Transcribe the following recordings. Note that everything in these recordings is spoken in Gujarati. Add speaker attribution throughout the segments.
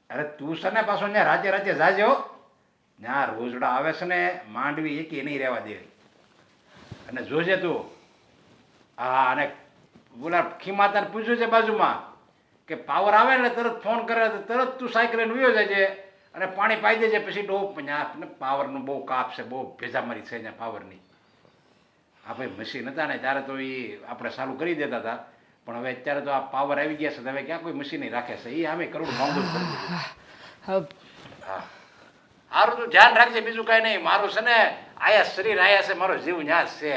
Speaker 1: અરે તું છે ને પાછો ત્યાં રાજે રાજે જાજો ત્યાં રોજડા આવે છે ને માંડવી એકી નહીં રહેવા દેવી અને જોજે તું હા અને બોલા ખીમાતાને પૂછ્યું છે બાજુમાં કે પાવર આવે ને તરત ફોન કરે તો તરત તું સાયકલ લઈને વયો જાય અને પાણી પાઈ દેજે પછી ડોપ ત્યાં પાવરનું બહુ કાપ છે બહુ ભેજામારી છે ત્યાં પાવરની હા ભાઈ મશીન હતા ને ત્યારે તો એ આપણે ચાલુ કરી દેતા હતા પણ હવે અત્યારે તો આ પાવર આવી ગયા છે તો હવે ક્યાં કોઈ મશીન રાખે છે એ આમે કરોડ મોંઘું જ કરી દીધું હા સારું તું ધ્યાન રાખજે બીજું કાંઈ નહીં મારું છે ને આયા શરીર આયા છે મારો જીવ ન્યા છે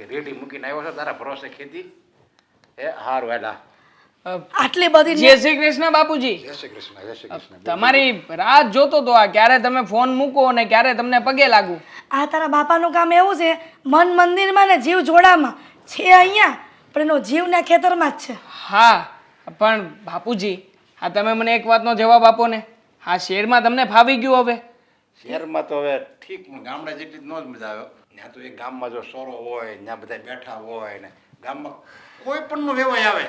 Speaker 1: રેડી મૂકીને આવ્યો છે તારા ભરોસે ખેતી એ સારું હેલા
Speaker 2: આટલી બધી
Speaker 3: જય શ્રી કૃષ્ણ બાપુજી.
Speaker 1: જય શ્રી કૃષ્ણ જય શ્રી કૃષ્ણ
Speaker 3: તમારી રાત જોતો તો આ ક્યારે તમે ફોન મૂકો અને ક્યારે તમને પગે લાગુ.
Speaker 2: આ તારા બાપાનું કામ એવું છે મન મંદિરમાં ને જીવ જોડામાં છે અહીંયા પણ એનો જીવ ને ખેતરમાં જ છે.
Speaker 3: હા પણ બાપુજી હા તમે મને એક વાતનો જવાબ આપો ને આ શહેરમાં તમને ફાવી ગયું હવે.
Speaker 1: શહેરમાં તો હવે ઠીક ગામડા જેટલી જ ન જ મજા આવ્યો ત્યાં તો એક ગામમાં જો સોરો હોય ત્યાં બધા બેઠા હોય ને ગામમાં કોઈ પણ નો વેવાય આવે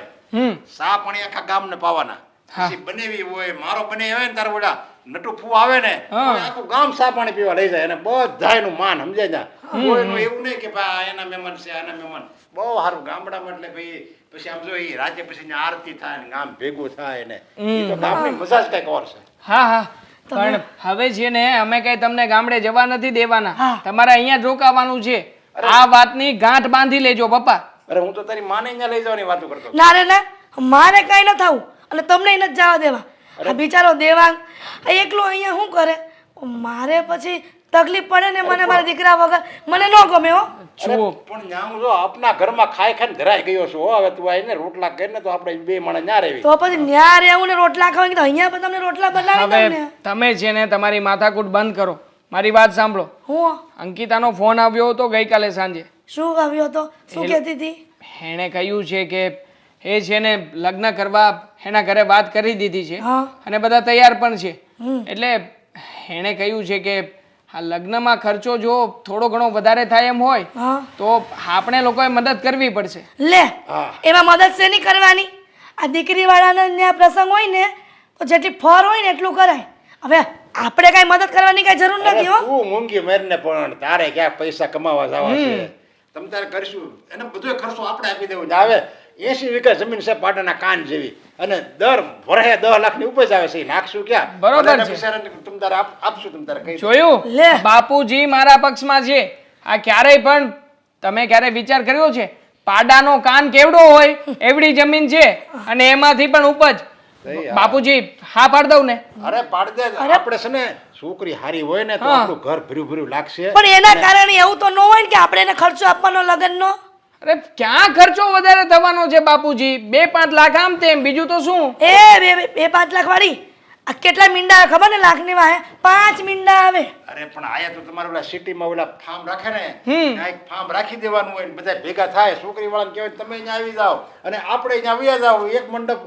Speaker 1: સા પાણી આખા ગામને પાવાના પછી બનેવી હોય મારો બને હોય ને તારે ઓલા નટુ ફૂ આવે ને આખું ગામ સા પાણી પીવા લઈ જાય અને બધાયનું માન સમજાય જા કોઈનું એવું નહીં કે ભાઈ એના મહેમાન છે આના મહેમાન બહુ સારું ગામડામાં એટલે ભાઈ પછી આમ જો એ રાજ્ય પછી આરતી થાય ને ગામ ભેગું થાય ને એ તો ગામની મજા જ કઈક ઓર છે.
Speaker 3: હા હા પણ હવે છે ને અમે કઈ તમને ગામડે જવા નથી દેવાના તમારે અહીંયા જ રોકાવાનું છે. આ વાતની ગાંઠ બાંધી લેજો પપ્પા.
Speaker 1: અરે હું તો તારી માને અહીંયા લઈ જવાની વાતો કરતો
Speaker 2: ના રે ના મારે કઈ ન થવું અને તમને નથી જવા દેવા. આ બિચારો દેવાંગ એકલો અહીંયા શું કરે મારે પછી તકલીફ પડે ને મને મારા દીકરા વગર મને ન ગમે હો.
Speaker 1: પણ ન્યા જો આપના ઘરમાં ખાઈ ખાઈને ધરાઈ ગયો છું હો હવે તું આવીને રોટલા કરીને તો આપણે બે માણસ ન્યા રહેવી
Speaker 2: તો પછી ન્યા રહેવું ને રોટલા ખાવા તો અહીંયા પણ તમને રોટલા બનાવી દઉં ને.
Speaker 3: તમે છે ને તમારી માથાકૂટ બંધ કરો. મારી વાત સાંભળો.
Speaker 2: હું
Speaker 3: અંકિતાનો ફોન આવ્યો હતો ગઈકાલે સાંજે.
Speaker 2: શું આવ્યો હતો શું કહેતી હતી?
Speaker 3: એણે કહ્યું છે કે એ છે ને લગ્ન કરવા એના ઘરે વાત કરી દીધી છે અને બધા તૈયાર પણ છે. એટલે એણે કહ્યું છે કે આ લગ્નમાં ખર્ચો જો થોડો ઘણો વધારે થાય એમ હોય તો આપણે લોકોએ મદદ કરવી પડશે.
Speaker 2: લે એમાં મદદ શેની કરવાની? આ દીકરી વાળાનો ત્યાં પ્રસંગ હોય ને તો જેટલી ફર હોય ને એટલું કરાય. હવે આપણે કઈ મદદ કરવાની કઈ જરૂર નથી હો.
Speaker 1: તું મૂંગી મેરને પણ તારે ક્યાં પૈસા કમાવા જવા છે તમે તારે કરશું એને બધો ખર્ચો આપણે આપી દેવો આવે 80 વીઘા જમીન છે પાટાના કાન જેવી અને દર વર્ષે 10 લાખની ઉપજ આવે છે નાખશું ક્યાં
Speaker 3: બરોબર છે
Speaker 1: તમે તારે આપશું તમે તારે કઈ
Speaker 3: જોયું બાપુજી મારા પક્ષમાં છે. આ ક્યારેય પણ તમે ક્યારે વિચાર કર્યો છે પાડાનો કાન કેવડો હોય એવડી જમીન છે અને એમાંથી પણ ઉપજ બાપુજી હા પાડ દઉં ને.
Speaker 1: અરે પાડ દે આપણે છે ને છોકરી હારી હોય ને તો આપણું ઘર ભર્યું ભર્યું લાગશે
Speaker 2: પણ એના કારણે એવું તો ન હોય ને કે આપણે એને ખર્ચો આપવાનો લગનનો.
Speaker 3: અરે ક્યાં ખર્ચો વધારે થવાનો છે બાપુજી 2-5 લાખ આમ તેમ બીજું તો શું.
Speaker 2: એ 2-5 લાખ વાળી આ કેટલા મીંડા આવે ખબર ને લાખની વાહે 5 મીંડા આવે.
Speaker 1: અરે પણ આયા તો તમારે ઓલા સિટીમાં ઓલા ફાર્મ રાખે ને ત્યાં એક ફાર્મ રાખી દેવાનું હોય બધા ભેગા થાય છોકરી વાળાને કહેવાય તમે અહીંયા આવી જાઓ અને આપણે અહીંયા આવ્યા જાઓ એક મંડપ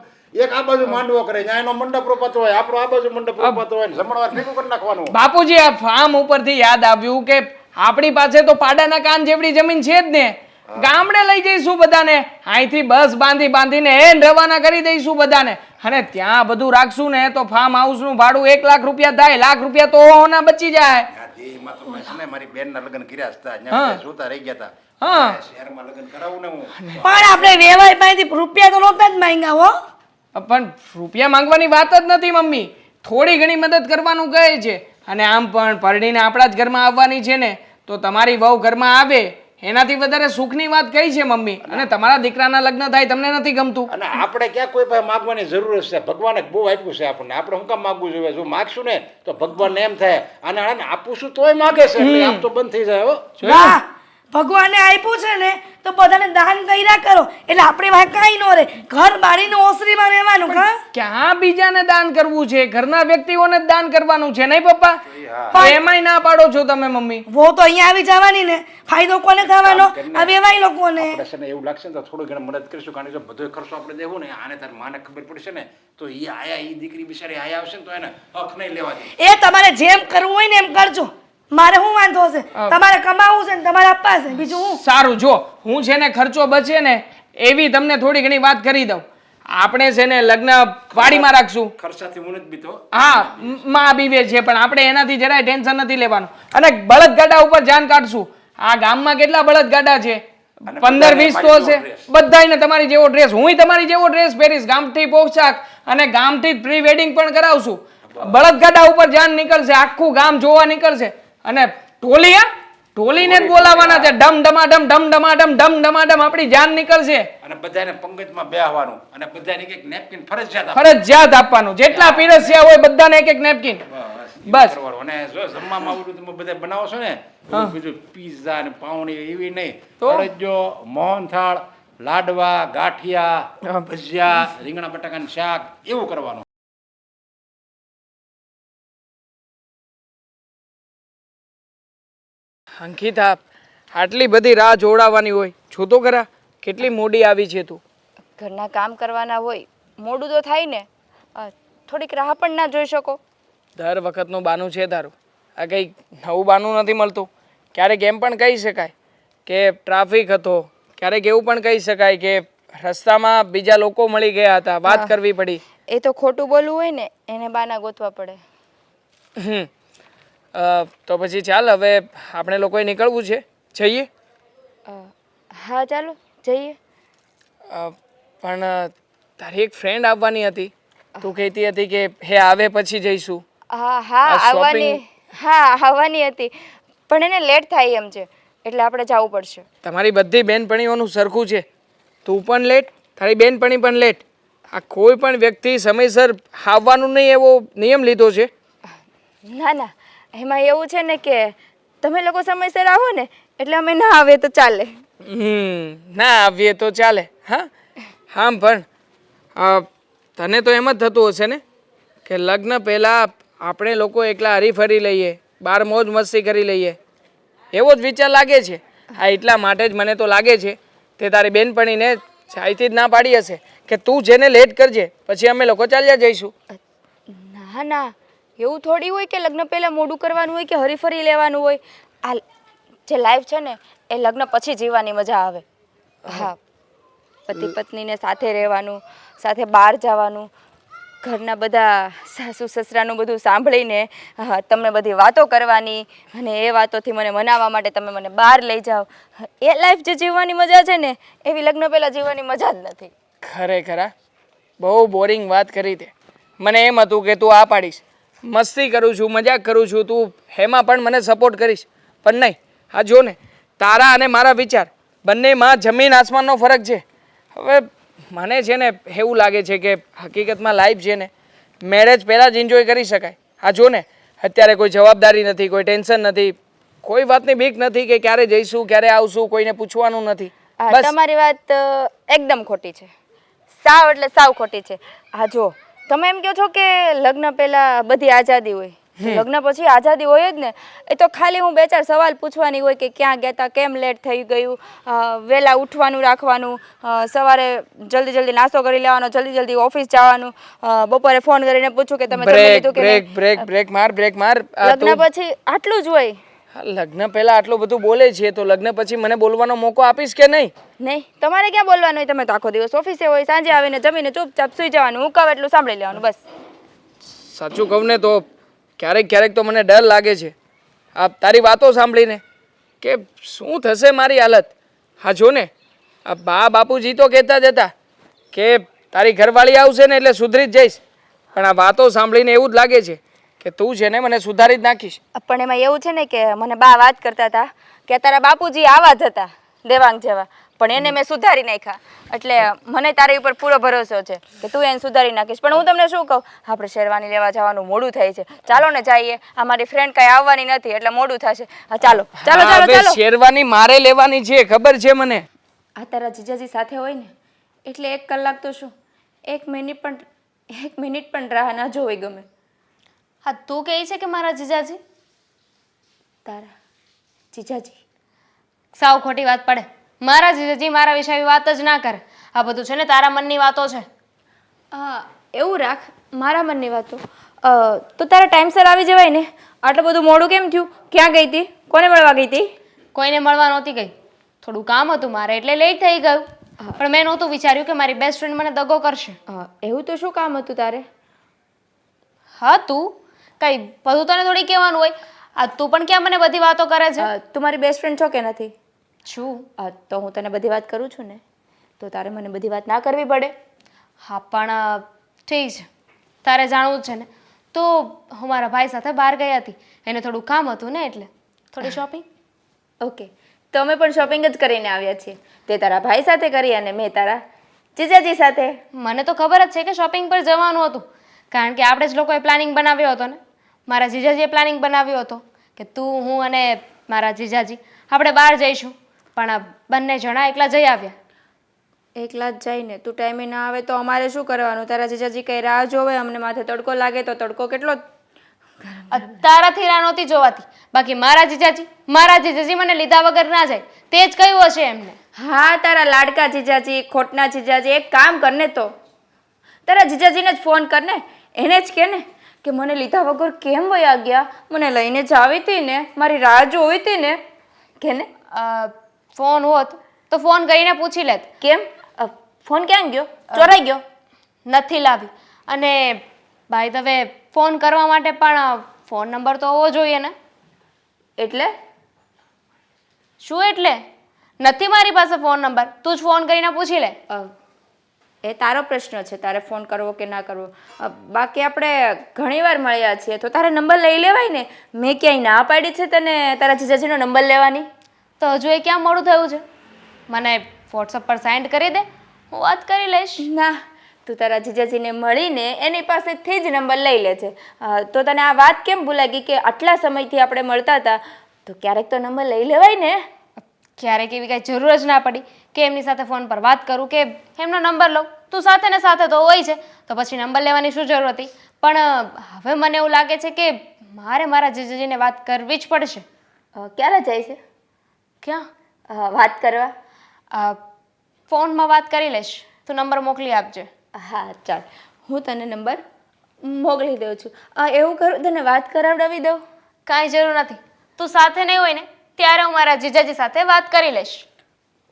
Speaker 1: એક આ બાજુ માંડવો કરે ત્યાં એનો મંડપ રોપાતો હોય આપણો આ બાજુ મંડપ રોપાતો હોય જમણવાર ભેગું કરી નાખવાનું.
Speaker 3: બાપુજી આ ફાર્મ ઉપરથી યાદ આવ્યું કે આપણી પાસે તો પાડાના કાન જેવડી જમીન છે જ ને ગામડે લઈ જઈશું બધાને અહીંથી બસ બાંધીને એન રવાના કરી દઈશું બધાને અને ત્યાં બધું રાખશું ને તો ફાર્મ હાઉસ નું ભાડું 1 લાખ રૂપિયા થાય. લાખ રૂપિયા તો ઓના બચી જાય.
Speaker 1: એમાં તો મેં છે ને મારી બેનના લગ્ન કર્યા હતા ત્યાં જોતા રહી ગયા હતા શહેરમાં લગ્ન કરાવું ને હું
Speaker 2: પણ આપણે વેવાય પાસેથી રૂપિયા તો નહોતા જ માંગ્યા હો.
Speaker 3: પણ રૂપિયા માંગવાની વાત જ નથી મમ્મી. થોડી ઘણી મદદ કરવાનું કહે છે અને આમ પણ પરણીને આપણા જ ઘરમાં આવવાની છે ને તો તમારી વહુ ઘરમાં આવે એનાથી વધારે સુખની વાત કઈ છે મમ્મી. અને તમારા દીકરાના લગ્ન થાય તમને નથી ગમતું
Speaker 1: અને આપણે ક્યાં કોઈ પાસે માગવાની જરૂર છે ભગવાને બહુ આપ્યું છે આપણને આપણે શું કામ માગવું જોઈએ જો માગશું ને તો ભગવાનને એમ થાય અને આપું છું તોય માગે છે એટલે આમ તો બંધ થઈ જાય હો.
Speaker 2: ભગવાને આપ્યું છે ને તો બધાને દાન કર્યા કરો એટલે આપણે વાહ કાંઈ ન રહે ઘર બાળીને ઓસરીમાં રહેવાનું.
Speaker 3: ક્યાં બીજાને દાન કરવું છે ઘરના વ્યક્તિઓને જ દાન કરવાનું છે નહીં પપ્પા? એમાંય ના પાડો છો તમે મમ્મી.
Speaker 2: વો તો અહીંયા આવી જવાની ને ફાયદો કોને થવાનો? આ વેવાય લોકોને.
Speaker 1: આપણે એવું લાગશે ને તો થોડું ઘણું મદદ કરીશું કારણ કે જો બધો ખર્ચો આપણે દેવું ને આને તાર માને ખબર પડશે ને તો એ આયા એ દીકરી બિચારી આયા આવશે ને તો એને હક નહીં લેવા દે.
Speaker 2: એ તમારે જેમ કરવું હોય ને એમ કરજો. મારે શું વાંધો છે? તમારે કમાવું છે ને તમારે આપવા છે બીજું હું.
Speaker 3: સારું જો હું છે ને ખર્ચો બચે ને એવી તમને થોડી ઘણી વાત કરી દઉં. આપણે છે ને લગ્ન વાડીમાં રાખશું.
Speaker 1: ખર્ચાથી હું નથી બીતો.
Speaker 3: હા માં બીવે છે પણ આપણે એનાથી જરાય ટેન્શન નથી લેવાનું. અને બળદગાડા ઉપર જાન કાઢશું. આ ગામમાં કેટલા બળદગાડા છે? 15-20 તો હશે. બધાયને તમારી જેવો ડ્રેસ, હુંય તમારી જેવો ડ્રેસ પહેરીશ, ગામથી પોશાક અને ગામથી પ્રી વેડિંગ પણ કરાવશું. બળદગાડા ઉપર જાન નીકળશે, આખું ગામ જોવા નીકળશે. અને ઢોલીને જ બોલાવવાના છે. ડમ ડમાડમ ઢમ ડમાડમ ઢમ ડમાડમ આપણી જાન નીકળશે.
Speaker 1: અને બધાને પંગતમાં બેહવાનું અને બધાને એક નેપકિન ફરજિયાત
Speaker 3: ફરજિયાત આપવાનું. જેટલા પીરસ્યા હોય બધાને એક નેપકિન. બસ.
Speaker 1: કરવાનું. અને જો જમવામાં આવડું તમે બધા બનાવો છો ને બીજું પીઝા ને પાવણી એવી નહીં,
Speaker 3: તો?
Speaker 1: અડદિયો, મોહનથાળ, લાડવા, ગાંઠિયા, ભજીયા, રીંગણા બટાકાનું શાક એવું કરવાનું.
Speaker 3: અંકિતા, આટલી બધી રાહ જોડાવાની હોય? જો તો ખરા કેટલી મોડી આવી છે તું.
Speaker 4: ઘરના કામ કરવાના હોય, મોડું તો થાય ને. થોડીક રાહ પણ ના જોઈ શકો?
Speaker 3: દર વખતનું બાનું છે તારું. આ કંઈ નવું બાનું નથી મળતું. ક્યારેક એમ પણ કહી શકાય કે ટ્રાફિક હતો, ક્યારેક એવું પણ કહી શકાય કે રસ્તામાં બીજા લોકો મળી ગયા હતા, વાત કરવી પડી.
Speaker 4: એ તો ખોટું બોલવું હોય ને એને બાના ગોતવા પડે.
Speaker 3: તો પછી ચાલ, હવે આપણે લોકોએ નીકળવું છે, જઈએ.
Speaker 4: હા ચાલો જઈએ.
Speaker 3: પણ તારી એક ફ્રેન્ડ આવવાની હતી, તું કહેતી હતી કે હે આવે પછી જઈશું.
Speaker 4: હા હા
Speaker 3: આ
Speaker 4: આવવાની. હા આવવાની હતી પણ એને લેટ થાય એમ છે એટલે આપણે જવું પડશે.
Speaker 3: તમારી બધી બેનપણીઓનું સરખું છે. તું પણ લેટ, તારી બેનપણી પણ લેટ. આ કોઈ પણ વ્યક્તિ સમયસર આવવાનું નહીં એવો નિયમ લીધો છે.
Speaker 4: ના ના, એમાં એવું છે ને કે તમે લોકો સમયસર આવો ને એટલે અમે ના આવે તો ચાલે.
Speaker 3: ના આવીએ તો ચાલે. હા હા પણ તને તો એમ જ થતું હશે ને કે લગ્ન પહેલાં આપણે લોકો એકલા હરીફરી લઈએ, બાર મોજ મસ્તી કરી લઈએ, એવો જ વિચાર લાગે છે. હા એટલા માટે જ મને તો લાગે છે તે તારી બેનપણીને સાઈથી જ ના પાડી હશે કે તું જેને લેટ કરજે, પછી અમે લોકો ચાલ્યા જઈશું.
Speaker 4: ના ના, એવું થોડી હોય કે લગ્ન પહેલાં મોડું કરવાનું હોય કે હરીફરી લેવાનું હોય. આ જે લાઈફ છે ને એ લગ્ન પછી જીવવાની મજા આવે. હા, પતિ પત્નીને સાથે રહેવાનું, સાથે બહાર જવાનું, ઘરના બધા સાસુ સસરાનું બધું સાંભળીને તમને બધી વાતો કરવાની અને એ વાતોથી મને મનાવવા માટે તમે મને બહાર લઈ જાઓ. એ લાઈફ જે જીવવાની મજા છે ને એવી લગ્ન પહેલાં જીવવાની મજા જ નથી.
Speaker 3: ખરેખર બહુ બોરિંગ વાત કરી તે. મને એમ હતું કે તું આ પાડીશ, મસ્તી કરું છું, મજાક કરું છું, તું એમાં પણ મને સપોર્ટ કરીશ. પણ નહીં, આ જો ને તારા અને મારા વિચાર બંનેમાં જમીન આસમાનનો ફરક છે. હવે મને છે ને એવું લાગે છે કે હકીકતમાં લાઈફ છે ને મેરેજ પહેલાં જ એન્જોય કરી શકાય. આ જો ને અત્યારે કોઈ જવાબદારી નથી, કોઈ ટેન્શન નથી, કોઈ વાતની બીક નથી કે ક્યારે જઈશું ક્યારે આવશું, કોઈને પૂછવાનું નથી. બસ.
Speaker 4: તમારી વાત એકદમ ખોટી છે, સાવ એટલે સાવ ખોટી છે. હા જો તમે એમ કહો છો કે લગ્ન પહેલા બધી આઝાદી હોય, લગ્ન પછી આઝાદી હોય જ ને. એ તો ખાલી હું 2-4 સવાલ પૂછવાની હોય કે ક્યાં ગયા હતા, કેમ લેટ થઈ ગયું, વહેલા ઉઠવાનું રાખવાનું, સવારે જલ્દી જલ્દી નાસ્તો કરી લેવાનો, જલ્દી જલ્દી ઓફિસ જવાનું, બપોરે ફોન કરીને પૂછું કે તમે જમી લીધું કે નહીં.
Speaker 3: બ્રેક માર.
Speaker 4: લગ્ન પછી આટલું જ હોય.
Speaker 3: લગ્ન પહેલા આટલું બધું બોલે છે તો લગ્ન પછી મને બોલવાનો મોકો આપીશ કે નહીં?
Speaker 4: નહીં, તમારે ક્યાં બોલવાનું હોય, તમે તો આખો દિવસ ઓફિસે હોય, સાંજે આવીને જમીને ચૂપચાપ સુઈ જવાનું, હું કહું એટલું સાંભળી લેવાનું બસ.
Speaker 3: સાચું કહું ને તો ક્યારેક ક્યારેક તો મને ડર લાગે છે આ તારી વાતો સાંભળીને કે શું થશે મારી હાલત. હા જો ને આ બાપુજી તો કહેતા જ હતા કે તારી ઘરવાળી આવશે ને એટલે સુધરી જ જઈશ, પણ આ વાતો સાંભળીને એવું જ લાગે છે કે તું છે ને મને સુધારી જ નાખીશ.
Speaker 4: પણ એમાં એવું છે ને કે મને બા વાત કરતા હતા કે તારા બાપુજી આવા જ હતા દેવાંગ જેવા, પણ એને મેં સુધારી નાખ્યા. એટલે મને તારી ઉપર પૂરો ભરોસો છે કે તું એને સુધારી નાખીશ. પણ હું તમને શું કહું, આપણે શેરવાની લેવા જવાનું મોડું થાય છે, ચાલો ને જઈએ. આ મારી ફ્રેન્ડ કાંઈ આવવાની નથી એટલે મોડું થશે. હા ચાલો ચાલો ચાલો ચાલો.
Speaker 3: શેરવાની મારે લેવાની છે, ખબર છે મને.
Speaker 4: આ તારા જીજાજી સાથે હોય ને એટલે 1 કલાક તો શું 1 મિનિટ પણ રાહ ના જોવી ગમે.
Speaker 5: હા તું કહે છે કે મારા જીજાજી?
Speaker 4: તારા જીજાજી
Speaker 5: સાવ ખોટી વાત પડે. મારા જીજાજી મારા વિશે આવી વાત જ ના કરે. આ બધું છે ને તારા મનની વાતો છે.
Speaker 4: એવું રાખ, મારા મનની વાતો. તો તારા ટાઈમસર આવી જવાય ને. આટલું બધું મોડું કેમ થયું? ક્યાં ગઈ હતી? કોને મળવા ગઈ હતી?
Speaker 5: કોઈને મળવા નહોતી ગઈ, થોડું કામ હતું મારે એટલે લેટ થઈ ગયું. પણ મેં નહોતું વિચાર્યું કે મારી બેસ્ટ ફ્રેન્ડ મને દગો કરશે.
Speaker 4: એવું તો શું કામ હતું તારે?
Speaker 5: હા તું કઈ બધું તને થોડી કહેવાનું હોય. આ તું પણ ક્યાં મને બધી વાતો કરે છે?
Speaker 4: તું મારી બેસ્ટ ફ્રેન્ડ છો કે નથી?
Speaker 5: શું?
Speaker 4: તો હું તને બધી વાત કરું છું ને, તો તારે મને બધી વાત ના કરવી પડે.
Speaker 5: હા પણ ઠીક છે, તારે જાણવું જ છે ને. તો હું મારા ભાઈ સાથે બહાર ગઈ હતી, એને થોડું કામ હતું ને એટલે થોડી શોપિંગ.
Speaker 4: ઓકે, તો અમે પણ શોપિંગ જ કરીને આવ્યા છીએ. તે તારા ભાઈ સાથે કરી અને મેં તારા જીજાજી સાથે.
Speaker 5: મને તો ખબર જ છે કે શોપિંગ પર જવાનું હતું, કારણ કે આપણે જ લોકોએ પ્લાનિંગ બનાવ્યો હતો ને. મારા જીજાજીએ પ્લાનિંગ બનાવ્યો હતો કે તું, હું અને મારા જીજાજી આપણે બહાર જઈશું, પણ બંને જણા એકલા જઈ આવ્યા.
Speaker 4: એકલા જ જઈને તું ટાઈમે ના આવે તો અમારે શું કરવાનું? તારા જીજાજી કઈ રાહ જોવે, અમને માથે તડકો લાગે તો તડકો કેટલો.
Speaker 5: તારાથી રાહ નહોતી જોવાતી, બાકી મારા જીજાજી મને લીધા વગર ના જાય, તે જ કહ્યું હશે એમને.
Speaker 4: હા, તારા લાડકા જીજાજી, ખોટના જીજાજી, એક કામ કરને તો તારા જીજાજીને જ ફોન કરને, એને જ કે ને કે મને લીધા વગર કેમ વયા ગયા, મને લઈને જ આવી હતી ને, મારી રાહ જોઈ હતી ને, કે ને.
Speaker 5: ફોન હોત તો ફોન કરીને પૂછી લેત.
Speaker 4: કેમ? ફોન ક્યાં ગયો? ચોરાઈ ગયો?
Speaker 5: નથી લાવી. અને બાય ધ વે ફોન કરવા માટે પણ ફોન નંબર તો હોવો જોઈએ ને.
Speaker 4: એટલે
Speaker 5: શું એટલે? નથી મારી પાસે ફોન નંબર, તું જ ફોન કરીને પૂછી લે.
Speaker 4: એ તારો પ્રશ્ન છે, તારે ફોન કરવો કે ના કરવો. બાકી આપણે ઘણીવાર મળ્યા છીએ, તો તારે નંબર લઈ લેવાય ને. મેં ક્યાંય ના પાડી છે તને તારા જીજાજીનો નંબર લેવાની?
Speaker 5: તો હજુ એ ક્યાં મોડું થયું છે? મને વોટ્સઅપ પર સેન્ડ કરી દે, હું વાત કરી લઈશ.
Speaker 4: ના, તું તારા જીજાજીને મળીને એની પાસેથી જ નંબર લઈ લે છે. તો તને આ વાત કેમ ભૂલાઈ ગઈ કે આટલા સમયથી આપણે મળતા હતા, તો ક્યારેક તો નંબર લઈ લેવાય ને.
Speaker 5: ક્યારેક એવી કાંઈ જરૂર જ ના પડી કે એમની સાથે ફોન પર વાત કરું કે એમનો નંબર લઉં. તું સાથે ને સાથે તો હોય છે, તો પછી નંબર લેવાની શું જરૂર હતી? પણ હવે મને એવું લાગે છે કે મારે મારા જીજાજીને વાત કરવી જ પડશે.
Speaker 4: ક્યારે જાય છે?
Speaker 5: ક્યાં
Speaker 4: વાત કરવા?
Speaker 5: ફોનમાં વાત કરી લઈશ, તું નંબર મોકલી આપજે.
Speaker 4: હા ચાલ, હું તને નંબર મોકલી દઉં છું. એવું કરું, તને વાત કરાવડાવી દઉં?
Speaker 5: કાંઈ જરૂર નથી, તું સાથે નહીં હોય ને ત્યારે હું મારા જીજાજી સાથે વાત કરી લઈશ.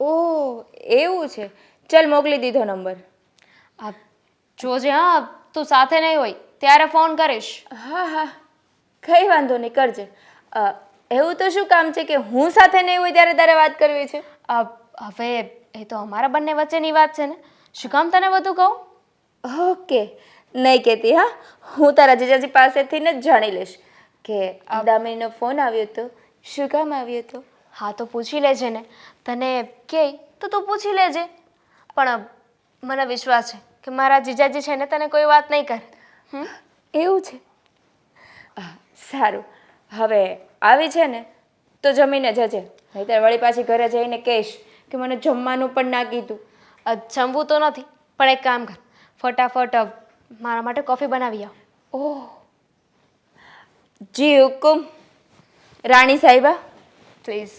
Speaker 4: ઓહ, એવું છે. ચાલ, મોકલી દીધો નંબર.
Speaker 5: જોજે હા, તું સાથે નહીં હોય ત્યારે ફોન કરીશ.
Speaker 4: હા હા, કંઈ વાંધો નહીં, કરજે. એવું તો શું કામ છે કે હું સાથે નહીં હોય ત્યારે તારે વાત કરવી છે?
Speaker 5: હવે એ તો અમારા બંને વચ્ચેની વાત છે ને, શું કામ તને બધું કહું?
Speaker 4: ઓકે, નહીં કહેતી. હા, હું તારા જીજાજી પાસેથી જ જાણી લઈશ કે દામિનીનો ફોન આવ્યો હતો, શું કામ આવ્યો હતો.
Speaker 5: હા તો પૂછી લેજે ને, તને કહે તો તું પૂછી લેજે. પણ મને વિશ્વાસ છે કે મારા જીજાજી છે ને તને કોઈ વાત નહીં કરે.
Speaker 4: એવું છે? સારું, હવે આવી છે ને તો જમીને જજે, નહીંતર વળી પાછી ઘરે જઈને કહીશ કે મને જમવાનું પણ ના કીધું.
Speaker 5: જમવું તો નથી, પણ એક કામ કર, ફટાફટ મારા માટે કોફી બનાવી આવ.
Speaker 4: ઓહ, જી હુકુમ રાણી સાહેબા.
Speaker 5: પ્લીઝ.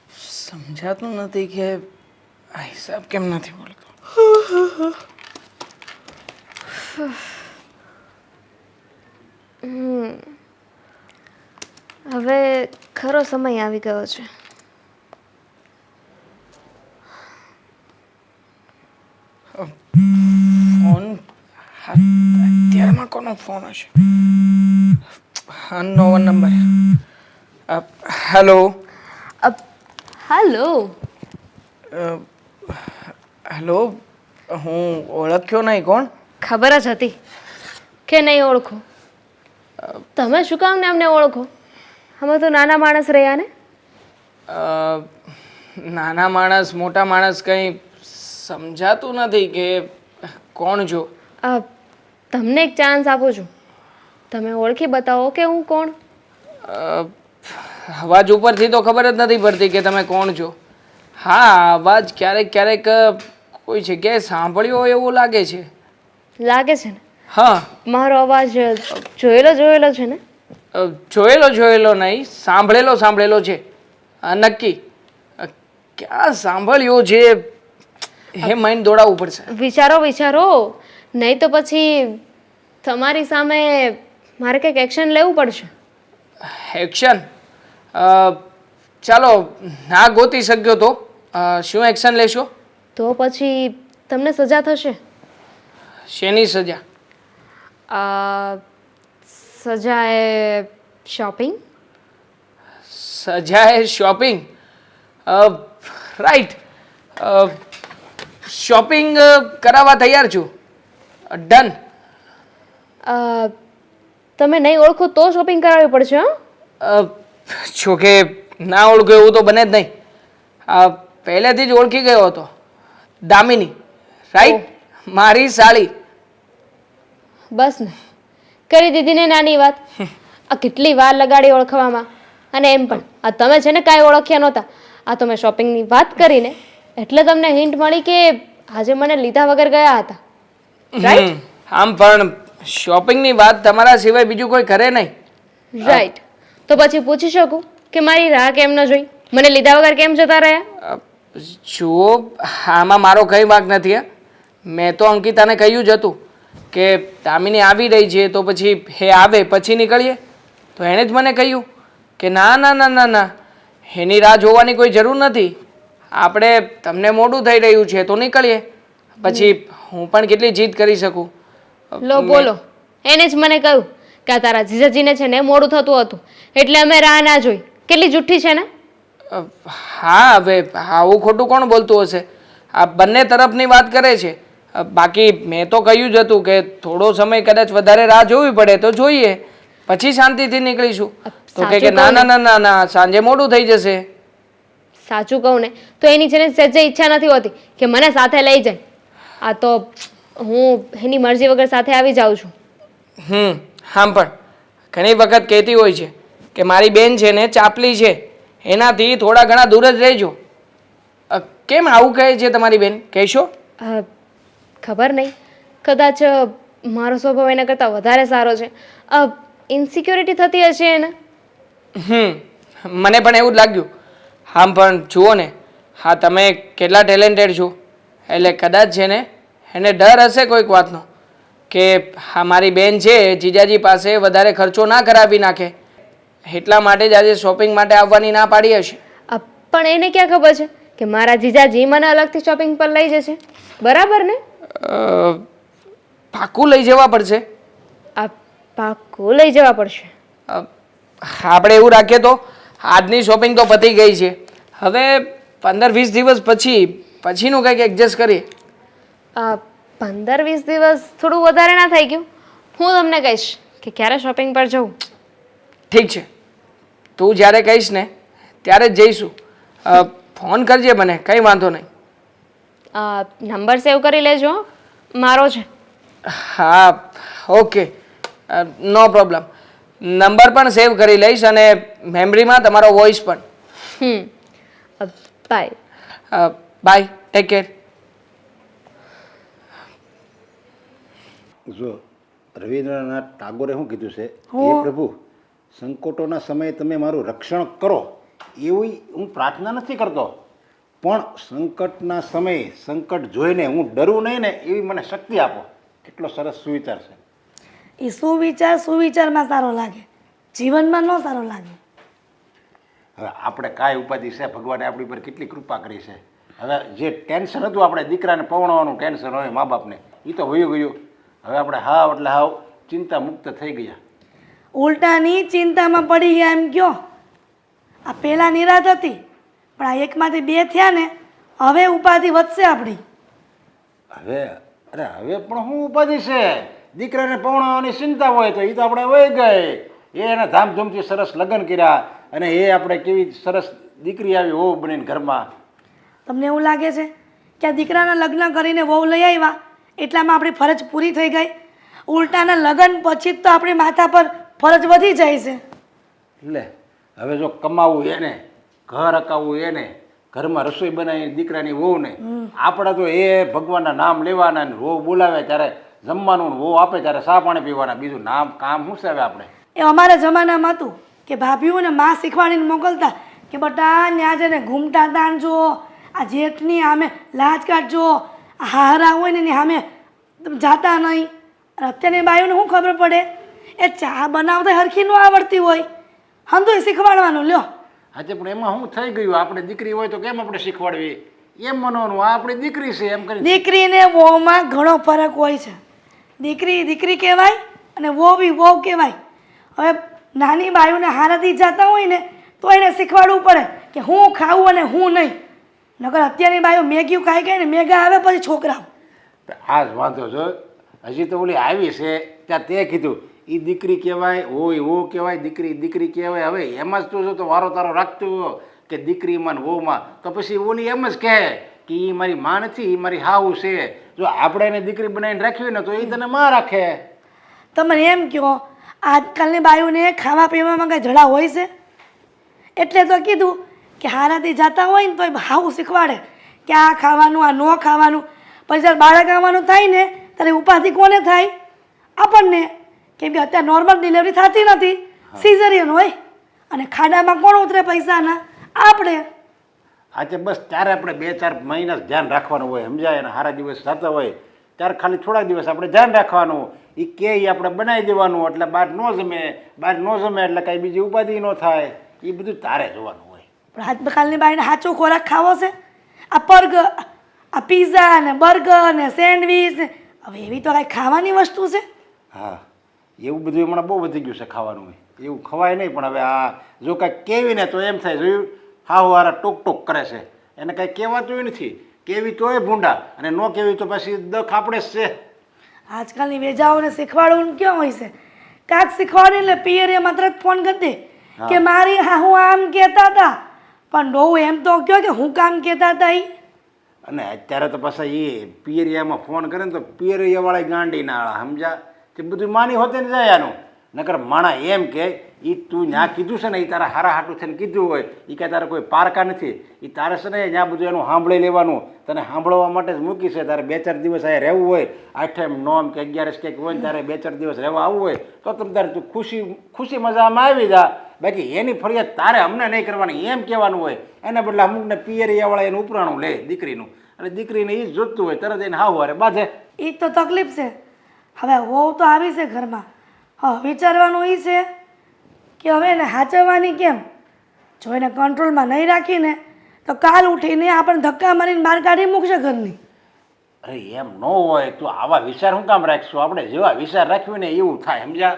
Speaker 3: સમજાતું નથી કે આ હિસાબ કેમ નથી બોલતો.
Speaker 5: હવે ખરો સમય આવી ગયો છે.
Speaker 3: ફોન અત્યારમાં કોનો ફોન હશે? Unknown number. હેલો.
Speaker 5: હાલો.
Speaker 3: હેલો, હું ઓળખ્યો નહીં. કોણ?
Speaker 5: ખબર જ હતી કે નહીં ઓળખો. તમે શું કામ ને અમને ઓળખો? અમે તો નાના માણસ રહ્યા ને.
Speaker 3: નાના માણસ મોટા માણસ કંઈ સમજાતું નથી કે કોણ છો.
Speaker 5: તમને એક ચાન્સ આપું છું, તમે ઓળખી બતાવો કે હું કોણ.
Speaker 3: અવાજ ઉપરથી તો ખબર જ નથી પડતી કે તમે કોણ છો. હા, અવાજ ક્યારેક ક્યારેક કોઈ જગ્યાએ સાંભળ્યો હોય એવું લાગે છે.
Speaker 5: લાગે છે ને?
Speaker 3: હા.
Speaker 5: મારો અવાજ જોયેલો છે ને?
Speaker 3: જોયેલો નહીં, સાંભળેલો છે. નક્કી ક્યાં સાંભળ્યો છે એ માઇન્ડ દોડાવવું પડશે.
Speaker 5: વિચારો, નહીં તો પછી તમારી સામે મારે કંઈક એક્શન લેવું પડશે.
Speaker 3: એક્શન? ચાલો ના ગોતી શક્યો તો શું એક્શન લેશો?
Speaker 5: તો પછી તમને સજા થશે.
Speaker 3: શેની સજા?
Speaker 5: સજા એ શોપિંગ.
Speaker 3: સજા એ શોપિંગ? રાઈટ, શોપિંગ કરાવવા તૈયાર છું. ડન.
Speaker 5: તમે નહીં ઓળખો તો શોપિંગ કરાવવી પડશે. હા,
Speaker 3: જોકે ના ઓળખો એવું તો બને જ નહીં. પહેલેથી જ ઓળખી ગયો હતો. દામિની, રાઈટ? મારી સાળી.
Speaker 5: બસ ને, કરી દીધી ને નાની વાત. આ કેટલી વાર લગાડી ઓળખવામાં. અને એમ પણ આ તમે છે ને કાંઈ ઓળખ્યા નહોતા. આ તો મેં શોપિંગની વાત કરીને એટલે તમને હિન્ટ મળી કે આજે મને લીધા વગર ગયા હતા. રાઈટ?
Speaker 3: આમ પણ શોપિંગની વાત તમારા સિવાય બીજું કોઈ કરે નહીં.
Speaker 5: રાઈટ. તો પછી પૂછી શકું કે મારી રાહ કેમ ન જોઈ? મને લીધા વગર કેમ જતા રહ્યા?
Speaker 3: જુઓ, આમાં મારો કંઈ વાંક નથી. હે, મેં તો અંકિતાને કહ્યું જ હતું કે દામિની આવી રહી છે તો પછી એ આવે પછી નીકળીએ. તો એણે જ મને કહ્યું કે ના ના ના ના ના, એની રાહ જોવાની કોઈ જરૂર નથી. આપણે તમને મોડું થઈ રહ્યું છે તો નીકળીએ. પછી હું પણ કેટલી જીદ કરી શકું?
Speaker 5: લો બોલો, એને જ મને કહ્યું કે આ તારા જીજાજીને છે ને મોડું થતું હતું એટલે અમે રાહ ના જોઈ. કેટલી જુઠ્ઠી છે ને?
Speaker 3: હા, હવે આવું ખોટું કોણ બોલતું હશે? આ બંને તરફની વાત કરે છે. બાકી મેં તો કહ્યું જ હતું કે થોડો સમય કદાચ વધારે રાહ જોવી પડે તો જોઈએ, પછી શાંતિથી નીકળીશું. તો કે ના ના ના ના ના, સાંજે મોડું થઈ જશે.
Speaker 5: સાચું કહું ને તો એની છે ને સહેજે ઈચ્છા નથી હોતી કે મને સાથે લઈ જાય. આ તો હું એની મરજી વગર સાથે આવી જાઉં છું.
Speaker 3: આમ પણ ઘણી વખત કહેતી હોય છે કે મારી બેન છે ને ચાપલી છે, એનાથી થોડા ઘણા દૂર જ રહેજો. કેમ આવું કહે છે તમારી બેન? કહેશો?
Speaker 5: ખબર નહીં, કદાચ મારો સ્વભાવ એના કરતાં વધારે સારો છે. ઇન્સિક્યોરિટી થતી હશે એને.
Speaker 3: મને પણ એવું જ લાગ્યું. આમ પણ જુઓ ને, હા તમે કેટલા ટેલેન્ટેડ છો, એટલે કદાચ છે ને એને ડર હશે કોઈક વાતનો કે હા મારી બેન છે જીજાજી પાસે વધારે ખર્ચો ના કરાવી નાખે, એટલા માટે જ આજે શોપિંગ માટે આવવાની ના પાડી હશે.
Speaker 5: પણ એને ક્યાં ખબર છે કે મારા જીજાજી મને અલગથી શોપિંગ પર લઈ જશે? બરાબર ને?
Speaker 3: પાકું લઈ જવા પડશે.
Speaker 5: પાકું લઈ જવા પડશે.
Speaker 3: આપણે એવું રાખીએ તો આજની શોપિંગ તો પતી ગઈ છે. હવે 15-20 દિવસ પછીનું કંઈક એડજસ્ટ કરીએ.
Speaker 5: 15-20 દિવસ થોડું વધારે ના થઈ ગયું? હું તમને કહીશ કે ક્યારે શોપિંગ પર જવું.
Speaker 3: ઠીક છે, તું જ્યારે કહીશ ને ત્યારે જ જઈશું. ફોન કરજે મને, કંઈ વાંધો નહીં.
Speaker 5: નંબર સેવ કરી લેજો. મારો છે.
Speaker 3: હા, ઓકે, નો પ્રોબ્લેમ. નંબર પણ સેવ કરી લઈશ અને મેમરીમાં તમારો વોઇસ પણ.
Speaker 5: બાય.
Speaker 3: Bye, take care.
Speaker 1: જો રવિન્દ્રનાથ ટાગોરે શું કીધું છે, હે પ્રભુ સંકટોના સમયે તમે મારું રક્ષણ કરો, એવી હું પ્રાર્થના નથી કરતો, પણ સંકટના સમયે સંકટ જોઈને હું ડરું નહીં ને એવી મને શક્તિ આપો. કેટલો સરસ સુવિચાર છે.
Speaker 2: એ સુવિચારમાં સારો લાગે, જીવનમાં ન સારો લાગે.
Speaker 1: હવે આપણે કાંઈ ઉપાધિ છે, ભગવાને આપણી પર કેટલી કૃપા કરી છે. હવે જે ટેન્શન હતું આપણે દીકરાને પવણાવવાનું ટેન્શન હોય મા બાપને, એ તો વયું ગયું. હવે આપણે હાવ એટલે હાવ ચિંતા મુક્ત થઈ ગયા.
Speaker 2: ઉલટાની ચિંતામાં પડી ગયા એમ કયો. આ પહેલાં નિરાત હતી પણ આ એકમાંથી બે થયા ને, હવે ઉપાધિ વધશે આપણી.
Speaker 1: હવે પણ શું ઉપાધિ છે? દીકરાને પવણાવવાની ચિંતા હોય તો એ તો આપણે વહી ગઈ. એને ધામધૂમથી સરસ લગ્ન કર્યા અને એ આપણે કેવી સરસ દીકરી આવી વહુ બનીને ઘરમાં.
Speaker 2: તમને એવું લાગે છે કે આ દીકરાના લગ્ન કરીને વહુ લઈ આવ્યા એટલામાં આપણી ફરજ પૂરી થઈ ગઈ? ઉલટાના લગ્ન પછી જ તો આપણી માથા પર ફરજ વધી જાય છે.
Speaker 1: એટલે હવે જો કમાવું એને, ઘર અકાવવું એને, ઘરમાં રસોઈ બનાવી દીકરાની વહુને, આપણે તો એ ભગવાનના નામ લેવાના ને વહુ બોલાવે ત્યારે જમવાનું, વહુ આપે ત્યારે ચા પાણી પીવાના, બીજું નામ કામ શું છે હવે આપણે?
Speaker 2: એ અમારા જમાનામાં હતું કે ભાભીઓને માં શીખવાડીને મોકલતા કે બટા ત્યાં જઈને ઘૂમટા તાણજો, આ જેઠની સામે લાજ કાઢજો, આ હારા હોય ને એની સામે જાતા નહીં. અત્યારની બાઈઓને શું ખબર પડે? એ ચા બનાવતા હરખી ન આવડતી હોય, હંધુય શીખવાડવાનું લ્યો.
Speaker 1: આજે પણ એમાં શું થઈ ગયું? આપણે દીકરી હોય તો કેમ આપણે શીખવાડવી? એમ મનવાનું આ આપણી દીકરી છે એમ કરી.
Speaker 2: દીકરી ને વહુમાં ઘણો ફરક હોય છે. દીકરી દીકરી કહેવાય અને વહુ બી વહુ કહેવાય. હવે નાની બાયુને હારાથી જતા હોય ને તો એને શીખવાડવું પડે કે હું ખાવું અને હું નહીં. નકર અત્યારની બાયો મેગી ખાઈ ગઈ ને મેગા આવે પછી છોકરાઓ.
Speaker 1: આ જ વાંધો છો. હજી તો ઓલી આવી છે ત્યાં તે કીધું એ દીકરી કહેવાય, હોય વહુ કહેવાય, દીકરી દીકરી કહેવાય. હવે એમ જ તું જો તો વારો તારો રાખતું હોય કે દીકરીમાં ને વહુમાં, તો પછી ઓલી એમ જ કહે કે એ મારી માં નથી, એ મારી હાવ છે. જો આપણે એને દીકરી બનાવીને રાખવી ને તો એ તને માં રાખે.
Speaker 2: તમે એમ કહો આજકાલની બાયુને ખાવા પીવામાં કંઈ જડા હોય છે? એટલે તો કીધું કે હારાથી જતા હોય ને તો હાવું શીખવાડે કે આ ખાવાનું આ ન ખાવાનું. પછી જ્યારે બાળક આવવાનું થાય ને ત્યારે ઉપાધિ કોને થાય? આપણને. કેમ કે અત્યારે નોર્મલ ડિલિવરી થતી નથી, સિઝેરિયન હોય. અને ખાડામાં કોણ ઉતરે પૈસાના? આપણે.
Speaker 1: આજે બસ ત્યારે આપણે 2-4 મહિના જ ધ્યાન રાખવાનું હોય, સમજાય? અને સારા દિવસ થતા હોય ત્યારે ખાલી થોડા દિવસ આપણે ધ્યાન રાખવાનું. એ કે એ આપણે બનાવી દેવાનું એટલે બહાર ન જમે, બહાર ન જમે એટલે કાંઈ બીજી ઉપાધિ ન થાય. એ બધું તારે જોવાનું હોય.
Speaker 2: પણ આજકાલની બાઈને સાચો ખોરાક ખાવો છે? આ બર્ગર, આ પીઝા ને બર્ગર ને સેન્ડવીચ ને હવે એવી તો કાંઈ ખાવાની વસ્તુ છે?
Speaker 1: હા, એવું બધું હમણાં બહુ વધી ગયું છે ખાવાનું. એવું ખવાય નહીં. પણ હવે આ જો કાંઈક કેવી ને તો એમ થાય જોયું હાવ હારા ટોક ટોક કરે છે, એને કાંઈ કહેવાતું નથી. કેવી તોય ભૂંડા અને ન કેવી તો પછી દખ આપણે જ છે.
Speaker 2: આજકાલની વેજાઓને શીખવાડવું ક્યાં હોય છે? કાંક શીખવાડે એટલે પિયરે માત્ર ફોન કરી દે કે મારી હા હું આમ કહેતા હતા. પણ બહુ એમ તો કહો કે હું કામ કહેતા હતા એ.
Speaker 1: અને અત્યારે તો પાછા એ પિયરિયામાં ફોન કરે ને તો પિયરિયાવાળા ગાંડી ના સમજા તે બધું માની હોતે ને જાય આનું. નકર માણા એમ કે એ તું ત્યાં કીધું છે ને એ તારા હારા હાટું થઈને કીધું હોય, એ કાંઈ તારે કોઈ પારકા નથી. એ તારે છે ને ત્યાં બધું એનું સાંભળી લેવાનું. તને સાંભળવા માટે જ મૂકી છે. તારે 2-4 દિવસ અહીંયા રહેવું હોય, 8મ 9મ કે 11સ કંઈક હોય ને તારે 2-4 દિવસ રહેવા આવવું હોય તો તમે તારે તું ખુશી મજામાં આવી જા. બાકી એની ફરિયાદ તારે અમને નહીં કરવાની એમ કહેવાનું હોય. એના બદલે અમુકને પિયરિયાવાળા એનું ઉપરાણું લે દીકરીનું, અને દીકરીને એ જ જોતું હોય તરત એને હાવ હારે બાંધે.
Speaker 2: એ તો તકલીફ છે. હવે વહુ તો આવી છે ઘરમાં. હા, વિચારવાનું એ છે કે હવે એને હાચવવાની કેમ? જો એને કંટ્રોલમાં નહીં રાખીને તો કાલ ઉઠીને આપણને ધક્કા મારીને બહાર કાઢી મૂકશે ઘરની.
Speaker 1: અરે એમ ન હોય. તું આવા વિચાર શું કામ રાખશું? આપણે જેવા વિચાર રાખ્યું ને એવું થાય, સમજા?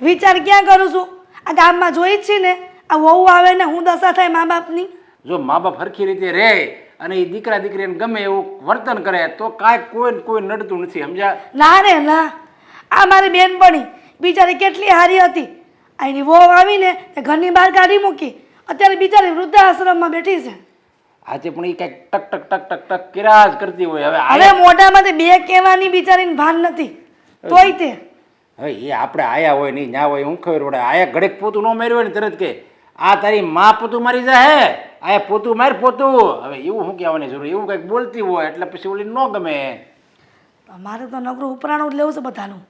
Speaker 2: વિચાર ક્યાં કરું છું? આ ગામમાં જોઈ જ છે ને આ વહુ આવે ને હું દશા થાય મા બાપની.
Speaker 1: જો મા બાપ સરખી રીતે રહે અને એ દીકરા દીકરીને ગમે એવું વર્તન કરે તો કાંઈ કોઈ નડતું નથી, સમજા?
Speaker 2: ના રે ના. આ મારી બેનપણી બિચારી કેટલી હારી હતી. અહીંની વહુ આવીને તે ઘરની બહાર કાઢી મૂકી. અત્યારે બિચારી વૃદ્ધાશ્રમમાં બેઠી છે.
Speaker 1: આજે પણ એ કાંઈક ટક ટક ટક ટક ટક કર્યા જ કરતી હોય.
Speaker 2: હવે મોઢામાંથી બે કહેવાની બિચારીને ભાન નથી તોય તે.
Speaker 1: હવે એ આપણે આયા હોય નહીં ના હોય, હું ખબર પડે. આયા ઘડીક પોતું ન માર્યું હોય ને તરત કે આ તારી માં પોતું મારી જાય, આયા પોતું માર પોતું. હવે એવું શું કહેવાની જરૂર? એવું કંઈક બોલતી હોય એટલે પછી ઓલી ન ગમે.
Speaker 2: મારે તો નકરું ઉપરાણું જ લેવું છે બધાનું.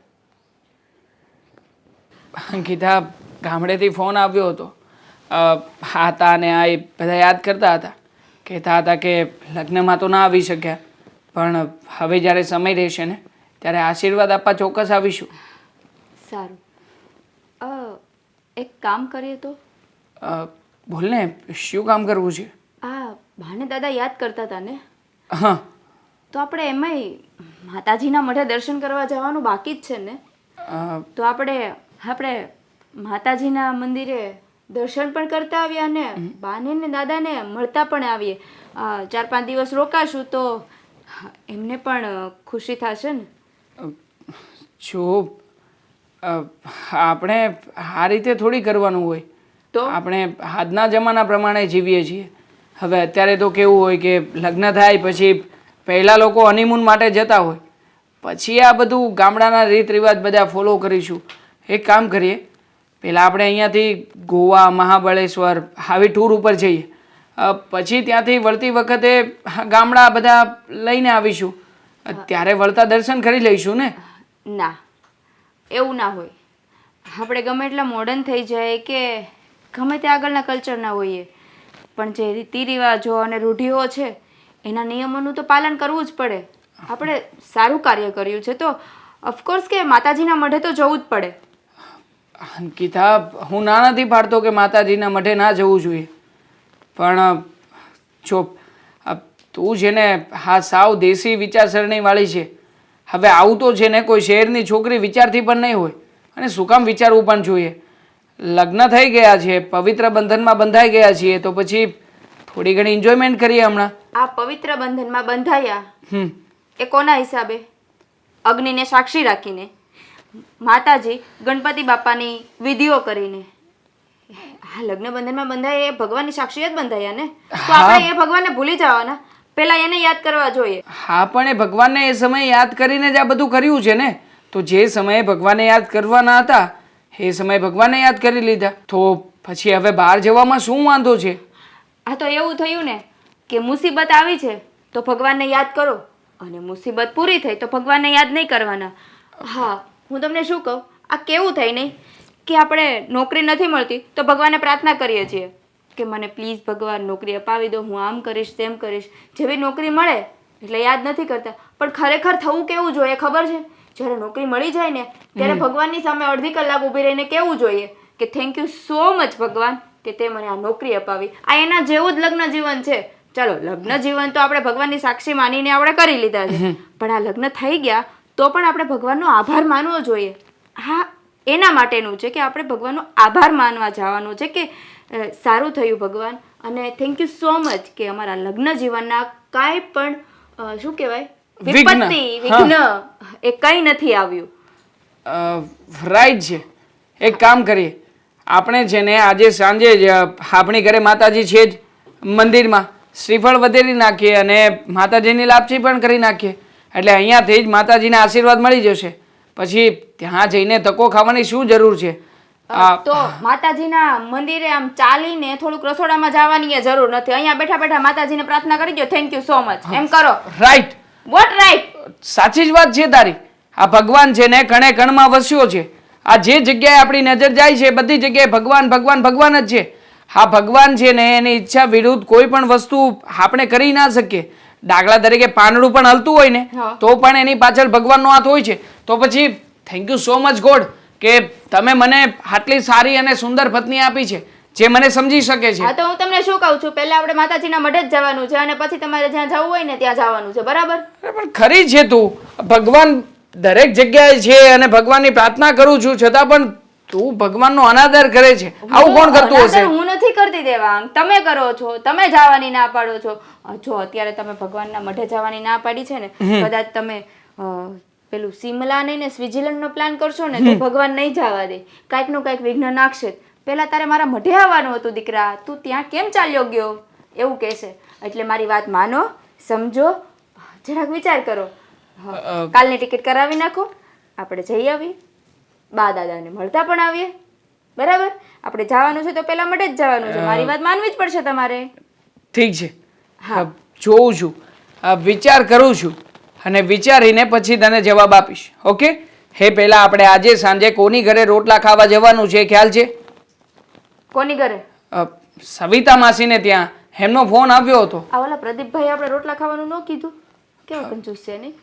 Speaker 3: કીધા ગામડેથી ફોન આવ્યો હતો. હતા ને આ બધા યાદ કરતા હતા, કહેતા હતા કે લગ્નમાં તો ના આવી શક્યા પણ હવે જ્યારે સમય રહેશે ને ત્યારે આશીર્વાદ આપવા ચોક્કસ આવીશું.
Speaker 4: સારું, એક કામ કરીએ તો?
Speaker 3: બોલ ને, શું કામ કરવું છે?
Speaker 4: આ ભાને દાદા યાદ કરતા હતા ને,
Speaker 3: હા
Speaker 4: તો આપણે એમાંય માતાજીના મઢે દર્શન કરવા જવાનું બાકી જ છે ને. તો આપણે માતાજીના મંદિરે દર્શન પણ કરતા આવ્યા ને બાને ને દાદાને મળતા પણ આવીએ. 4-5 દિવસ રોકાશું તો એમને પણ ખુશી થશે ને.
Speaker 3: જો આપણે આ રીતે થોડી કરવાનું હોય.
Speaker 4: તો
Speaker 3: આપણે આજના જમાના પ્રમાણે જીવીએ છીએ. હવે અત્યારે તો કેવું હોય કે લગ્ન થાય પછી પહેલાં લોકો હનીમૂન માટે જતા હોય, પછી આ બધું ગામડાના રીત રિવાજ બધા ફોલો કરીશું. એક કામ કરીએ, પહેલાં આપણે અહીંયાથી ગોવા, મહાબળેશ્વર આવી ટૂર ઉપર જઈએ, પછી ત્યાંથી વળતી વખતે ગામડા બધા લઈને આવીશું. ત્યારે વળતા દર્શન કરી લઈશું ને.
Speaker 4: ના, એવું ના હોય. આપણે ગમે એટલા મોડર્ન થઈ જાય કે ગમે તે આગળના કલ્ચરના હોઈએ પણ જે રીતિ રિવાજો અને રૂઢિઓ છે એના નિયમોનું તો પાલન કરવું જ પડે. આપણે સારું કાર્ય કર્યું છે તો ઓફકોર્સ કે માતાજીના મઢે તો જવું જ પડે.
Speaker 3: અંકિતા, હું ના નથી પાડતો કે માતાજીના મઢે ના જવું જોઈએ, પણ જો તું છે ને હા સાવ દેશી વિચારસરણીવાળી છે. હવે આવું તો છે ને કોઈ શહેરની છોકરી વિચારતી પણ નહીં હોય. અને શું કામ વિચારવું પણ જોઈએ? લગ્ન થઈ ગયા છે, પવિત્ર બંધનમાં બંધાઈ ગયા છીએ, તો પછી થોડી ઘણી એન્જોયમેન્ટ કરીએ હમણાં.
Speaker 4: આ પવિત્ર બંધનમાં બંધાયા
Speaker 3: હમ
Speaker 4: એ કોના હિસાબે? અગ્નિને સાક્ષી રાખીને, માતાજી ગણપતિ બાપાની વિધિઓ કરીને. આ લગ્ન બંધનમાં બંધાય એ ભગવાનની સાક્ષી જ બંધાયા ને. તો આપણે એ ભગવાનને ભૂલી જવાના, પહેલા એને યાદ કરવા જોઈએ.
Speaker 3: હા પણ એ ભગવાનને એ સમયે યાદ કરીને જ આ બધું કર્યું છે ને. તો જે સમયે ભગવાનને યાદ કરવાના હતા એ સમયે ભગવાનને યાદ કરી લીધા. તો પછી હવે બહાર જવામાં શું વાંધો છે?
Speaker 4: આ તો એવું થયું ને કે મુસીબત આવી છે તો ભગવાનને યાદ કરો, અને મુસીબત પૂરી થઈ તો ભગવાનને યાદ નહીં કરવાના. હા, હું તમને શું કહું, આ કેવું થાય નહીં કે આપણે નોકરી નથી મળતી તો ભગવાનને પ્રાર્થના કરીએ છીએ કે મને પ્લીઝ ભગવાન નોકરી અપાવી દો, હું આમ કરીશ તેમ કરીશ. જેવી નોકરી મળે એટલે યાદ નથી કરતા. પણ ખરેખર થવું કેવું જોઈએ ખબર છે? જ્યારે નોકરી મળી જાય ને ત્યારે ભગવાનની સામે અડધી કલાક ઊભી રહીને કેવું જોઈએ કે થેન્ક યુ સો મચ ભગવાન કે તે મને આ નોકરી અપાવી. આ એના જેવું જ લગ્ન જીવન છે. ચાલો લગ્ન જીવન તો આપણે ભગવાનની સાક્ષી માનીને આપણે કરી લીધા છે, પણ આ લગ્ન થઈ ગયા તો પણ આપણે ભગવાનનો આભાર માનવો જોઈએ. હા, એના માટેનું છે કે આપણે ભગવાનનો આભાર માનવા જવાનું છે કે સારું થયું ભગવાન, અને થેન્ક યુ સો મચ કે અમારા લગ્ન જીવનના કાંઈ પણ શું કહેવાય વિપત્તિ વિઘ્ન એ કંઈ નથી આવ્યું.
Speaker 3: રાઈટ છે. એક કામ કરીએ, આપણે છે ને આજે સાંજે જ આપણી ઘરે માતાજી છે જ, મંદિરમાં શ્રીફળ વધેરી નાખીએ અને માતાજીની લાપસી પણ કરી નાખીએ. એટલે અહીંયાથી જ માતાજીના આશીર્વાદ મળી જશે. પછી ત્યાં જઈને ધક્કો ખાવાની શું જરૂર છે?
Speaker 4: તો માતાજીના મંદિરે આમ ચાલીને થોડુંક રસોડામાં જવાની એ જરૂર નથી. અહીંયા બેઠા બેઠા માતાજીને પ્રાર્થના કરી દો થેન્ક યુ સો મચ એમ કરો.
Speaker 3: રાઈટ.
Speaker 4: What right?
Speaker 3: સાચી જ વાત છે તારી. આ ભગવાન છે ને કણે કણમાં વસ્યો છે. આ જે જગ્યાએ આપણી નજર જાય છે બધી જગ્યાએ ભગવાન ભગવાન ભગવાન જ છે. હા, ભગવાન છે ને એની ઈચ્છા વિરુદ્ધ કોઈ પણ વસ્તુ આપણે કરી ના શકીએ. દાખલા તરીકે પાંદડું પણ હલતું હોય ને તો પણ એની પાછળ ભગવાનનો હાથ હોય છે. તો પછી thank you so much God કે તમે મને આટલી સારી અને સુંદર પત્ની આપી છે જે મને સમજી શકે છે.
Speaker 4: હા, તો હું તમને શું કહું છું, પહેલા આપણે માતાજીના મઢે જ જવાનું છે અને પછી તમારે જ્યાં જવું હોય ને ત્યાં જવાનું છે, બરાબર?
Speaker 3: પણ ખરી છે તું, ભગવાન દરેક જગ્યાએ છે અને ભગવાનની પ્રાર્થના કરું છું છતાં પણ તું ભગવાનનો અનાદર કરે છે. આવું કોણ કરતું હશે?
Speaker 4: હું નથી કરતી દેવાંગ, તમે કરો છો. તમે જવાની ના પાડો છો. જો અત્યારે તમે ભગવાનના મઢે જવાની ના પાડી છે ને, કદાચ તમે પેલું સિમલા નહીં ને સ્વિટરલેન્ડ નો પ્લાન કરશો ને તો ભગવાન નહીં જવા દે, કાંઈક નું કાંઈક વિઘ્ન નાખશે. પેલા તારે મારા મઢે આવવાનું હતું દીકરા, તું ત્યાં કેમ ચાલ્યો ગયો એવું કહેશે. એટલે મારી વાત માનો, સમજો, જરાક વિચાર કરો. કાલની ટિકિટ કરાવી નાખો, આપણે જઈ આવીએ, બા દાદાને મળતા પણ આવીએ, બરાબર? આપણે જવાનું છે તો પેલા મઢે જ જવાનું છે. મારી વાત માનવી જ પડશે તમારે.
Speaker 3: ઠીક છે, જોઉં છું, વિચાર કરું છું અને વિચારીને પછી તને જવાબ આપીશ. ઓકે? હે પહેલા આપણે આજે સાંજે કોની ઘરે રોટલા ખાવા જવાનું છે ખ્યાલ છે?
Speaker 4: કોની ઘરે?
Speaker 3: સવિતા માસીને ત્યાં. એમનો ફોન આવ્યો હતો.
Speaker 4: આ ઓલા પ્રદીપભાઈ આપણે રોટલા ખાવાનું ન કીધું? કેવો કંજૂસ છે નહીં?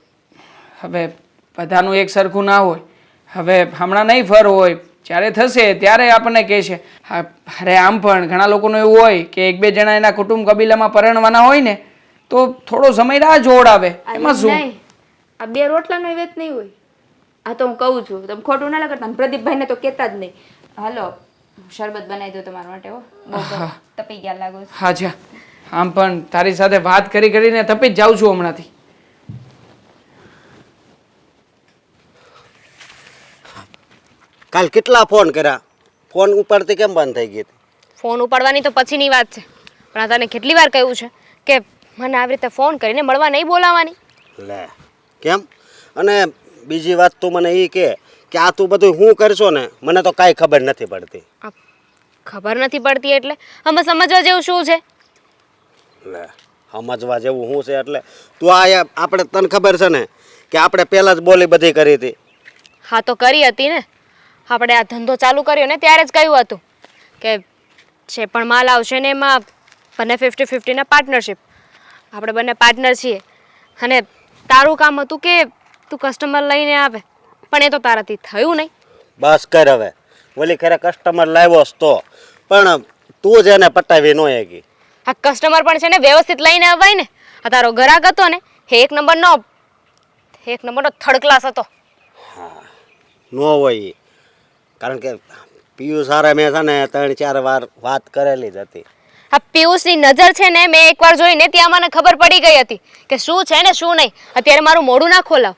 Speaker 3: હવે બધાનું એક સરખું ના હોય. હવે હમણાં નહીં ફર હોય, જ્યારે થશે ત્યારે આપણને કહેશે. અરે આમ પણ ઘણા લોકોનું એવું હોય કે એક બે જણા એના કુટુંબ કબીલામાં પરણવાના હોય ને તો થોડો સમય રાહ જોડાવે. એમાં શું?
Speaker 4: આ બે રોટલાનો વેત નહીં હોય. આ તો હું કહું છું, તમે ખોટું ના લગાડતા. પ્રદીપભાઈને તો કહેતા જ નહીં. હાલો, શરબત બનાવી દો તમારા માટે. હો, તપી ગયા લાગો.
Speaker 3: હા જા. આમ પણ તારી સાથે વાત કરી કરીને તપી જ જાઉં છું હમણાંથી.
Speaker 6: કાલ કેટલા ફોન કર્યા, ફોન ઉપાડતી કેમ બંધ થઈ ગઈ?
Speaker 5: ફોન ઉપાડવાની તો પછીની વાત છે, પણ આ તને કેટલી વાર કહ્યું છે કે મને આવી રીતે ફોન કરીને મળવા નહીં બોલાવવાની?
Speaker 6: લે કેમ? અને બીજી વાત તું મને એ કે આ તું બધું હું કરશો ને મને તો કાંઈ ખબર નથી પડતી.
Speaker 5: ખબર નથી પડતી એટલે અમે સમજવા જેવું શું છે?
Speaker 6: લે સમજવા જેવું શું છે એટલે તું આ આપણે તને ખબર છે ને કે આપણે પહેલાં જ બોલી બધી કરી હતી.
Speaker 5: હા તો કરી હતી ને. આપણે આ ધંધો ચાલુ કર્યો ને ત્યારે જ કહ્યું હતું કે જે પણ માલ આવશે ને એમાં બંને 50-50 પાર્ટનરશિપ. આપણે બંને પાર્ટનર છીએ અને તારું કામ હતું કે તું કસ્ટમર લઈને આવે, પણ એ તો તારાથી થયું નહીં.
Speaker 6: બસ કર હવે. ઓલી ખરે કસ્ટમર લાવ્યો તો પણ તું જ એને પટાવી ન શકી.
Speaker 5: આ કસ્ટમર પણ છે ને વ્યવસ્થિત લઈને અવાય ને. આ તારો ગ્રાહક હતો ને એ એક નંબરનો થર્ડ ક્લાસ હતો.
Speaker 6: ન હોય ઈ. કારણ કે પિયુષ હારે મેં છે ને 3-4 વાર વાત કરેલી જ હતી.
Speaker 5: આ પિયુષની નજર છે ને મેં એકવાર જોઈને ત્યાં મને ખબર પડી ગઈ હતી કે શું છે ને શું નહીં. અત્યારે મારું મોઢું ના ખોલાવ.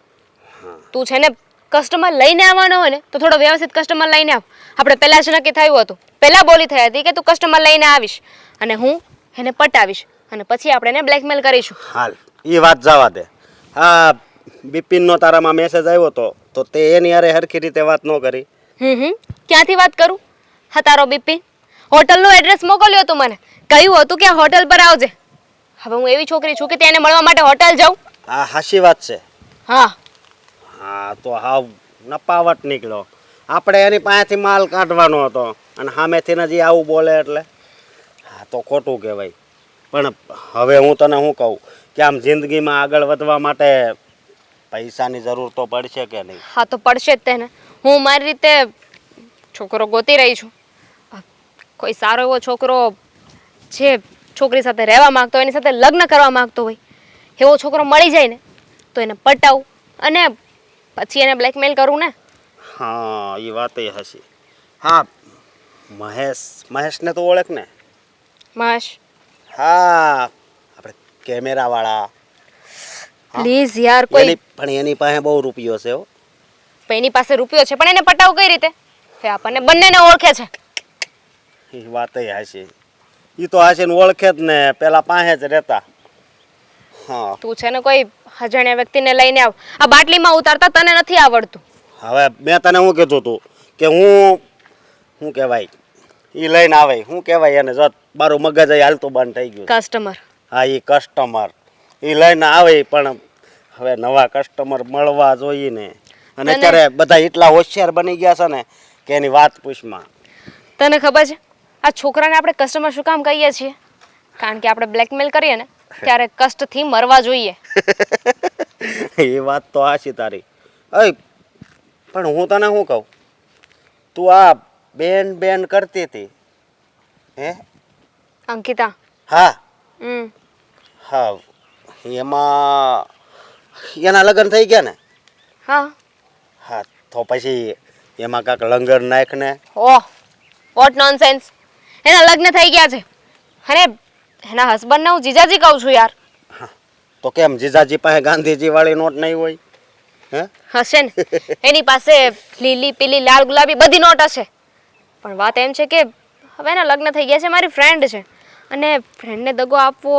Speaker 5: તું છે ને કસ્ટમર લઈને આવવાનો હોય ને તો થોડો વ્યવસ્થિત કસ્ટમર લઈને આવ. આપણે પહેલાં જ નક્કી થયું હતું, પહેલાં બોલી થઈ હતી કે તું કસ્ટમર લઈને આવીશ અને હું એને પટાવીશ અને પછી આપણે એને બ્લેકમેલ કરીશું.
Speaker 6: હાલ એ વાત જવા દે. હા, બિપિનનો તારામાં મેસેજ આવ્યો તો તે એની હારે હરખી રીતે વાત ન કરી.
Speaker 5: ક્યાંથી વાત કરું? હા, તારો બિપિન હોટલનું એડ્રેસ મોકલ્યો હતું મને, કહ્યું હતું કે આ હોટલ પર આવજે. હવે હું એવી છોકરી છું કે તેને મળવા માટે હોટલ જાઉં?
Speaker 6: આ હાચી વાત છે.
Speaker 5: હા,
Speaker 6: હા, તો હાવ નપાવટ નીકળ્યો. આપણે એની પાસેથી માલ કાઢવાનો હતો અને સામેથી હજી આવું બોલે એટલે હા તો ખોટું કહેવાય. પણ હવે હું તને શું કહું કે આમ જિંદગીમાં આગળ વધવા માટે પૈસાની જરૂર તો પડશે કે નહીં?
Speaker 5: હા તો પડશે જ તેને. હું મારી રીતે છોકરો ગોતી રહી છું. કોઈ સારો એવો છોકરો જે છોકરી સાથે રહેવા માંગતો હોય, એની સાથે લગ્ન કરવા માંગતો હોય એવો છોકરો મળી જાય ને તો એને પટાવું અને પછી એને બ્લેકમેલ કરું ને.
Speaker 6: હા, એ વાત હશે. હા, મહેશને તો ઓળખ ને?
Speaker 5: મહેશ?
Speaker 6: હા, આપણે કેમેરાવાળા.
Speaker 5: પ્લીઝ યાર, કોઈ
Speaker 6: પણ એની પાસે બહુ રૂપિયો છે હો.
Speaker 5: એની પાસે રૂપિયો છે પણ એને પટાવું કઈ રીતે? એ આપણને બંનેને ઓળખે છે.
Speaker 6: એ વાત હશે. એ તો હશે ને ઓળખે જ ને, પેલા પાસે જ રહેતા. હા,
Speaker 5: તું છે ને કોઈ અજાણ્યા વ્યક્તિને લઈને આવ. આ બાટલીમાં ઉતારતા તને નથી આવડતું.
Speaker 6: હવે મેં તને શું કીધું તું કે શું કહેવાય એ લઈને આવે, શું કહેવાય એને? જત મારું મગજ હાલતું બંધ થઈ ગયું.
Speaker 5: કસ્ટમર?
Speaker 6: હા, એ કસ્ટમર એ લઈને આવે, પણ હવે નવા કસ્ટમર મળવા જોઈએ ને. અને અત્યારે બધા એટલા હોશિયાર બની ગયા છે ને કે એની વાત પૂછમાં.
Speaker 5: તને ખબર છે આ છોકરાને આપણે કસ્ટમર શું કામ કહીએ છીએ? કારણ કે આપણે બ્લેકમેલ કરીએ ને ત્યારે કષ્ટથી મરવા જોઈએ.
Speaker 6: એ વાત તો હાચી તારી. પણ હું તને શું કહું, તું આ બેન કરતી હતી હે?
Speaker 5: અંકિતા?
Speaker 6: હા
Speaker 5: હમ.
Speaker 6: હા, એમાં એના લગ્ન થઈ ગયા ને?
Speaker 5: હા.
Speaker 6: હા, તો પછી એમાં કાંક લંગર નાખ ને.
Speaker 5: ઓહ, વોટ નોનસેન્સ! એના લગ્ન થઈ ગયા છે અને એના હસબન્ડને હું જીજાજી કહું છું યાર.
Speaker 6: તો કેમ જીજાજી પાસે ગાંધીજી વાળી નોટ નહીં હોય? હે?
Speaker 5: હશે ને, એની પાસે લીલી પીલી લાલ ગુલાબી બધી નોટ હશે. પણ વાત એમ છે કે હવે એના લગ્ન થઈ ગયા છે, મારી ફ્રેન્ડ છે અને ફ્રેન્ડને દગો આપવો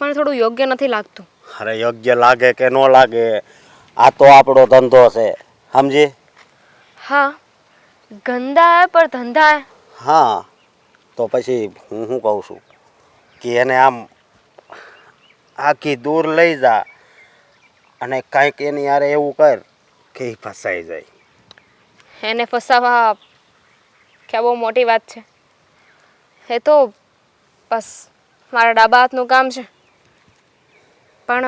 Speaker 5: પણ થોડું યોગ્ય નથી લાગતું.
Speaker 6: અરે યોગ્ય લાગે કે ન લાગે, આ તો આપણો ધંધો છે, સમજી?
Speaker 5: હા, ગંદા હે પર ધંધા હે.
Speaker 6: હા, તો પછી હું શું કહું છું કે એને આમ આખી દૂર લઈ જા અને કાંઈક એની યારે એવું કર કે એ ફસાઈ જાય.
Speaker 5: એને ફસાવા ક્યાં બહુ મોટી વાત છે? એ તો બસ મારા ડાબા હાથનું કામ છે. પણ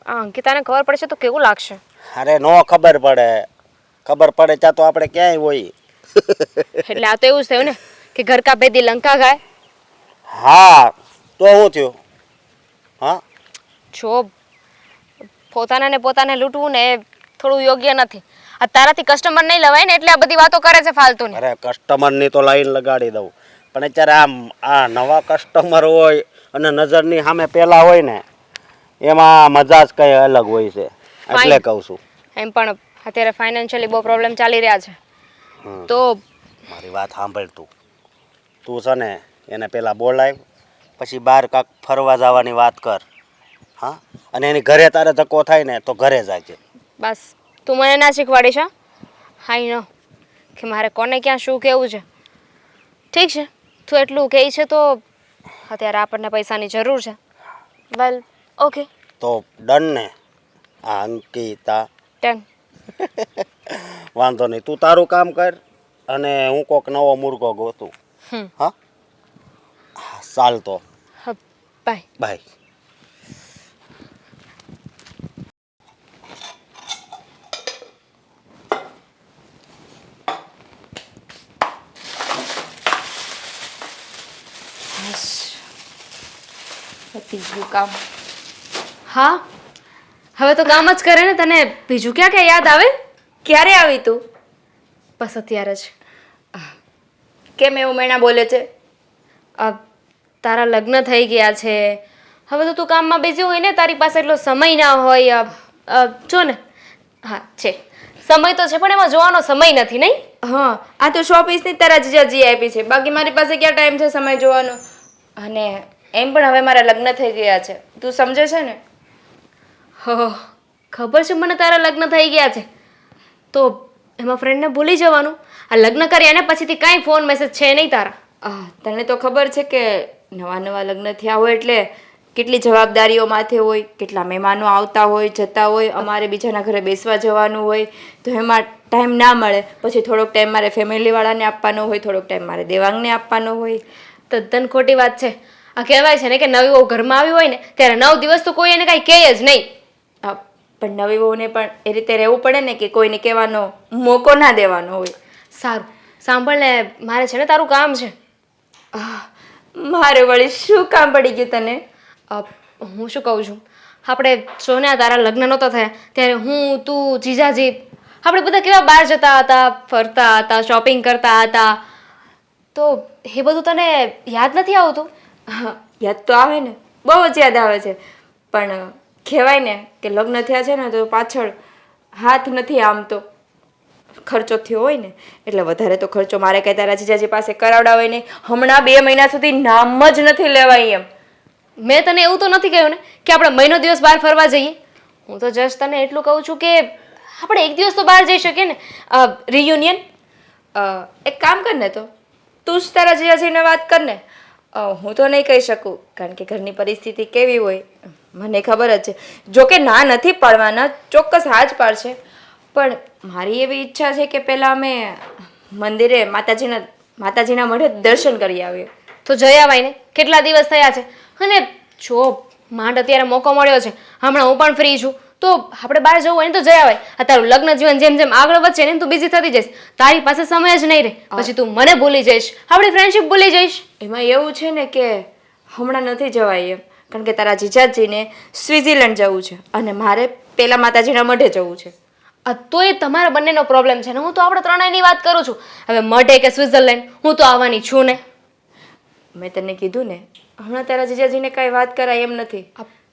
Speaker 5: આ અંકિતાને ખબર પડશે તો કેવું લાગશે?
Speaker 6: અરે નો ખબર પડે, ખબર પડે ત્યાં તો આપણે ક્યાંય હોય.
Speaker 5: એટલે આ તો એવું જ થયું ને કે ઘર કા ભેદી લંકા ગાય.
Speaker 6: હા, તો શું થયું? હા,
Speaker 5: જો પોતાને લૂંટવું ને એ થોડું યોગ્ય નથી. આ તારાથી કસ્ટમર નહીં લવાય ને એટલે આ બધી વાતો કરે છે ફાલતુની.
Speaker 6: અરે કસ્ટમરની તો લાઈન લગાડી દઉં, પણ અત્યારે આ નવા કસ્ટમર હોય અને નજરની સામે પેલા હોય ને એમાં મજા જ કંઈ અલગ હોય છે, એટલે કહું છું.
Speaker 5: એમ પણ અત્યારે ફાઇનાન્શિયલી બહુ પ્રોબ્લેમ ચાલી રહ્યા છે તો
Speaker 6: મારી વાત સાંભળ તું છે ને એને પહેલાં બોલાય, પછી બહાર કાંક ફરવા જવાની વાત કર. હા, અને એની ઘરે તારે ધક્કો થાય ને તો ઘરે જાજે.
Speaker 5: બસ તું મને ના શીખવાડીશ. હા, આઈ નો કે મારે કોને ક્યાં શું કહેવું છે. ઠીક છે, તું એટલું કહે છે તો અત્યારે આપણને પૈસાની જરૂર છે. વેલ ઓકે,
Speaker 6: તો ડન ને? આ અંકિતા
Speaker 5: ડન.
Speaker 6: વાંધો નહીં, તું તારું કામ કર અને હું કોક નવો મુર્ગો ગોતું. હા, ચાલ તો
Speaker 5: બાય.
Speaker 6: બાય.
Speaker 4: પતી ગયું કામ.
Speaker 5: હા હવે તો કામ જ કરે ને, તને બીજું ક્યાં ક્યાં યાદ આવે?
Speaker 4: ક્યારે આવી તું?
Speaker 5: બસ અત્યારે જ.
Speaker 4: કેમ એવું મેણા બોલે છે?
Speaker 5: તારા લગ્ન થઈ ગયા છે, હવે તો તું કામમાં બિઝી હોય ને, તારી પાસે એટલો સમય ના હોય. જો ને, હા છે સમય તો છે, પણ એમાં જોવાનો સમય નથી, નહીં?
Speaker 4: હા, આ તો શોપીસની તારા જીજાજી આપી છે, બાકી મારી પાસે ક્યાં ટાઈમ છે સમય જોવાનો? અને એમ પણ હવે મારા લગ્ન થઈ ગયા છે, તું સમજે છે ને?
Speaker 5: હો, ખબર છે મને તારા લગ્ન થઈ ગયા છે, તો એમાં ફ્રેન્ડને ભૂલી જવાનું. આ લગ્ન કર્યા ને પછીથી કાંઈ ફોન મેસેજ છે નહીં તારા.
Speaker 4: તને તો ખબર છે કે નવા નવા લગ્ન થયા હોય એટલે કેટલી જવાબદારીઓ માથે હોય, કેટલા મહેમાનો આવતા હોય જતા હોય, અમારે બીજાના ઘરે બેસવા જવાનું હોય, તો એમાં ટાઈમ ના મળે. પછી થોડોક ટાઈમ મારે ફેમિલીવાળાને આપવાનો હોય, થોડોક ટાઈમ મારે દેવાંગને આપવાનો હોય.
Speaker 5: તદ્દન ખોટી વાત છે. આ કહેવાય છે ને કે નવી વહુ ઘરમાં આવી હોય ને ત્યારે 9 દિવસ તો કોઈ એને કાંઈ કહે જ નહીં.
Speaker 4: પણ નવી વહુને પણ એ રીતે રહેવું પડે ને કે કોઈને કહેવાનો મોકો ના દેવાનો હોય.
Speaker 5: સારું સાંભળ ને, મારે છે ને તારું કામ છે.
Speaker 4: મારે વળી શું કામ પડી ગયું તને?
Speaker 5: હું શું કહું છું, આપણે સોના તારા લગ્ન નહોતા થયા ત્યારે હું, તું, જીજાજી આપણે બધા કેવા બહાર જતા હતા, ફરતા હતા, શોપિંગ કરતા હતા, તો એ બધું તને યાદ નથી આવતું?
Speaker 4: યાદ તો આવે ને, બહુ જ યાદ આવે છે. પણ કહેવાય ને કે લગ્ન થયા છે ને તો પાછળ હાથ નથી, આમ તો ખર્ચો થયો હોય ને એટલે વધારે તો ખર્ચો મારે કઈ તારા જીજાજી પાસે કરાવડાવાય નહીં. હમણાં 2 મહિના સુધી નામ જ નથી લેવાય એમ.
Speaker 5: મેં તને એવું તો નથી કહ્યું ને કે આપણે મહિનો દિવસ બહાર ફરવા જઈએ. હું તો જસ્ટ તને એટલું કહું છું કે આપણે એક દિવસ તો બહાર જઈ શકીએ ને, રિયુનિયન.
Speaker 4: એક કામ કર ને, તો તું જ તારા જીજાજીને વાત કર ને. હું તો નહીં કહી શકું, કારણ કે ઘરની પરિસ્થિતિ કેવી હોય મને ખબર જ છે. જોકે ના નથી પાડવાના, ચોક્કસ હા જ પાડશે, પણ મારી એવી ઈચ્છા છે કે પહેલાં અમે મંદિરે માતાજીના મઢે દર્શન કરી આવીએ.
Speaker 5: તો જઈ આવાય ને, કેટલા દિવસ થયા છે. અને જો માંડ અત્યારે મોકો મળ્યો છે, હમણાં હું પણ ફ્રી છું, તો આપણે બહાર જવું હોય ને તો જઈ આવાય. આ તારું લગ્ન જીવન જેમ જેમ આગળ વધશે ને તું બિઝી થતી જઈશ, તારી પાસે સમય જ નહીં રહે, પછી તું મને ભૂલી જઈશ, આપણી ફ્રેન્ડશિપ ભૂલી જઈશ.
Speaker 4: એમાં એવું છે ને કે હમણાં નથી જવાય એમ, કારણ કે તારા જીજાજીને સ્વિટ્ઝરલેન્ડ જવું છે અને મારે પેલા માતાજીના મઢે જવું છે.
Speaker 5: તો એ તમારા બંનેનો પ્રોબ્લેમ છે ને, હું તો આપણે ત્રણેયની વાત કરું છું. હવે મઢે કે સ્વિટ્ઝરલેન્ડ હું તો આવવાની છું ને.
Speaker 4: મેં તને કીધું ને, હમણાં તારા જીજાજીને કાંઈ વાત કરાય એમ નથી.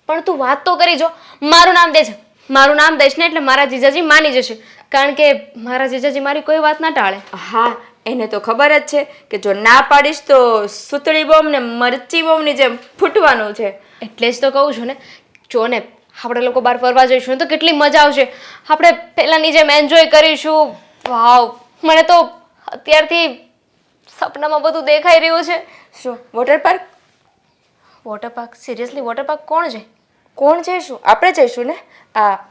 Speaker 5: પણ તું વાત તો કરી જો, મારું નામ દેજે. મારું નામ દઈશ ને એટલે મારા જીજાજી માની જશે, કારણ કે મારા જીજાજી મારી કોઈ વાત ના ટાળે.
Speaker 4: હા, એને તો ખબર જ છે કે જો ના પાડીશ તો સુતળી બોમ્બ ને મરચી બોમ્બની જેમ ફૂટવાનું છે.
Speaker 5: એટલે જ તો કહું છું ને, જો ને આપણે લોકો બહાર ફરવા જઈશું ને તો કેટલી મજા આવશે. આપણે પહેલાંની જેમ એન્જોય કરીશું. વાવ, મને તો અત્યારથી સપનામાં બધું દેખાઈ રહ્યું છે.
Speaker 4: શું water park?
Speaker 5: Water park? Seriously water park કોણ છે?
Speaker 4: કોણ જઈશું? આપણે જઈશું ને.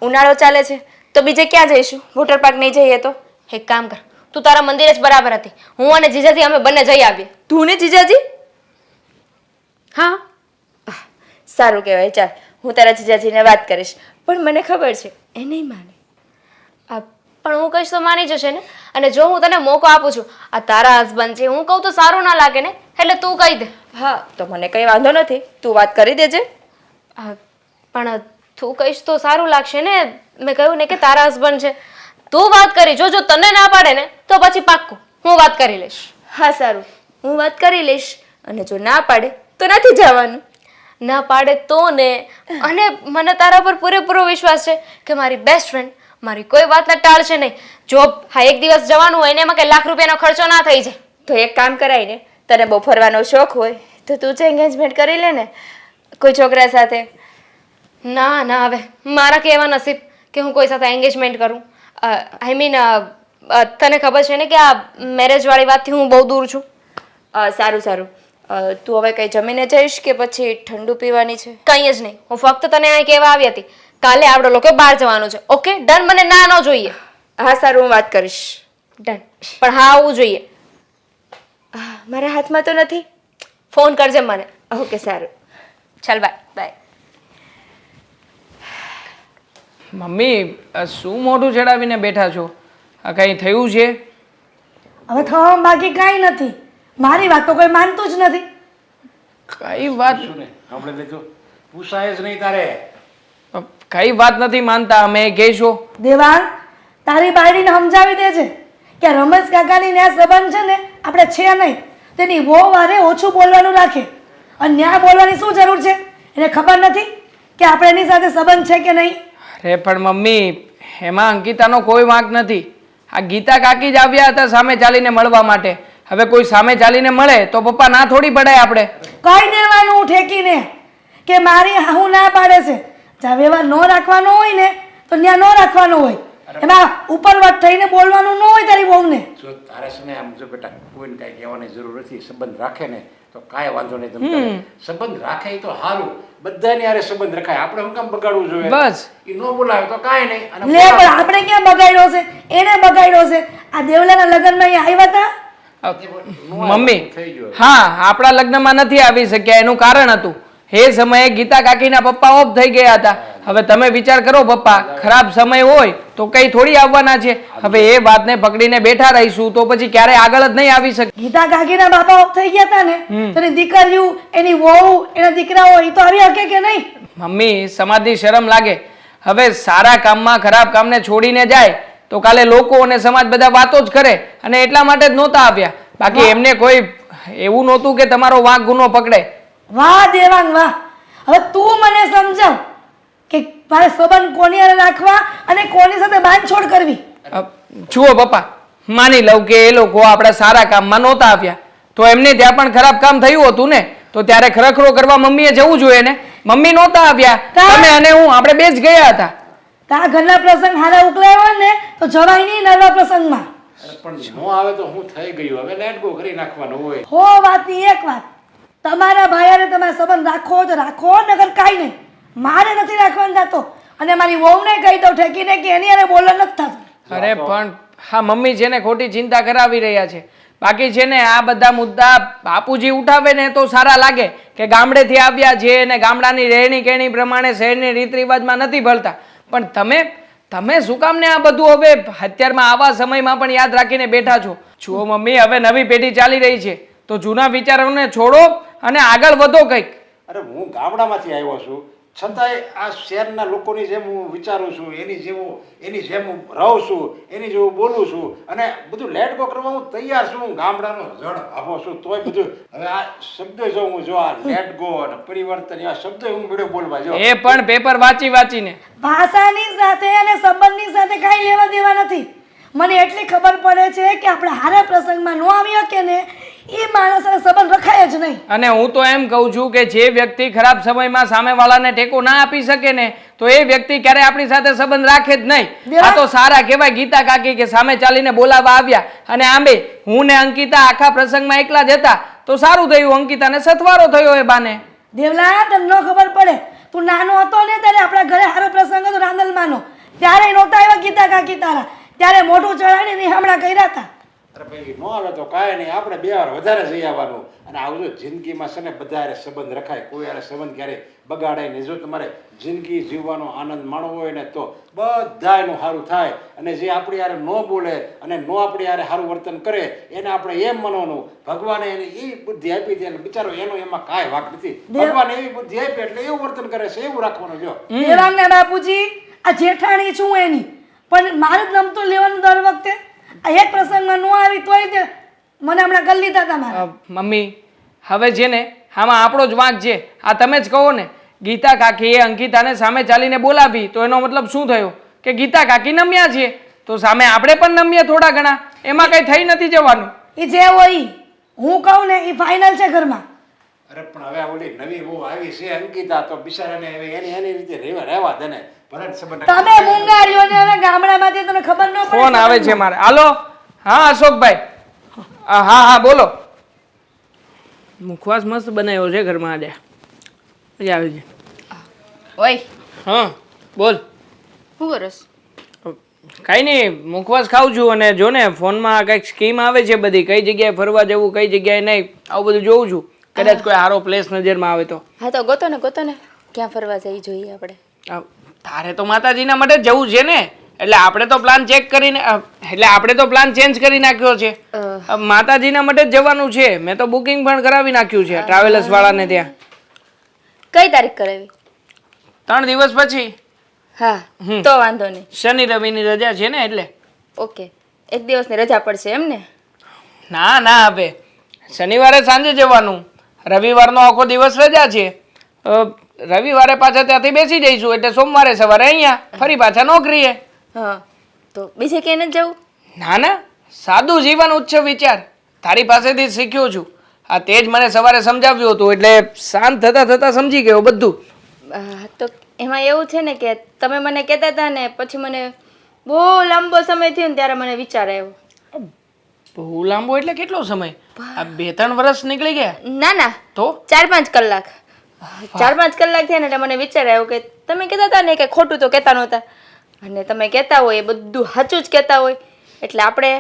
Speaker 4: ઉનાળો ચાલે છે તો બીજે ક્યાં જઈશું? વોટર પાર્ક નહીં જઈએ તો?
Speaker 5: એક કામ કર, તું તારા મંદિરે જ બરાબર હતી, હું અને જીજાજી અમે બંને જઈ આવીએ.
Speaker 4: તું ને જીજાજી?
Speaker 5: હા
Speaker 4: સારું કહેવાય. ચાલ, હું તારા જીજાજીને વાત કરીશ, પણ મને ખબર છે એ નહીં માને.
Speaker 5: પણ હું કહીશ તો માની જશે ને. અને જો હું તને મોકો આપું છું, આ તારા હસબન્ડ છે, હું કહું તો સારું ના લાગે ને, એટલે તું કહી દે.
Speaker 4: હા, તો મને કંઈ વાંધો નથી, તું વાત કરી દેજે.
Speaker 5: પણ તું કહીશ તો સારું લાગશે ને. મેં કહ્યું ને કે તારા હસબન્ડ છે, તું વાત કરી જો તને ના પાડે ને તો પછી પાક્કું હું વાત કરી લઈશ.
Speaker 4: હા સારું, હું વાત કરી લઈશ, અને જો ના પાડે તો નથી જવાનું.
Speaker 5: ના પાડે તો ને. અને મને તારા પર પૂરેપૂરો વિશ્વાસ છે કે મારી બેસ્ટ ફ્રેન્ડ મારી કોઈ વાતને ટાળશે નહીં. જો હા એક દિવસ જવાનું હોય ને એમાં કંઈ લાખ રૂપિયાનો ખર્ચો ના થઈ જાય.
Speaker 4: તો એક કામ કરાય ને, તને બહુ ફરવાનો શોખ હોય તો તું જ એન્ગેજમેન્ટ કરી લે ને કોઈ છોકરા સાથે.
Speaker 5: ના ના, હવે મારા કેવા નસીબ કે હું કોઈ સાથે એન્ગેજમેન્ટ કરું. આઈ મીન તને ખબર છે ને કે આ મેરેજવાળી વાતથી હું બહુ દૂર છું.
Speaker 4: સારું સારું, તું હવે કંઈ જમીને જઈશ કે પછી ઠંડુ પીવાની છે?
Speaker 5: કંઈ જ નહીં, હું ફક્ત તને અહીં કહેવા આવી હતી, કાલે આપણે લોકો બહાર જવાનું છે. Okay done? મને ના ન જોઈએ.
Speaker 4: હા સારું, હું વાત કરીશ.
Speaker 5: ડન, પણ હા આવવું જોઈએ.
Speaker 4: મારા હાથમાં તો નથી.
Speaker 5: ફોન કરજે મને.
Speaker 4: ઓકે સારું,
Speaker 5: ચાલ બાય બાય.
Speaker 3: મમ્મી શું મોઢું ચડાવીને બેઠા છો? આ કંઈ થયું છે?
Speaker 2: હવે થવામાં બાકી કાંઈ નથી. મારી વાત તો કોઈ માનતું જ નથી.
Speaker 3: કઈ વાત?
Speaker 1: શું ને સાંભળી લીધું? પૂછાય જ નહીં તારે.
Speaker 3: કઈ વાત નથી માનતા અમે કહીશું.
Speaker 2: દેવાંગ તારી બાયડીને સમજાવી દેજે કે રમેશ કાકાની ન્યા સંબંધ છે ને આપણે છે નહીં, તેની બહુ વારે ઓછું બોલવાનું રાખે. અને ન્યા બોલવાની શું જરૂર છે? એને ખબર નથી કે આપણે એની સાથે સંબંધ છે કે નહીં?
Speaker 3: અરે પણ મમ્મી, એમાં અંકિતાનો કોઈ વાંક નથી. આ ગીતા કાકી જ આવ્યા હતા સામે ચાલીને મળવા માટે. હવે કોઈ સામે ચાલીને મળે તો પપ્પા ના થોડી પડાય આપણે.
Speaker 2: કહી દેવાનું ઠેકીને કે મારી હાહુ ના પાડે છે. જ્યાં વ્યવહાર ન રાખવાનો હોય ને તો ત્યાં ન રાખવાનો હોય. એમાં ઉપરવટ થઈને બોલવાનું ન હોય તારી વહુને.
Speaker 1: જો તારે છે ને આમ જો બેટા કોઈને કાંઈ કહેવાની જરૂર નથી. સંબંધ રાખે ને તો કાંઈ વાંધો નહીં. તમે સંબંધ રાખે એ તો સારું, બધાની હારે સંબંધ રખાય. આપણે શું કામ બગાડવું જોઈએ?
Speaker 3: બસ.
Speaker 1: એ ન બોલાવે તો કાંઈ નહીં. અને
Speaker 2: લે પણ આપણે ક્યાં બગાડ્યો છે? એને બગાડ્યો છે. આ દેવલાના લગ્નમાં અહીંયા આવ્યા હતા.
Speaker 3: મમ્મી, હા, આપણા લગ્નમાં નથી આવી શક્યા એનું કારણ હતું એ સમયે ગીતા કાકીના પપ્પા ઓફ થઈ ગયા હતા. હવે તમે વિચાર કરો પપ્પા, ખરાબ સમય હોય તો કઈ થોડી આવવાના છે. હવે એ વાતને પકડીને બેઠા રહીશું તો પછી ક્યારે આગળ જ નહીં આવી શકે.
Speaker 2: ગીતા કાકીના બાપા ઓફ થઈ ગયા હતા ને, તો એની દીકરીઓ, એની વહુ, એના દીકરાઓ એ તો આવી શકે કે નહીં?
Speaker 3: મમ્મી, સમાજની શરમ લાગે. હવે સારા કામમાં ખરાબ કામને છોડીને જાય તો કાલે લોકો અને સમાજ બધા વાતો જ કરે, અને એટલા માટે જ નહોતા આવ્યા. બાકી એમને કોઈ એવું નહોતું કે તમારો વાંક ગુનો પકડે.
Speaker 2: વાહ દેવાંગ વાહ! હવે તું મને સમજાવ કે મારે સંબંધ કોની હારે રાખવા અને કોની સાથે બાંધછોડ કરવી.
Speaker 3: જુઓ પપ્પા, માની લઉં કે એ લોકો આપણા સારા કામમાં નહોતા આવ્યા તો એમને ત્યાં પણ ખરાબ કામ થયું હતું ને, તો ત્યારે ખરખરો કરવા મમ્મીએ જવું જોઈએ ને. મમ્મી નહોતા આવ્યા, તમે અને હું આપણે બે જ ગયા હતા.
Speaker 2: તા ઘરના પ્રસંગ હારા ઉકલાવ્યા હોય ને તો જવાય નહીં નવા પ્રસંગમાં.
Speaker 1: પણ ન આવે તો હું થઈ ગયું, હવે લેટ ગો કરી નાખવાનું હોય.
Speaker 2: હો વાતની એક વાત, તમારા ભાઈ તમારે સંબંધ રાખવો હોય તો રાખો, નગર કાંઈ નહીં. મારે નથી રાખવાનું થતો, અને મારી વહુને કહી દઉં ઠેકીને કે એની હારે બોલવાનું નથી થતું.
Speaker 3: અરે પણ હા મમ્મી છે ને ખોટી ચિંતા કરાવી રહ્યા છે. બાકી છે ને આ બધા મુદ્દા બાપુજી ઉઠાવે ને તો સારા લાગે કે ગામડેથી આવ્યા છે અને ગામડાની રહેણી કેણી પ્રમાણે શહેરની રીત રિવાજમાં નથી ભળતા. પણ તમે શું કામ ને આ બધું હવે અત્યારમાં આવા સમયમાં પણ યાદ રાખીને બેઠા છો? જુઓ મમ્મી, હવે નવી પેઢી ચાલી રહી છે તો જૂના વિચારોને છોડો અને આગળ વધો કંઈક.
Speaker 1: અરે હું ગામડામાંથી આવ્યો છું, છતાંય આ શહેરના લોકોની જેમ હું વિચારું છું, એની જેમ હું રહું છું, એની જેવું બોલું છું, અને બધું લેટ ગો કરવા હું તૈયાર છું. હું ગામડાનો જડ ભાભો છું તોય બધું હવે આ શબ્દો જો હું જો આ લેટ ગો અને પરિવર્તન એવા શબ્દો હું બેડો બોલવા જો.
Speaker 3: એ પણ પેપર વાંચીને.
Speaker 2: ભાષાની સાથે અને સંબંધની સાથે કાંઈ લેવા દેવા નથી. મને એટલી ખબર પડે છે કે આપણે હારા પ્રસંગમાં ન આવી શકીએ ને એ માણસ સાથે સંબંધ રખાય જ નહીં.
Speaker 3: અને હું તો એમ કહું છું કે જે વ્યક્તિ ખરાબ સમયમાં સામેવાળાને ટેકો ના આપી શકે ને તો એ વ્યક્તિ ક્યારે આપણી સાથે સંબંધ રાખે જ નહીં. આ તો સારા કહેવાય ગીતા કાકી કે સામે ચાલીને બોલાવવા આવ્યા, અને આંબે હું ને અંકિતા આખા પ્રસંગમાં એકલા જ હતા તો સારું થયું. અંકિતાને સથવારો થયો એ બાને.
Speaker 2: દેવલા, તને ન ખબર પડે, તું નાનો હતો ને ત્યારે આપણા ઘરે હારો પ્રસંગ હતો રાંદલમાંનો, ત્યારે નહોતા આવ્યા ગીતા કાકી તારા, ત્યારે મોઢું ચડાવીને નિહામણા કર્યા હતા.
Speaker 1: અરે ભાઈ ન આવે તો કાંઈ નહીં, આપણે 2 વાર વધારે જઈ આવવાનું. અને આવજો જિંદગીમાં છે ને બધા હારે સંબંધ રખાય, કોઈ હારે સંબંધ ક્યારેય બગાડાય નહીં. જો તમારે જિંદગી જીવવાનો આનંદ માણવો હોય ને તો બધાયનું સારું થાય. અને જે આપણી હારે ન બોલે અને ન આપણી હારે સારું વર્તન કરે એને આપણે એમ માનવાનું ભગવાને એને એ બુદ્ધિ આપી દે, બિચારો એનો એમાં કાંઈ વાંક નથી. ભગવાને એવી બુદ્ધિ આપી એટલે એવું વર્તન કરે છે, એવું રાખવાનું. જો
Speaker 2: દેવાંગના બાપુજી, આ જેઠાણી છું એની, પણ મારે જ નમતું લેવાનું દર વખતે. આ એક પ્રસંગમાં ન આવી તોય તે મને હમણાં કરી લીધા તમારા.
Speaker 3: મમ્મી, હવે છે ને આમાં આપણો જ વાંક છે. આ તમે જ કહો ને, ગીતા કાકીએ અંકિતાને સામે ચાલીને બોલાવી તો એનો મતલબ શું થયો કે ગીતા કાકી નમ્યા છે તો સામે આપણે પણ નમીએ થોડા ઘણા. એમાં કઈ થઈ નથી જવાનું.
Speaker 2: એ જે હોય હું કહું ને એ ફાઇનલ છે ઘરમાં.
Speaker 1: અરે પણ હવે ઓલી નવી બહુ આવી છે અંકિતા, તો બિચારાને હવે એની રીતે રહેવા દે ને.
Speaker 2: તમે મુંગારીઓ ને હવે ગામડામાંથી તમને ખબર ન પડે.
Speaker 3: ફોન આવે છે મારે. હાલો. હા અશોકભાઈ. હા બોલો. મુખવાસ મસ્ત બનાવ્યો છે ઘરમાં આજે, મજા આવી છે.
Speaker 4: ઓય
Speaker 3: હા બોલ.
Speaker 4: શું કરસ?
Speaker 3: કાંઈ નહીં, મુખવાસ ખાઉં છું અને જો ને ફોનમાં કંઈક સ્કીમ આવે છે બધી, કઈ જગ્યાએ ફરવા જવું કઈ જગ્યાએ નહીં, આવું બધું જોઉં છું. કદાચ કોઈ સારો પ્લેસ નજરમાં આવે તો.
Speaker 4: હા તો ગોતો ને ક્યાં ફરવા જઈ જોઈએ આપણે.
Speaker 3: તારે તો માતાજીના માટે જ જવું છે ને, એટલે આપણે તો પ્લાન ચેક કરીને આપણે તો પ્લાન ચેન્જ કરી નાખ્યો છે. માતાજીના માટે જ જવાનું છે. મેં તો બુકિંગ પણ કરાવી નાખ્યું છે ટ્રાવેલર્સ વાળાને ત્યાં.
Speaker 4: કઈ તારીખ કરાવી?
Speaker 3: 3 દિવસ પછી
Speaker 4: હા
Speaker 3: હમ.
Speaker 4: તો વાંધો નહીં.
Speaker 3: શનિ રવિની રજા છે ને એટલે.
Speaker 4: ઓકે, એક દિવસની રજા પડશે એમ ને?
Speaker 3: ના ના હવે શનિવારે સાંજે જવાનું, રવિવારનો આખો દિવસ રજા છે. રવિવારે પાછા ત્યાંથી બેસી જઈશું એટલે સોમવારે સવારે અહીંયા ફરી પાછા નોકરીએ.
Speaker 4: હા, તો બીજે ક્યાંય નથી જવું?
Speaker 3: ના ના, સાદું જીવન ઉચ્ચ વિચાર તારી પાસેથી જ શીખ્યો છું. આ તે જ મને સવારે સમજાવ્યું હતું એટલે શાંત થતા થતા સમજી ગયો બધું.
Speaker 4: તો એમાં એવું છે ને કે તમે મને કહેતા હતા ને પછી મને બહુ લાંબો સમય થયો ને ત્યારે મને વિચાર આવ્યો.
Speaker 3: બહુ લાંબો એટલે કેટલો સમય? આ 2-3 વર્ષ નીકળી ગયા
Speaker 4: ના ના,
Speaker 3: તો
Speaker 4: 4-5 કલાક. 4-5 કલાક થયા ને એટલે મને વિચાર આવ્યો કે તમે કહેતા હતા ને કે ખોટું તો કહેતા નહોતા, અને તમે કહેતા હોય એ બધું સાચું જ કહેતા હોય, એટલે આપણે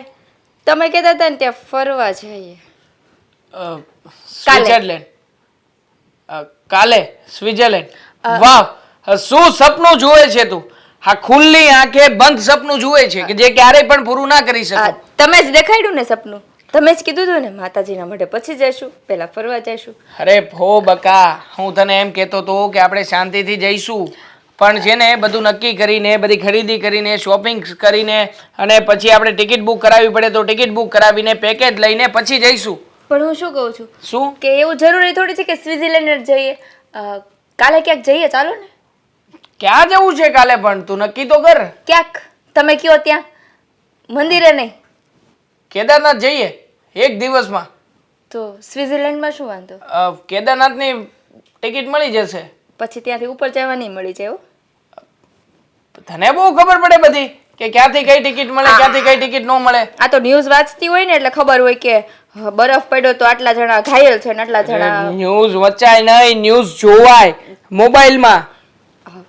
Speaker 4: તમે કહેતા હતા ને ત્યાં ફરવા જઈએ.
Speaker 3: સ્વિટ્ઝરલેન્ડ. કાલે સ્વિટ્ઝરલેન્ડ. વાહ, શું સપનું જુએ છે તું! આ ખુલ્લી આંખે બંધ સપનું જુએ છે કે જે ક્યારેય પણ પૂરું ના કરી શકો.
Speaker 4: તમે જ દેખાડ્યું ને સપનું, તમે જ કીધું હતું ને માતાજીના માટે પછી જઈશું, પહેલા ફરવા જઈશું.
Speaker 3: અરે ભો બકા, હું તને એમ કહેતો હતો કે આપણે શાંતિથી જઈશું, પણ છે ને બધું નક્કી કરીને, બધી ખરીદી કરીને, શોપિંગ કરીને અને પછી આપણે ટિકિટ બુક કરાવવી પડે તો ટિકિટ બુક કરાવીને પેકેજ લઈને પછી જઈશું.
Speaker 4: પણ હું શું કહું છું
Speaker 3: શું?
Speaker 4: કે એવું જરૂરી થોડી છે કે સ્વિટ્ઝરલેન્ડ જઈએ. કાલે ક્યાંક જઈએ, ચાલો ને.
Speaker 3: ક્યાં જવું છે કાલે? પણ તું નક્કી તો કર.
Speaker 4: ક્યાંક તમે કયો ત્યાં, મંદિરે નહીં
Speaker 3: કેદારનાથ જઈએ એક દિવસમાં.
Speaker 4: તો સ્વિટ્ઝરલેન્ડમાં શું વાંધો?
Speaker 3: કેદારનાથની ટિકિટ મળી જશે.
Speaker 4: પછી ત્યાંથી ઉપર જવા નહીં મળી જાય.
Speaker 3: તને બહુ ખબર પડે બધી કે ક્યાંથી કઈ ટિકિટ મળે, ક્યાંથી કઈ ટિકિટ ન મળે.
Speaker 4: આ તો ન્યૂઝ વાંચતી હોય ને એટલે ખબર હોય કે બરફ પડ્યો તો આટલા જણા ઘાયલ છે ને આટલા જણા.
Speaker 3: ન્યૂઝ વચાય નહીં, ન્યૂઝ જોવાય મોબાઈલમાં.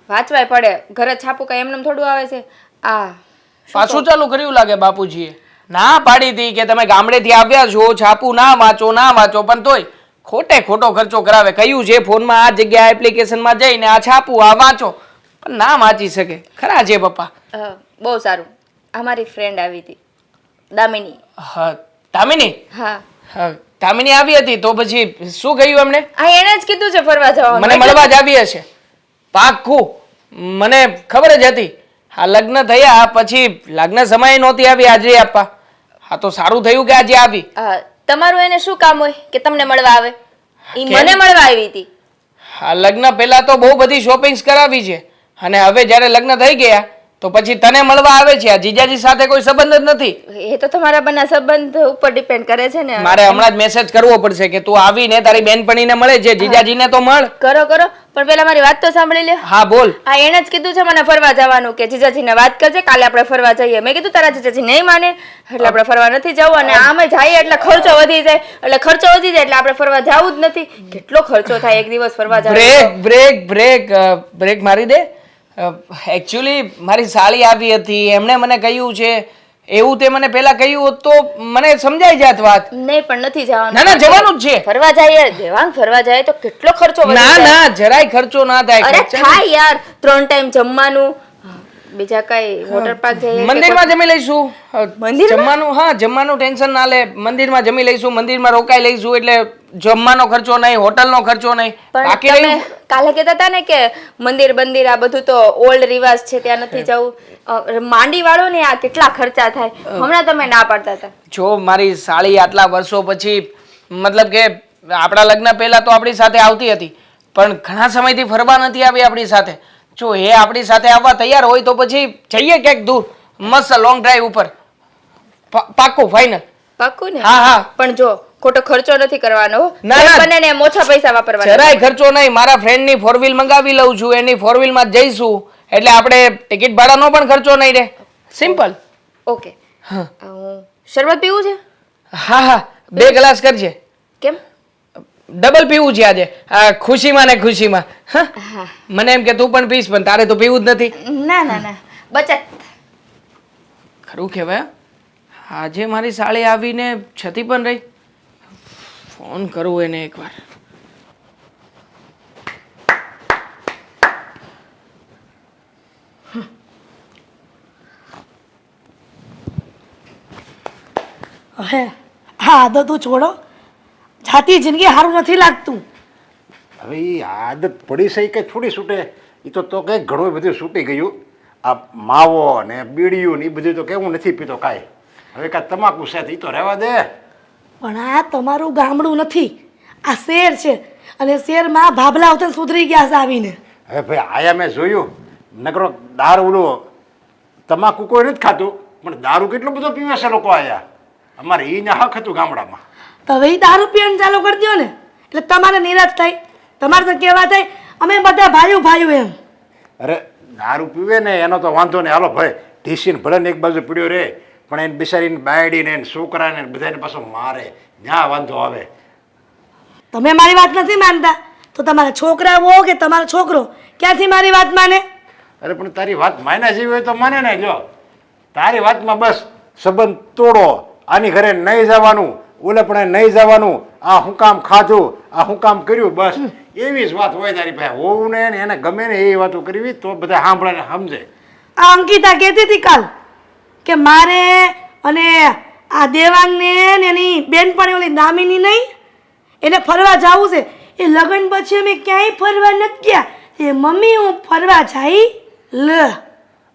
Speaker 4: વાંચવાય પડે, ઘરે છાપું કઈ એમને થોડું આવે છે.
Speaker 3: પાછું ચાલુ કર્યું લાગે બાપુજીએ. ના પાડી હતી કે તમે ગામડેથી આવ્યા છો, છાપું ના વાંચો ના વાંચો, પણ તોય ખોટે ખોટો ખર્ચો કરાવે. કહ્યું છે ફોનમાં આ જગ્યા એપ્લિકેશનમાં જઈને આ છાપું આ વાંચો, પણ ના વાંચી શકે. ખરા છે પપ્પા.
Speaker 4: બહુ સારું. અમારી ફ્રેન્ડ આવી હતી દામિની.
Speaker 3: હા, દામિની.
Speaker 4: હા,
Speaker 3: દામિની આવી હતી તો પછી શું કહ્યું એમણે?
Speaker 4: એને જ કીધું છે ફરવા જવાનું.
Speaker 3: મને મળવા જ આવી હશે પાક્કું, મને ખબર જ હતી. આ લગ્ન થયા પછી લગ્ન સમયે નહોતી આવી હાજરી આપવા. હા તો સારું થયું કે આજે આવી.
Speaker 4: તમારું એને શું કામ હોય કે તમને મળવા આવે? ઈ મને મળવા આવી હતી.
Speaker 3: આ લગ્ન પહેલા તો બહુ બધી શોપિંગ્સ કરાવી છે અને હવે જ્યારે લગ્ન થઈ ગયા તો પછી તને મળવા આવે છે. આ જીજાજી સાથે કોઈ સંબંધ જ નથી.
Speaker 4: એ તો તમારા બંને સંબંધ ઉપર ડિપેન્ડ કરે છે ને.
Speaker 3: મારે હમણાં જ મેસેજ કરવો પડશે કે તું આવીને તારી બેનપણીને મળે છે. જીજાજીને તો મળ.
Speaker 4: કરો કરો, પણ પેલા મારી વાત તો સાંભળી લે.
Speaker 3: હા બોલ.
Speaker 4: એને જ કીધું છે મને ફરવા જવાનું, કે જીજાજીને વાત કરજે કાલે આપણે ફરવા જઈએ. મેં કીધું તારા જીજાજી નહીં માને એટલે આપણે ફરવા નથી જવું, અને આમે જઈએ એટલે ખર્ચો વધી જાય, એટલે ખર્ચો વધી જાય એટલે આપણે ફરવા જવું જ નથી. કેટલો ખર્ચો થાય એક દિવસ ફરવા જવાનો.
Speaker 3: બ્રેક મારી દે. એકચ્યુઅલી મારી સાળી આવી હતી, એમણે મને કહ્યું છે. એવું તે મને પહેલા કહ્યું હોત તો મને સમજાઈ જાત વાત.
Speaker 4: નહીં, પણ નથી જવાનું.
Speaker 3: ના ના, જવાનું જ છે.
Speaker 4: ફરવા જઈએ દેવાંગ, ફરવા જાય તો કેટલો ખર્ચો વધી
Speaker 3: ના
Speaker 4: જાય.
Speaker 3: ના, જરાય ખર્ચો ના થાય.
Speaker 4: અરે થાય યાર, 3 ટાઈમ જમવાનું, બીજા કઈ વોટર પાર્ક જઈએ કે
Speaker 3: મંદિરમાં જમી લઈશું.
Speaker 4: મંદિરમાં?
Speaker 3: જમવાનું, હા જમવાનું ટેન્શન ના લે. મંદિરમાં જમી લઈશું, મંદિરમાં રોકાઈ લઈશું એટલે જમવાનો ખર્ચો નહીં, હોટલનો ખર્ચો નહીં.
Speaker 4: પણ
Speaker 3: બાકી
Speaker 4: તમે
Speaker 3: રહ્યું
Speaker 4: કાલે કહેતા હતા ને કે મંદિર આ બધું તો ઓલ્ડ રિવાજ છે ત્યાં નથી જવું. માંડી વાળો ને આ કેટલા ખર્ચા થાય, હમણાં તમે ના પાડતા હતા.
Speaker 3: જો મારી સાળી આટલા વર્ષો પછી, મતલબ કે આપણા લગ્ન પહેલા તો આપણી સાથે આવતી હતી, પણ ઘણા સમયથી ફરવા નથી આવી આપણી સાથે. જો એ આપણી સાથે આવવા તૈયાર હોય તો પછી જઈએ ક્યાંક દૂર, મસ્ત લોંગ ડ્રાઈવ ઉપર. પાક્કું, ફાઇનલ.
Speaker 4: પાક્કું ને?
Speaker 3: હા હા.
Speaker 4: પણ જો ખોટો ખર્ચો નથી કરવાનો.
Speaker 3: ના, ના.
Speaker 4: બંનેને ઓછા પૈસા વાપરવાના.
Speaker 3: જરાય ખર્ચો નહીં. મારા ફ્રેન્ડની 4 વ્હીલ મંગાવી લઉં છું, એની 4 વ્હીલમાં જ જઈશું એટલે આપણે ટિકિટ ભાડાનો પણ ખર્ચો નહીં રહે. સિમ્પલ.
Speaker 4: ઓકે. શરબત પીવું છે?
Speaker 3: હા હા, 2 ગ્લાસ કરજે.
Speaker 4: કેમ?
Speaker 3: ડબલ પીવું છે આજે, આ ખુશીમાં ને ખુશીમાં. હા, મને એમ કે તું પણ પીશ, પણ તારે તો પીવું જ નથી.
Speaker 4: ના ના ના, બચત.
Speaker 3: ખરું કહેવાય. આજે મારી સાળી આવીને છતી પણ રહી. ફોન કરું એને એકવાર.
Speaker 2: હવે હા આદતો છોડો, જાતી જિંદગી સારું નથી લાગતું.
Speaker 1: હવે એ આદત પડી છે કે છોડી છૂટે એ તો કંઈક ઘણું બધું છૂટી ગયું. આ માવો ને બીડીયું ને એ બધું તો કેવું નથી પીતો કાંઈ. હવે કાંઈ તમાકુ છે એ તો રહેવા દે.
Speaker 2: પણ આ તમારું ગામડું નથી, આ શેર છે. અને શેરમાં ભાભલા વખતે સુધરી ગયા છે આવીને.
Speaker 1: હવે ભાઈ આયા મેં જોયું નકરો દારૂ ઓલો તમાકુ કોઈ નથી ખાતું પણ દારૂ કેટલો બધો પીવે છે લોકો આયા. અમારે એ ને હક હતું ગામડામાં.
Speaker 2: તો હવે ઈ દારૂ પીવાનું ચાલુ કરી દો ને, એટલે તમારે નિરાશ થાય. તમારે તો કહેવા થાય અમે બધા ભાઈઓ ભાઈઓ એમ.
Speaker 1: અરે દારૂ પીવે ને એનો તો વાંધો નહીં, હાલો ભાઈ ઢીસીને ભલે ને એક બાજુ પીડ્યો રે પણ એને બિચારીને બાયડીને એને છોકરાને બધાને પાછો મારે, જ્યાં વાંધો આવે.
Speaker 2: તમે મારી વાત નથી માનતા તો તમારા છોકરા હો કે તમારો છોકરો ક્યાંથી મારી વાત માને?
Speaker 1: અરે પણ તારી વાત માયના જેવી હોય તો માને ને. જો તારી વાતમાં બસ સંબંધ તોડો, આની ઘરે નહીં જવાનું, ઓલે પણ નહીં જવાનું, આ હું કામ ખાધું, આ હું કામ કર્યું, બસ એવી જ વાત હોય તારી પાસે. હોવું ને એને ગમે ને એવી વાતો કરવી તો બધા સાંભળે ને સમજે.
Speaker 2: આ અંકિતા કહેતી હતી કાલ કે મારે અને આ દેવાંગને ને એની બેનપણી ઓલી દામિની નહીં એને ફરવા જવું છે. એ લગ્ન પછી અમે ક્યાંય ફરવા નથી ગયા. એ મમ્મી હું ફરવા જાય લ.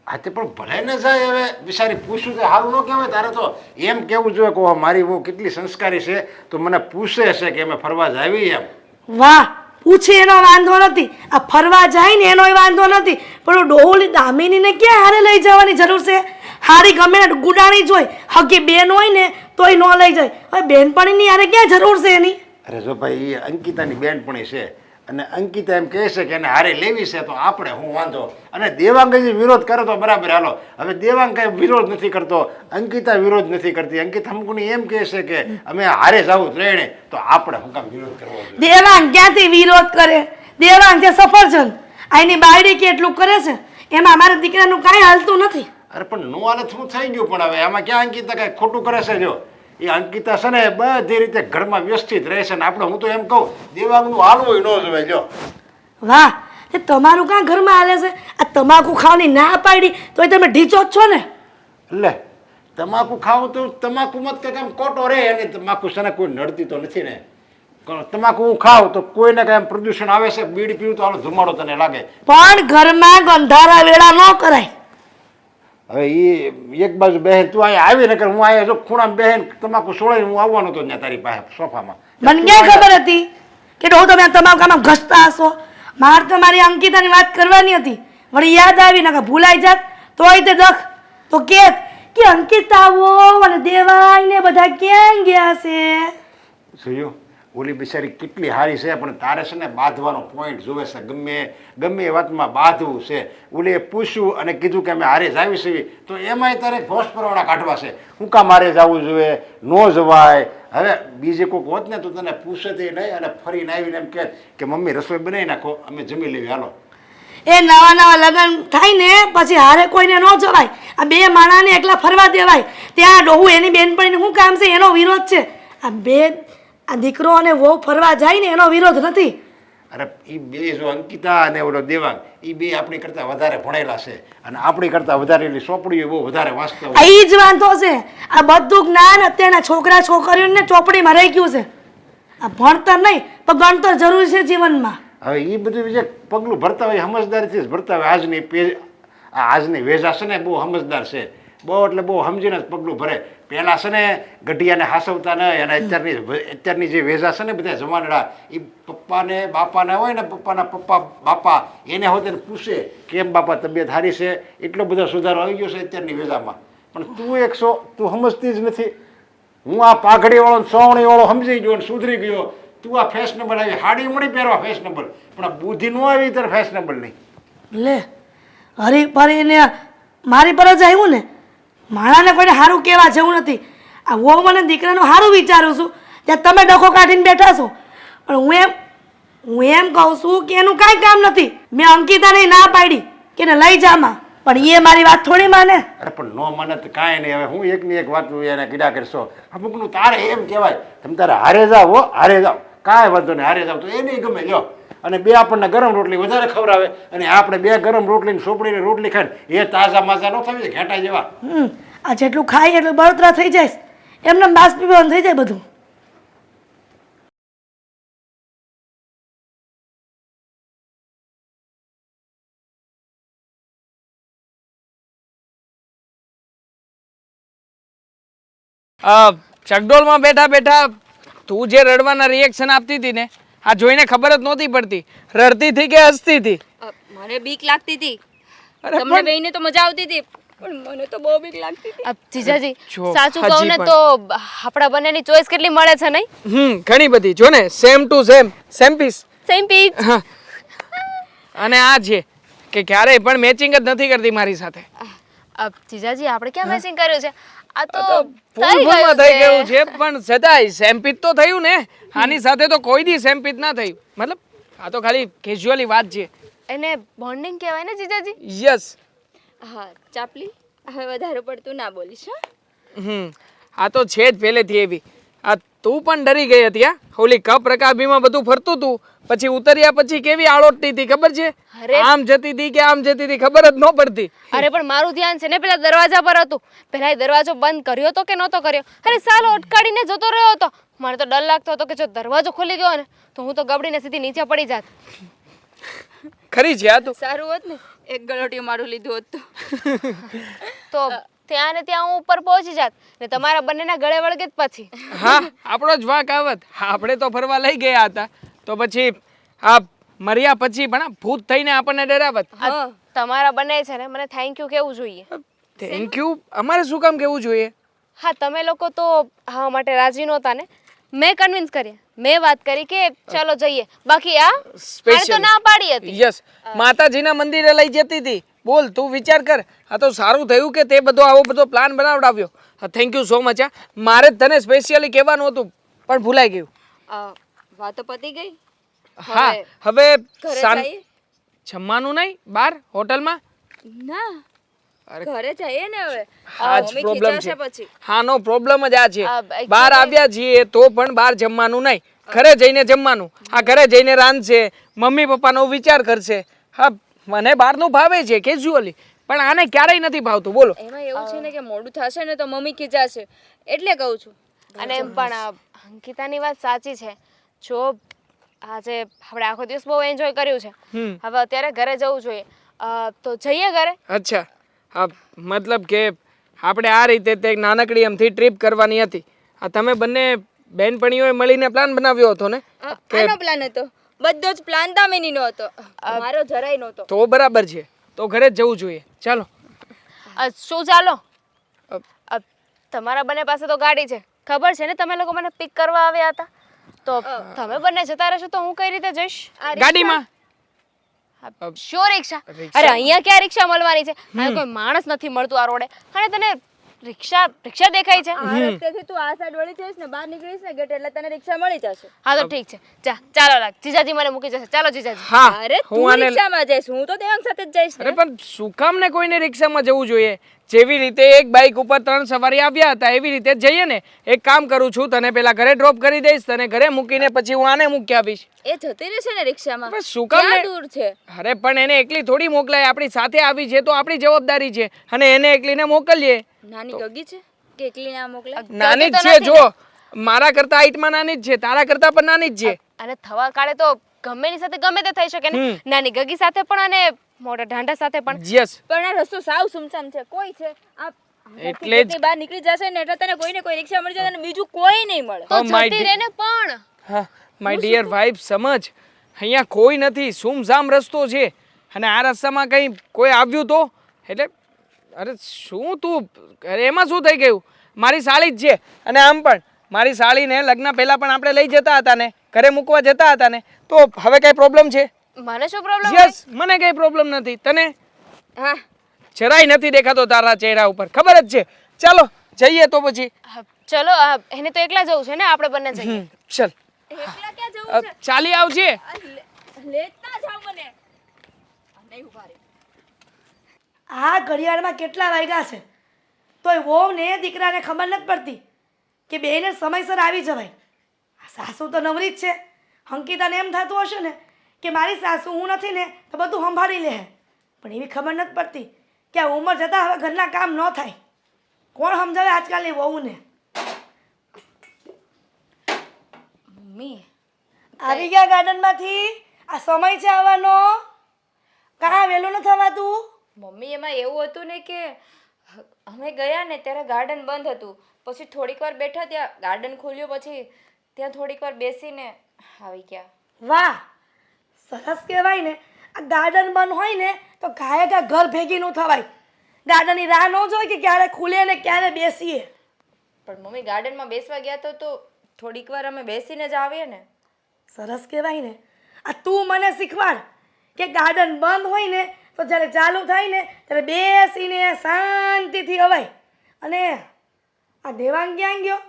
Speaker 1: હા તે પણ ભલે ને જાય. હવે બિચારી પૂછ્યું તો સારું ન કહેવાય. તારે તો એમ કેવું જોઈએ કે મારી બહુ કેટલી સંસ્કારી છે તો મને પૂછે છે કે અમે ફરવા જાવી એમ.
Speaker 2: વાહ, પૂછે એનો વાંધો નથી, આ ફરવા જાય ને એનો વાંધો નથી. પણ ડોહલી દામિનીને ક્યાં હારે લઈ જવાની જરૂર છે? હારી ગમે ને ગુડાણી જોઈ હકી બેન હોય ને તોય ન લઈ જાય. હવે બેનપણીની હારે ક્યાં જરૂર છે એની?
Speaker 1: અરે જો ભાઈ એ અંકિતાની બેનપણી છે અને અંકિતા એમ કહે છે કે એને હારે લેવી છે તો આપણે હું વાંધો. અને દેવાંગ જે વિરોધ કરે તો બરાબર હાલો. હવે દેવાંગ કઈ વિરોધ નથી કરતો, અંકિતા વિરોધ નથી કરતી. અંકિતા હમકુની એમ કહે છે કે અમે હારે જવું ત્રણે, તો આપણે હું કામ વિરોધ કરવો જોઈએ?
Speaker 2: દેવાંગ ક્યાંથી વિરોધ કરે? દેવાંગ છે સફરજન, આની બાયડી કેટલું કરે છે એમાં અમારા દીકરાનું કાંઈ હાલતું નથી.
Speaker 1: અરે પણ નો હાલત શું થઈ ગયું? પણ હવે આમાં ક્યાં અંકિતા કઈ ખોટું કરે છે? જો એ અંકિતા છે ને બધી રીતે ઘરમાં વ્યવસ્થિત રહે છે ને આપણે હું તો એમ કહું દેવાંગનું હાલવું ન જોવે. જો
Speaker 2: વાહ, એ તમારું કાં ઘરમાં હાલે છે? આ તમાકુ ખાવાની ના પાડી તોય તમે ઢીચો જ છો ને.
Speaker 1: એટલે તમાકુ ખાવું તો તમાકુ મત કે કેમ કોટો રહે અને તમાકુ છે ને કોઈ નડતી તો નથી ને. તમાકુ હું ખાવ તો કોઈને કઈ પ્રદૂષણ આવે છે? બીડી પીવું તો હાલો ધુમાડો તને લાગે.
Speaker 2: પણ ઘરમાં ગંધારા વેળા ન કરાય.
Speaker 1: હવે એ એક બાજુ બહેન તું અહીંયા આવી ને હું અહીંયા જો ખૂણામાં બહેન તમાકુ સોળાઈને હું આવવાનો હતો ત્યાં તારી પાસે સોફામાં.
Speaker 2: મને ક્યાં ખબર હતી કે ડો તમે તમાકુ આમાં ઘસતા હશો? મારે તો મારી અંકિતાની વાત કરવાની હતી, વળી યાદ આવી ને ભૂલાઈ જાત તોય તે દખ તો કે અંકિતાઓ અને દેવાય ને બધા ક્યાં ગયા છે?
Speaker 1: જોયું ઓલી બિચારી કેટલી સારી છે પણ તારે છે ને બાંધવાનો પોઈન્ટ જોવે છે. ગમે એ વાતમાં બાંધવું છે. ઓલીએ પૂછ્યું અને કીધું કે અમે હારે જાવી છીએ તો એમાંય તારે ઘોષ પરવાળા કાઢવા છે. હું કામ હારે જવું જોઈએ? ન જવાય. હવે બીજે કોઈક હોત ને તો તને પૂછે તે નહીં અને ફરીને આવીને એમ કહે કે મમ્મી રસોઈ બનાવી નાખો અમે જમી લેવી હાલો.
Speaker 2: એ નવા નવા લગ્ન થાય ને પછી હારે કોઈને ન જવાય. આ બે માણાને એકલા ફરવા દેવાય. ત્યાં ડોહું એની બેનપણીને શું કામ છે એનો વિરોધ છે. આ દીકરો અને વહુ ફરવા જાય ને એનો વિરોધ નથી.
Speaker 1: અરે એ બે જો અંકિતા અને ઓલો દેવાંગ એ બે આપણી કરતાં વધારે ભણેલા છે અને આપણી કરતાં વધારે એની ચોપડીઓ બહુ વધારે વાંચતા હોય.
Speaker 2: એ જ વાંધો છે. આ બધું જ્ઞાન અત્યારના છોકરા છોકરીઓને ચોપડીમાં રહી ગયું છે. આ ભણતર નહીં પણ ગણતર જરૂરી છે જીવનમાં.
Speaker 1: હવે એ બધું જે પગલું ભરતા હોય સમજદારીથી જ ભરતા હોય. આજની વેજા છે ને બહુ સમજદાર છે, બહુ એટલે બહુ સમજીને જ પગલું ભરે. પહેલાં છે ને ગઢિયાને હાસવતા નહીં અને અત્યારની જે વેજા છે ને બધા જમાનડા એ પપ્પાને બાપાને હોય ને પપ્પાના પપ્પા બાપા એને હોય તેને પૂછે કેમ બાપા તબિયત સારી છે? એટલો બધો સુધારો આવી ગયો છે અત્યારની વેજામાં. પણ તું સમજતી જ નથી. હું આ પાઘડીવાળો સોવણીવાળો સમજી ગયો ને સુધરી ગયો. તું આ ફેશનેબલ આવી હાડી મળી પહેરવા ફેશનેબલ, પણ આ બુદ્ધિ ન આવી ત્યારે ફેશનેબલ નહીં.
Speaker 2: લે હરી ફરીને મારી પર જ આવ્યું ને. માણાને કોઈને સારું કહેવા જેવું નથી. આ હું મને દીકરાનું સારું વિચારું છું ત્યાં તમે ડખો કાઢીને બેઠા છો. પણ હું એમ કહું છું કે એનું કાંઈ કામ નથી. મેં અંકિતાને ના પાડી કે એને લઈ જામાં, પણ એ મારી વાત થોડી માને.
Speaker 1: અરે પણ ન મને તો કાંઈ નહીં. હવે હું એકની એક વાત એને કીધા કરશો. અમુકનું તારે એમ કહેવાય તમે તારે હારે જાઓ હારે જાઓ, કાંઈ વાંધો નહીં હારે જાઓ તો એ નહીં ગમે. લો અને બે આપણને ગરમ રોટલી વધારે ખવડાવે અને આપણે બે ગરમ રોટલીને સોપડીને રોટલી ખાઈને એ તાજા માજા ન થવી ઘેટા જેવા.
Speaker 2: આ જેટલું ખાય એટલું બળતરા થઈ જાય, એમને બાષ્પીભવન થઈ જાય બધું.
Speaker 3: ચકડોળમાં બેઠા બેઠા તું જે રડવાના રિએક્શન આપતી હતી ને આ જોઈને ખબર જ નહોતી પડતી રડતી હતી કે હસતી હતી.
Speaker 4: મને બીક લાગતી હતી.
Speaker 3: અરે
Speaker 4: તમને
Speaker 3: પણ
Speaker 4: બેયને તો મજા આવતી હતી પણ મને તો બહુ બીક લાગતી હતી.
Speaker 5: જીજાજી
Speaker 3: જો,
Speaker 5: સાચું
Speaker 3: હજી
Speaker 5: કહું ને
Speaker 3: પણ.
Speaker 5: તો આપણા બંનેની ચોઈસ કેટલી મળે છે નહીં?
Speaker 3: ઘણી બધી જો ને same to same piece.
Speaker 5: Same pitch.
Speaker 3: અને આ છે કે ક્યારેય પણ મેચિંગ જ નથી કરતી મારી સાથે.
Speaker 5: જીજાજી આપણે ક્યાં મેચિંગ કર્યું છે? આ તો
Speaker 3: ભૂલમાં થઈ ગયું છે પણ છતાંય સેમ પીચ તો થયું ને. આની સાથે તો કોઈ દી સેમ પીચ ના થયું. મતલબ આ તો ખાલી કેઝ્યુઅલી વાત છે.
Speaker 5: એને બોન્ડિંગ કહેવાય ને જીજાજી?
Speaker 3: યસ.
Speaker 4: હા ચાપલી હવે વધારે પડતું ના બોલીશ હા.
Speaker 3: આ તો છે જ પહેલેથી એવી. આ તું પણ ડરી ગઈ હતી હા ઓલી કપ રકાબીમાં બધું ફરતું તું પછી ઉતર્યા પછી કેવી આળોટતી હતી ખબર છે? આમ જતી હતી કે આમ જતી હતી ખબર જ ન પડતી.
Speaker 5: અરે પણ મારું ધ્યાન છે ને પેલા દરવાજા પર હતું. પેલા એ દરવાજો બંધ કર્યો તો કે નહોતો કર્યો? અરે સાલો અટકાડીને જતો રહ્યો હતો. મને તો ડર લાગતો હતો કે જો દરવાજો ખુલી ગયો ને તો હું તો ગબડીને સીધી નીચે પડી જાત.
Speaker 3: ખરી છે આ તો.
Speaker 4: સારું હોત ને એક ગળોટિયું મારું લીધું હોત
Speaker 5: તો ત્યાં ને ત્યાં હું ઉપર પહોંચી જાત ને તમારા બંનેના ગળે વળગે જ પછી.
Speaker 3: હા આપણો જ વાંક આવત. આપણે તો ફરવા લઈ ગયા હતા તો પછી આ મર્યા પછી પણ આ ભૂત થઈને આપણને ડરાવત.
Speaker 5: તમારા બંને છે ને મને થેન્ક યુ કહેવું જોઈએ.
Speaker 3: થેન્ક યુ અમારે શું કામ કહેવું જોઈએ?
Speaker 5: હા તમે લોકો તો હા માટે રાજી નહોતા ને. મેં કન્વિન્સ કર્યા. મેં વાત કરી કે ચાલો જઈએ. બાકી આ આને તો ના પાડી હતી.
Speaker 3: યસ માતાજીના મંદિરે લઈ જતી હતી. બોલ તું વિચાર કર. આ તો સારું થયું કે તે બધો આવો બધો પ્લાન બનાવડાવ્યો. Thank you so much. મારે જ તને સ્પેશિયલી કહેવાનું હતું પણ ભૂલાઈ ગયું.
Speaker 4: વાતો પતી ગઈ.
Speaker 3: હા હવે
Speaker 4: ઘરે જઈએ?
Speaker 3: જમવાનું નહીં બહાર હોટલમાં?
Speaker 4: ના ઘરે જઈએ ને હવે.
Speaker 3: આ જ
Speaker 4: મમ્મી
Speaker 3: પ્રોબ્લેમ છે.
Speaker 4: ખીજાશે પછી.
Speaker 3: હા નો પ્રોબ્લેમ જ આ છે.
Speaker 5: actually-
Speaker 3: બહાર આવ્યા છીએ તો પણ બહાર જમવાનું નહીં. ઘરે જઈને જમવાનું. આ ઘરે જઈને રાંધશે મમ્મી પપ્પાનો વિચાર કરશે. હા મને બહારનું ભાવે છે કેઝ્યુઅલી પણ આને ક્યારેય નથી ભાવતું બોલો.
Speaker 4: એમાં એવું છે ને કે મોડું થશે ને તો મમ્મી ખીજાશે એટલે કહું છું.
Speaker 5: અને એમ પણ અંકિતાની વાત સાચી છે. જો આજે આપણે આખો દિવસ બહુ એન્જોય કર્યું છે. હવે અત્યારે ઘરે જવું જોઈએ. તો જઈએ ઘરે.
Speaker 3: અચ્છા હા મતલબ કે આપણે આ રીતે તે નાનકડી એમથી ટ્રીપ કરવાની હતી. આ તમે બંને બેનપણીઓએ મળીને પ્લાન બનાવ્યો હતો ને?
Speaker 4: આનો પ્લાન હતો. બધો જ પ્લાન દામિનીનો હતો. મારો જરાય નહોતો.
Speaker 3: તો બરાબર છે તો ઘરે જ જવું જોઈએ ચાલો.
Speaker 5: શું ચાલો? તમારા બંને પાસે તો ગાડી છે. ખબર છે ને તમે લોકો મને પિક કરવા આવ્યા હતા. તો તમે બંને જતા રહેશો તો હું કઈ રીતે જઈશ?
Speaker 3: ગાડીમાં
Speaker 5: શો રિક્ષા? અરે અહીંયા ક્યાં રિક્ષા મળવાની છે? અહીંયા કોઈ માણસ નથી મળતું આ રોડે. અને તને રિક્ષા દેખાય છે?
Speaker 4: આ રસ્તેથી તું આ સાઈડ વળી જઈશ ને બહાર નીકળીશ ને ગેટ એટલે તને રિક્ષા મળી જશે.
Speaker 5: હા તો ઠીક છે. ચાલો રાખ. જીજાજી મને મૂકી જશે. ચાલો જીજાજી.
Speaker 3: હા
Speaker 4: અરે તું રિક્ષામાં જઈશ હું તો દેવાંગ સાથે જ જઈશ
Speaker 3: અરે
Speaker 4: ને.
Speaker 3: પણ શું કામ ને કોઈને રિક્ષામાં જવું જોઈએ? જેવી રીતે એક બાઇક ઉપર 3 સવારી આવ્યા હતા એવી રીતે જ જઈએ ને. એક કામ કરું છું તને પેલા ઘરે ડ્રોપ કરી દઈશ તને ઘરે મૂકીને પછી હું આને મૂકી આવીશ.
Speaker 4: એ જતી રહેશે ને રિક્ષામાં.
Speaker 3: બસ શું કામ
Speaker 4: ક્યાં
Speaker 3: ને?
Speaker 4: દૂર છે?
Speaker 3: અરે પણ એને એકલી થોડી મોકલાય આપણી સાથે આવી છે તો આપણી જવાબદારી છે અને એને એકલીને મોકલીએ.
Speaker 4: નાની ગગી છે કે એકલી ના મોકલે?
Speaker 3: નાની જ છે જો મારા કરતા હાઈટમાં નાની જ છે તારા કરતા પણ નાની જ છે.
Speaker 5: અને થવા કાળે તો ગમેની સાથે ગમે તે થઈ શકે ને. નાની ગગી સાથે પણ અને મોટા ઢાંઢા સાથે પણ.
Speaker 3: યસ
Speaker 4: પણ આ રસ્તો સાવ સુમસામ છે. કોઈ છે આ
Speaker 3: એટલે જ
Speaker 4: બહાર નીકળી જશે ને એટલે તને કોઈ ને કોઈ રિક્ષા મળી જશે અને બીજું કોઈ નહીં મળે.
Speaker 5: તો
Speaker 3: my
Speaker 5: જતી રહે ને પણ.
Speaker 3: હા માય ડિયર વાઇફ સમજ અહીંયા કોઈ નથી સુમસામ રસ્તો છે અને આ રસ્તામાં કંઈ કોઈ આવ્યું તો એટલે અરે શું તું અરે એમાં શું થઈ ગયું? મારી સાળી જ છે અને આમ પણ મારી સાળીને લગ્ન પહેલા પણ આપણે લઈ જતા હતા ને ઘરે મૂકવા જતા હતા ને તો હવે કઈ પ્રોબ્લેમ છે?
Speaker 5: મને શું પ્રોબ્લેમ?
Speaker 3: યસ મને કઈ પ્રોબ્લેમ નથી. તને
Speaker 4: હા
Speaker 3: જરાય નથી દેખાતો તારા ચહેરા ઉપર ખબર જ છે. ચાલો જઈએ તો પછી.
Speaker 5: ચલો એને તો એકલા જવું છે ને આપણે બંને જઈએ.
Speaker 3: ચલ
Speaker 4: એકલા ક્યાં જવું છે?
Speaker 3: ચાલી આવજે.
Speaker 4: લેતા જાવ મને. નહીં ઉભા રહે.
Speaker 2: આ ઘડિયાળમાં કેટલા વાગ્યા છે તોય વહુ ને દીકરાને ખબર નથી પડતી કે બેને સમયસર આવી જવાય. આ સાસુ તો નવરી જ છે. અંકિતાને એમ થતું હશે ને કે મારી સાસુ હું નથી ને તો બધું સંભાળી લે પણ એવી ખબર નથી પડતી કે આ ઉંમર જતાં હવે ઘરના કામ ન થાય. કોણ સમજાવે આજકાલની વહુને?
Speaker 5: મમ્મી
Speaker 2: આવી ગયા ગાર્ડનમાંથી? આ સમય છે આવવાનો? કાં વહેલું ન થવાતું?
Speaker 4: મમ્મી એમાં એવું હતું ને કે અમે ગયા ને ત્યારે ગાર્ડન બંધ હતું. પછી થોડીક વાર બેઠા, ત્યાં ગાર્ડન ખુલ્યું, પછી ત્યાં થોડીક વાર બેસીને આવી ગયા.
Speaker 2: વાહ, સરસ કહેવાય ને. આ ગાર્ડન બંધ હોય ને તો ગાયકા ઘર ભેગી ન થવાય. ગાર્ડનની રાહ ન જોઈ કે ક્યારે ખુલે ને ક્યારે બેસીએ.
Speaker 4: પણ મમ્મી ગાર્ડનમાં બેસવા ગયા તો થોડીક વાર અમે બેસીને જ આવીએ ને.
Speaker 2: સરસ કહેવાય ને. આ તું મને શીખવાડ કે ગાર્ડન બંધ હોય ને તો જ્યારે ચાલુ થાય ને ત્યારે બેસીને શાંતિથી અવાય. અને આ દેવાંગ ક્યાં ગયો?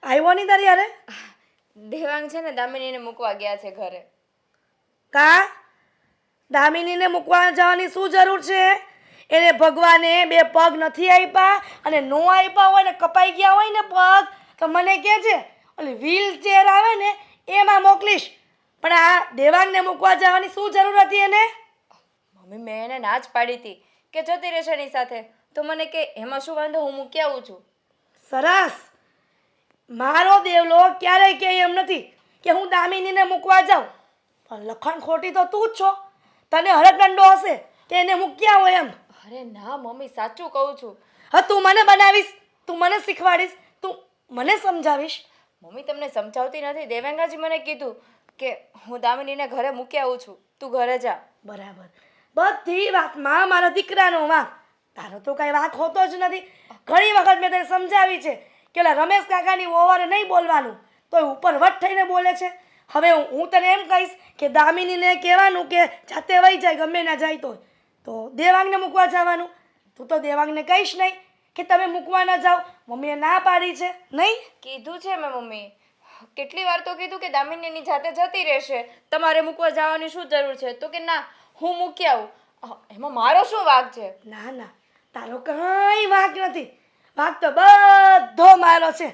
Speaker 2: આવ્યો નહીં તારી યારે?
Speaker 4: દેવાંગ છે ને દામિનીને મૂકવા ગયા છે ઘરે.
Speaker 2: કા દામિનીને મૂકવા જવાની શું જરૂર છે? એને ભગવાને 2 પગ નથી આપ્યા, અને નો આપ્યા હોય ને કપાઈ ગયા હોય ને પગ તો મને કહે છે ઓલી વ્હીલચેર આવે ને એમાં મોકલીશ. પણ આ દેવાંગને મૂકવા જવાની શું જરૂર હતી એને?
Speaker 4: મમ્મી મેં એને ના જ પાડી હતી કે જતી રહેશે એની સાથે. તો મને કે એમાં શું વાંધો, હું મૂકી આવું છું.
Speaker 2: સરસ. મારો દેવલો ક્યારેય કહે એમ નથી કે હું દામિનીને મૂકવા જાઉં. પણ લખણ ખોટી તો તું જ છો. તને હરદંડો હશે કે એને મૂક્યા હોય એમ.
Speaker 4: અરે ના મમ્મી, સાચું કહું છું.
Speaker 2: હા, તું મને બનાવીશ, તું મને શીખવાડીશ, તું મને સમજાવીશ.
Speaker 4: મમ્મી તમને સમજાવતી નથી. દેવાંગાજી મને કીધું કે હું દામિનીને ઘરે મૂકી આવું છું, તું ઘરે જા.
Speaker 2: બરાબર. બધી વાતમાં મારા દીકરાનો વાંક. તારો તો કાંઈ વાંક હોતો જ નથી. ઘણી વખત મેં તને સમજાવી છે કે ઓલા રમેશ કાકાની ઓવરે નહીં બોલવાનું, તો ઉપર વટ થઈને બોલે છે. હવે હું તને એમ કહીશ કે દામિનીને કહેવાનું કે જાતે વહી જાય, ગમે ના જાય તો દેવાંગને મૂકવા જવાનું. તું તો દેવાંગને કહીશ નહીં કે તમે મૂકવા ન જાઓ, મમ્મીએ ના પાડી છે નહીં?
Speaker 4: કીધું છે મેં મમ્મી, કેટલી વાર તો કીધું કે દામિનીની જાતે જતી રહેશે, તમારે મૂકવા જવાની શું જરૂર છે? તો કે ના, હું મૂકી આવું. એમાં મારો શું વાંક છે?
Speaker 2: ના ના, તારો કાંઈ વાંક નથી. વાંક તો બધો મારો છે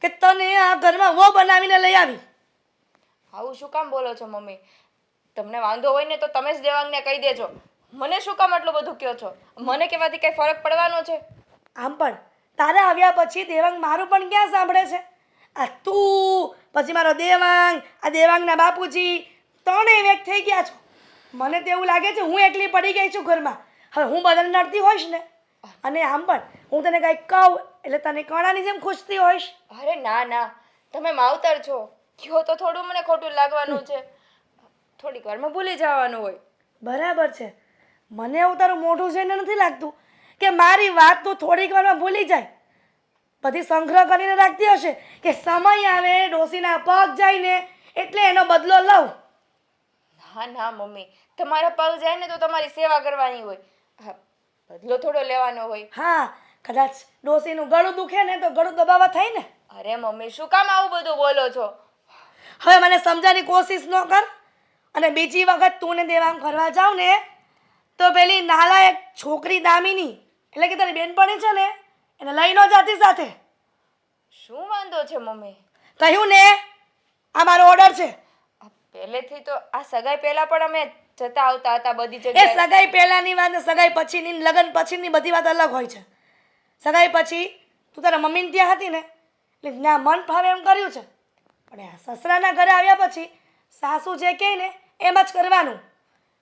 Speaker 2: કે તને આ ઘરમાં વો બનાવીને લઈ આવી.
Speaker 4: આવું શું કામ બોલો છો મમ્મી? તમને વાંધો હોય ને તો તમે જ દેવાંગને કહી દેજો. મને શું કામ આટલું બધું કહો છો? મને કહેવાથી કંઈ ફરક પડવાનો છે?
Speaker 2: આમ પણ તારા આવ્યા પછી દેવાંગ મારું પણ ક્યાં સાંભળે છે? આ તું, પછી મારો દેવાંગ, આ દેવાંગના બાપુજી, ત્રણેય વેક થઈ ગયા છો. મને તો એવું લાગે છે હું એકલી પડી ગઈ છું ઘરમાં. હવે હું બધાને નડતી હોઈશ ને. અને આમ પણ હું તને કંઈક કહું એટલે તને કણાની જેમ ખુશતી હોઈશ.
Speaker 4: અરે ના ના, તમે માવતર છો, કહો તો થોડું મને ખોટું લાગવાનું છે. થોડીક વારમાં ભૂલી જવાનું હોય.
Speaker 2: બરાબર છે. મને એવું તારું મોઢું જોઈને નથી લાગતું કે મારી વાત તું થોડીક વારમાં ભૂલી જાય. બધી સંગ્રહ કરીને રાખતી હશે કે સમય આવે ડોસીના પગ જાય ને એટલે એનો બદલો લઉં.
Speaker 4: ના ના મમ્મી, તમારા પગ જાય ને તો તમારી સેવા કરવાની હોય. હા, બદલો થોડો લેવાનો હોય.
Speaker 2: હા, કદાચ ડોસીનું ગળું દુખે ને તો ગળું દબાવવા થાય ને.
Speaker 4: અરે મમ્મી, શું કામ આવું બધું બોલો છો?
Speaker 2: હવે મને સમજાવવાની કોશિશ ન કર. અને બીજી વખત તું ને દેવાંગ ફરવા જાવ ને તો પેલી નાલાયક છોકરી દામિની, એટલે કે તારી બેનપણી છે ને, એને લઈ ન જાતી સાથે.
Speaker 4: શું વાંધો છે મમ્મી?
Speaker 2: કહ્યું ને, આ મારો ઓર્ડર છે.
Speaker 4: પહેલેથી તો આ સગાઈ પહેલા પણ અમે જતા આવતા હતા બધી
Speaker 2: એ
Speaker 4: જગ્યાએ.
Speaker 2: સગાઈ પહેલાની વાત ને સગાઈ પછીની, લગ્ન પછીની બધી વાત અલગ હોય છે. સગાઈ પછી તું તારા મમ્મીને ત્યાં હતી ને એટલે ના મન ફાવે એમ કર્યું છે. પણ આ સસરાના ઘરે આવ્યા પછી સાસુ જે કહે ને એમ જ કરવાનું.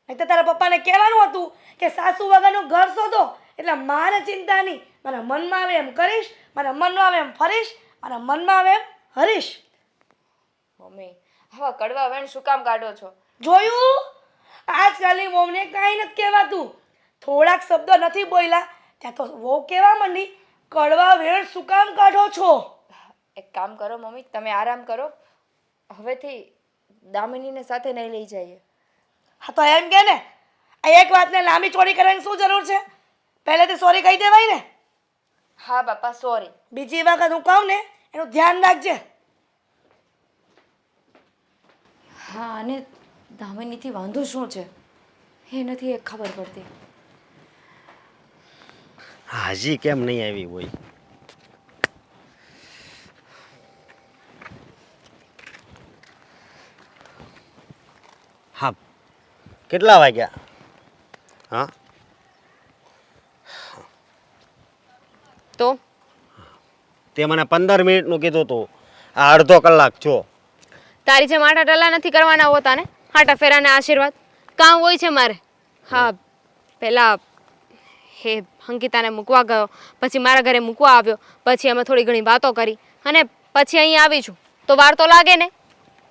Speaker 2: નહીં તો તારા પપ્પાને કહેવાનું હતું કે સાસુ વગરનું ઘર શોધો, એટલે મારે ચિંતા નહીં, મારા મનમાં આવે એમ કરીશ, મારા મનમાં આવે એમ ફરીશ, મારા મનમાં આવે એમ હરીશ.
Speaker 4: મમ્મી, આવા કડવા વેણ શું કામ કાઢો છો?
Speaker 2: જોયું? આજકાલની વહુને કાંઈ નથી કહેવાતું. થોડાક શબ્દો નથી બોલ્યા ત્યાં તો વહુ કહેવા માંડી કડવા વેણ શું કામ કાઢો છો?
Speaker 4: એક કામ કરો મમ્મી, તમે આરામ કરો. હવેથી દામિનીને સાથે નહીં લઈ જઈએ.
Speaker 2: હા તો એમ કે ને, આ એક વાતને લાંબી ચોડી કરવાની શું જરૂર છે? પહેલેથી સોરી કહી દેવાય ને.
Speaker 4: હા બાપા, સોરી.
Speaker 2: બીજી વખત હું કહું ને એનું ધ્યાન રાખજે.
Speaker 4: હા, અને દામિનીથી વાંધો શું છે એ નથી એક ખબર પડતી.
Speaker 6: હાજી કેમ નહીં આવી હોય? હા, કેટલા વાગ્યા? હા,
Speaker 5: તો
Speaker 6: તે મને 15 મિનિટનું કીધું હતું, આ અડધો કલાક છો.
Speaker 5: તારી જેમ આટા ટલા નથી કરવાના હોતા ને, આટા ફેરાને આશીર્વાદ કામ હોય છે મારે. હા, પેલા હે અંકિતાને મૂકવા ગયો, પછી મારા ઘરે મૂકવા આવ્યો, પછી અમે થોડી ઘણી વાતો કરી અને પછી અહીં આવી છું, તો વાર તો લાગે ને?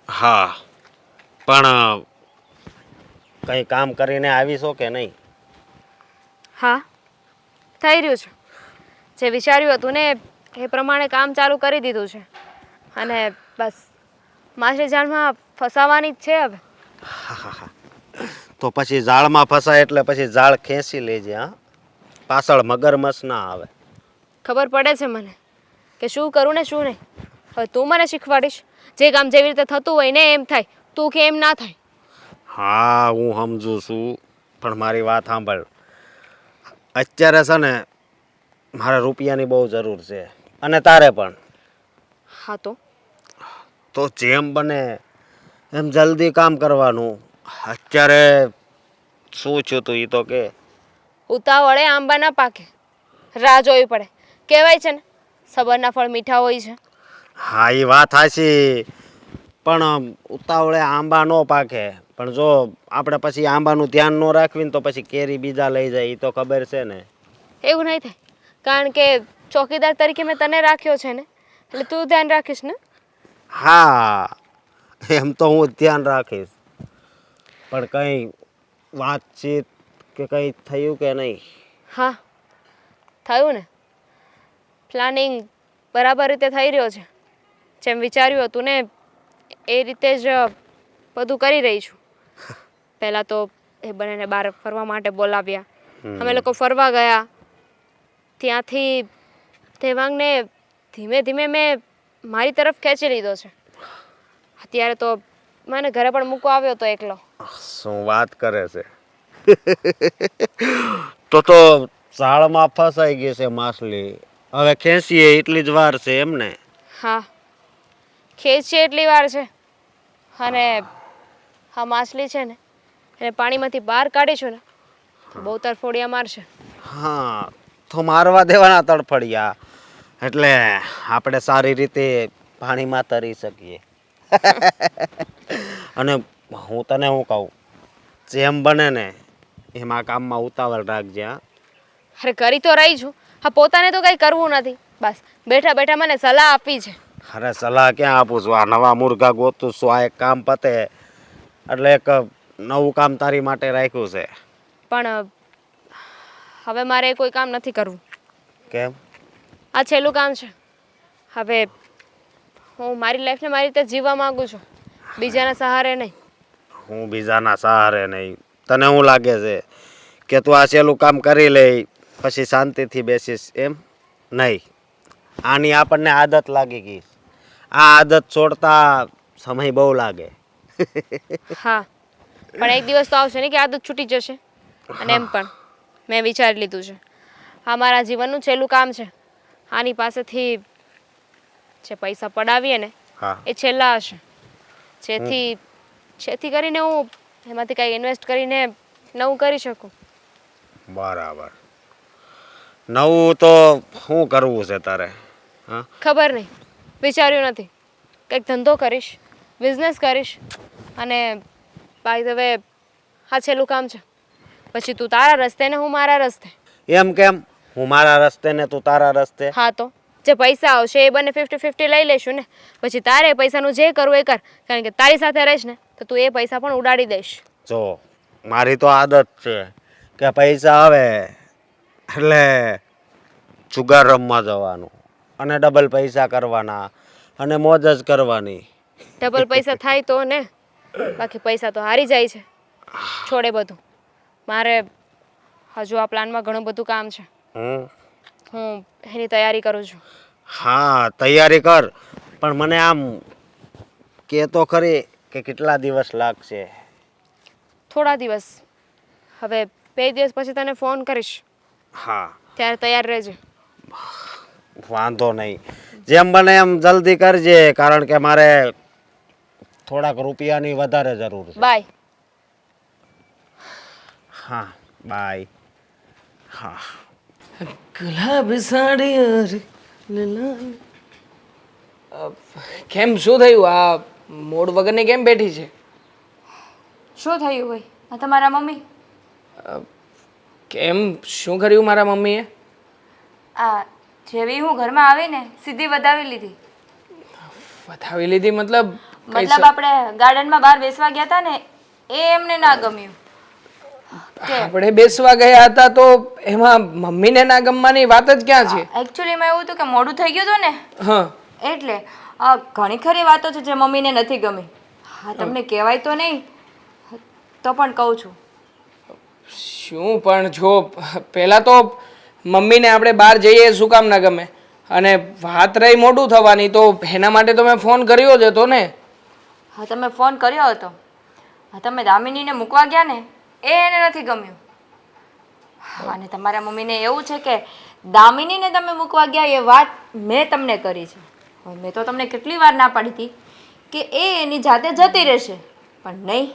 Speaker 6: હા, પણ કંઈ કામ કરીને આવીશો કે નહીં?
Speaker 5: હા, થઈ રહ્યું છે. જે વિચાર્યું હતું ને એ પ્રમાણે કામ ચાલુ કરી દીધું છે અને બસ માછલી જાળમાં ફસાવાની જ છે હવે.
Speaker 6: તો પછી જાળમાં ફસાય એટલે પછી જાળ ખેંચી લેજે. હા, પાછળ મગરમચ્છ ના આવે.
Speaker 5: ખબર પડે છે મને કે શું કરું ને શું નહીં. હવે તું મને શીખવાડીશ. જે કામ જેવી રીતે થતું હોય ને એમ થાય, તું કે એમ ના થાય.
Speaker 6: હા, હું સમજુ છું, પણ મારી વાત સાંભળ. અત્યારે છે ને મારે રૂપિયાની બહુ જરૂર છે અને તારે પણ.
Speaker 5: હા
Speaker 6: તો જેમ બને એમ જલ્દી કામ કરવાનું. અત્યારે શું થયું તું એ તો કે.
Speaker 5: ઉતાવળે આંબા ના પાકે, રાહ જોવી પડે. કહેવાય છે ને સબરના ફળ મીઠા હોય છે.
Speaker 6: હા, એ વાત સાચી, પણ ઉતાવળે આંબા ન પાકે. પણ જો આપણે પછી આંબાનું ધ્યાન ન રાખવીને તો પછી કેરી બીજા લઈ જાય, એ તો ખબર છે ને.
Speaker 5: એવું નહીં થાય, કારણ કે ચોકીદાર તરીકે મેં તને રાખ્યો છે ને, એટલે તું ધ્યાન રાખીશ ને.
Speaker 6: હા, એમ તો હું ધ્યાન રાખીશ, પણ કંઈ વાતચીત કે કંઈ થયું કે નહીં?
Speaker 5: હા, થયું ને. પ્લાનિંગ બરાબર રીતે થઈ રહ્યો છે. જેમ વિચાર્યું હતું ને એ રીતે જ બધું કરી રહી છું. પહેલાં તો એ બંનેને બહાર ફરવા માટે બોલાવ્યા. અમે લોકો ફરવા ગયા. ત્યાંથી દેવાંગને ધીમે ધીમે મેં મારી તરફ ખેંચી લીધો છે. અત્યારે તો મને ઘરે પણ મૂકવા આવ્યો હતો એકલો.
Speaker 6: શું વાત કરે છે? તો જાળમાં ફસાઈ ગઈ છે માછલી. હવે ખેંચીએ એટલી જ વાર છે એમ ને?
Speaker 5: હા, ખેંચીએ એટલી વાર છે. અને હા, માછલી છે ને એને પાણીમાંથી બહાર કાઢીશું ને તો બહુ તરફોડિયા મારશે.
Speaker 6: હા, તો મારવા દેવાના તડફડિયા, એટલે આપણે સારી રીતે પાણીમાં તરી શકીએ. અને હું તને શું કહું, જેમ બને ને એમાં કામમાં ઉતાવળ રાખજે. હા,
Speaker 5: અરે કરી તો રહી છું. હા, પોતાને તો કંઈ કરવું નથી, બસ બેઠા બેઠા મને સલાહ આપી છે.
Speaker 6: અરે સલાહ ક્યાં આપું છું? આ નવા મુર્ગા ગોતું છું. આ એક કામ પતે એટલે એક નવું કામ તારી માટે રાખ્યું છે.
Speaker 5: પણ હવે મારે કોઈ કામ નથી કરવું.
Speaker 6: કેમ?
Speaker 5: આ છેલ્લું કામ છે. હવે હું મારી લાઈફને મારી રીતે જીવવા માંગુ છું, બીજાના સહારે નહીં.
Speaker 6: હું બીજાના સહારે નહીં? તને શું લાગે છે કે તું આ છેલ્લું કામ કરી લે પછી શાંતિથી બેસીશ એમ? નહીં, આની આપણને આદત લાગી ગઈ. આ આદત છોડતા સમય બહુ લાગે.
Speaker 5: હા, પણ એક દિવસ તો આવશે ને કે આદત છૂટી જશે. અને એમ પણ મેં વિચારી લીધું છે, આ મારા જીવનનું છેલ્લું કામ છે. આની પાસેથી જે પૈસા પડાવીએ ને
Speaker 6: હા,
Speaker 5: એ છેલ્લા હશે, જેથી કરીને હું એમાંથી કંઈ ઇન્વેસ્ટ કરીને નવું કરી શકું.
Speaker 6: બરાબર. નવું તો શું કરવું છે તારે? હા,
Speaker 5: ખબર નહીં, વિચાર્યું નથી. કંઈક ધંધો કરીશ, બિઝનેસ કરીશ. અને બાય ધ વે આ છેલ્લું કામ છે, પછી તું તારા રસ્તે ને હું મારા રસ્તે.
Speaker 6: એમ કેમ? હું મારા રસ્તે ને તું તારા રસ્તે?
Speaker 5: હા, તો જે પૈસા આવશે એ બંને 50-50 લઈ લેશું ને. પછી તારે પૈસાનું જે કરવું એ કર, કારણ કે તારી સાથે રહીશ ને તો તું એ પૈસા પણ ઉડાડી દઈશ.
Speaker 6: જો મારી તો આદત છે કે પૈસા આવે એટલે જુગાર રમવા જવાનું અને ડબલ પૈસા કરવાના અને મોજ જ કરવાની.
Speaker 5: ડબલ પૈસા થાય તો ને, બાકી પૈસા તો હારી જાય છે. છોડે બધું. મારે હજુ આ પ્લાનમાં ઘણું બધું કામ છે. હું એની તૈયારી કરું છું.
Speaker 6: હા, તૈયારી કર, પણ મને આમ કે તો ખરી કે કેટલા દિવસ લાગશે?
Speaker 5: થોડા દિવસ. હવે 2 દિવસ પછી તને ફોન કરીશ.
Speaker 6: હા,
Speaker 5: ત્યારે તૈયાર રહેજે.
Speaker 6: વાંધો નહીં. જેમ બને એમ જલ્દી કરજે, કારણ કે મારે થોડાક રૂપિયાની વધારે જરૂર છે.
Speaker 5: બાય.
Speaker 6: હા, બાય. હા,
Speaker 3: ગુલાબી સાડી કેમ, શું થયું? આ મૂડ વગરની કેમ બેઠી છે?
Speaker 4: શું થયું હોય? આ તમારા મમ્મી?
Speaker 3: કેમ, શું કર્યું મારા મમ્મીએ?
Speaker 4: આ જેવી હું ઘરમાં આવીને સીધી વધાવી લીધી.
Speaker 3: વધાવી લીધી મતલબ કઈ
Speaker 4: મતલબ આપણે ગાર્ડનમાં બહાર બેસવા ગયા હતા ને એ એમને ના ગમ્યું.
Speaker 3: આપણે બેસવા ગયા હતા તો એમાં મમ્મીને ના ગમવાની વાત જ ક્યાં છે?
Speaker 4: એકચ્યુઅલીમાં એવું હતું કે મોડું થઈ ગયું હતું ને
Speaker 3: હા
Speaker 4: એટલે ઘણી ખરી વાતો છે જે મમ્મીને નથી ગમી. હા તમને કહેવાય તો નહીં તો પણ કહું છું.
Speaker 3: શું પણ જો પહેલાં તો મમ્મીને આપણે બહાર જઈએ શું કામ ના ગમે, અને વાત રહી મોડું થવાની તો એના માટે તો મેં ફોન કર્યો જ હતો ને.
Speaker 4: હા તમે ફોન કર્યો હતો. હા તમે દામિનીને મૂકવા ગયા ને એ એને નથી ગમ્યું. હા અને તમારા મમ્મીને એવું છે કે દામિનીને તમે મૂકવા ગયા એ વાત મેં તમને કરી છે. હવે મેં તો તમને કેટલી વાર ના પાડી હતી કે એ એની જાતે જતી રહેશે, પણ નહીં,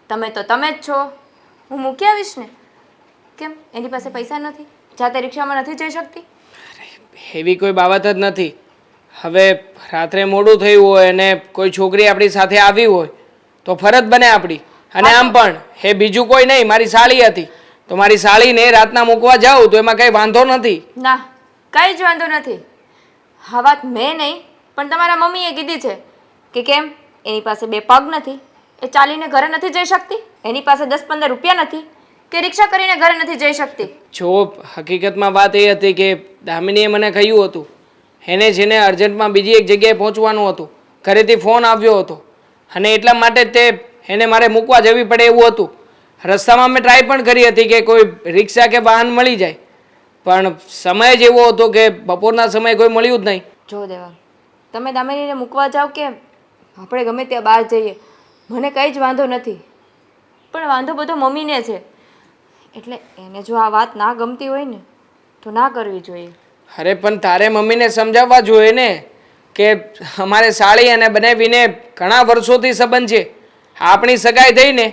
Speaker 4: તમે તો તમે જ છો. હું મૂકી આવીશ ને. કેમ એની પાસે પૈસા નથી? જાતે રિક્ષામાં નથી જઈ શકતી?
Speaker 3: એવી કોઈ બાબત જ નથી. હવે રાત્રે મોડું થયું હોય અને કોઈ છોકરી આપણી સાથે આવી હોય તો ફરજ બને આપણી. અને આમ પણ એ બીજું કોઈ નહીં, મારી સાળી હતી, તો મારી સાળીને રાતના મૂકવા જાઉં તો એમાં કંઈ વાંધો નથી.
Speaker 4: ના, કંઈ જ વાંધો નથી. હા વાત મેં નહીં પણ તમારા મમ્મીએ કીધી છે કે કેમ એની પાસે બે પગ નથી, એ ચાલીને ઘરે નથી જઈ શકતી, એની પાસે 10-15 રૂપિયા નથી કે રિક્ષા કરીને ઘરે નથી જઈ શકતી.
Speaker 3: જો હકીકતમાં વાત એ હતી કે દામિનીએ મને કહ્યું હતું એને જેને અર્જન્ટમાં બીજી એક જગ્યાએ પહોંચવાનું હતું, ઘરેથી ફોન આવ્યો હતો અને એટલા માટે તે એને મારે મૂકવા જવી પડે એવું હતું. રસ્તામાં મેં ટ્રાય પણ કરી હતી કે કોઈ રિક્ષા કે વાહન મળી જાય, પણ સમય જ એવો હતો કે બપોરના સમયે કોઈ મળ્યું જ નહીં.
Speaker 4: જો દેવા, તમે દામિનીને મૂકવા જાઓ કે આપણે ગમે ત્યાં બહાર જઈએ, મને કંઈ જ વાંધો નથી, પણ વાંધો બધો મમ્મીને છે. એટલે એને જો આ વાત ના ગમતી હોય ને તો ના કરવી જોઈએ.
Speaker 3: અરે પણ તારે મમ્મીને સમજાવવા જોઈએ ને કે અમારે સાળી અને બનાવીને ઘણા વર્ષોથી સંબંધ છે. આપણી સગાઈ થઈ ને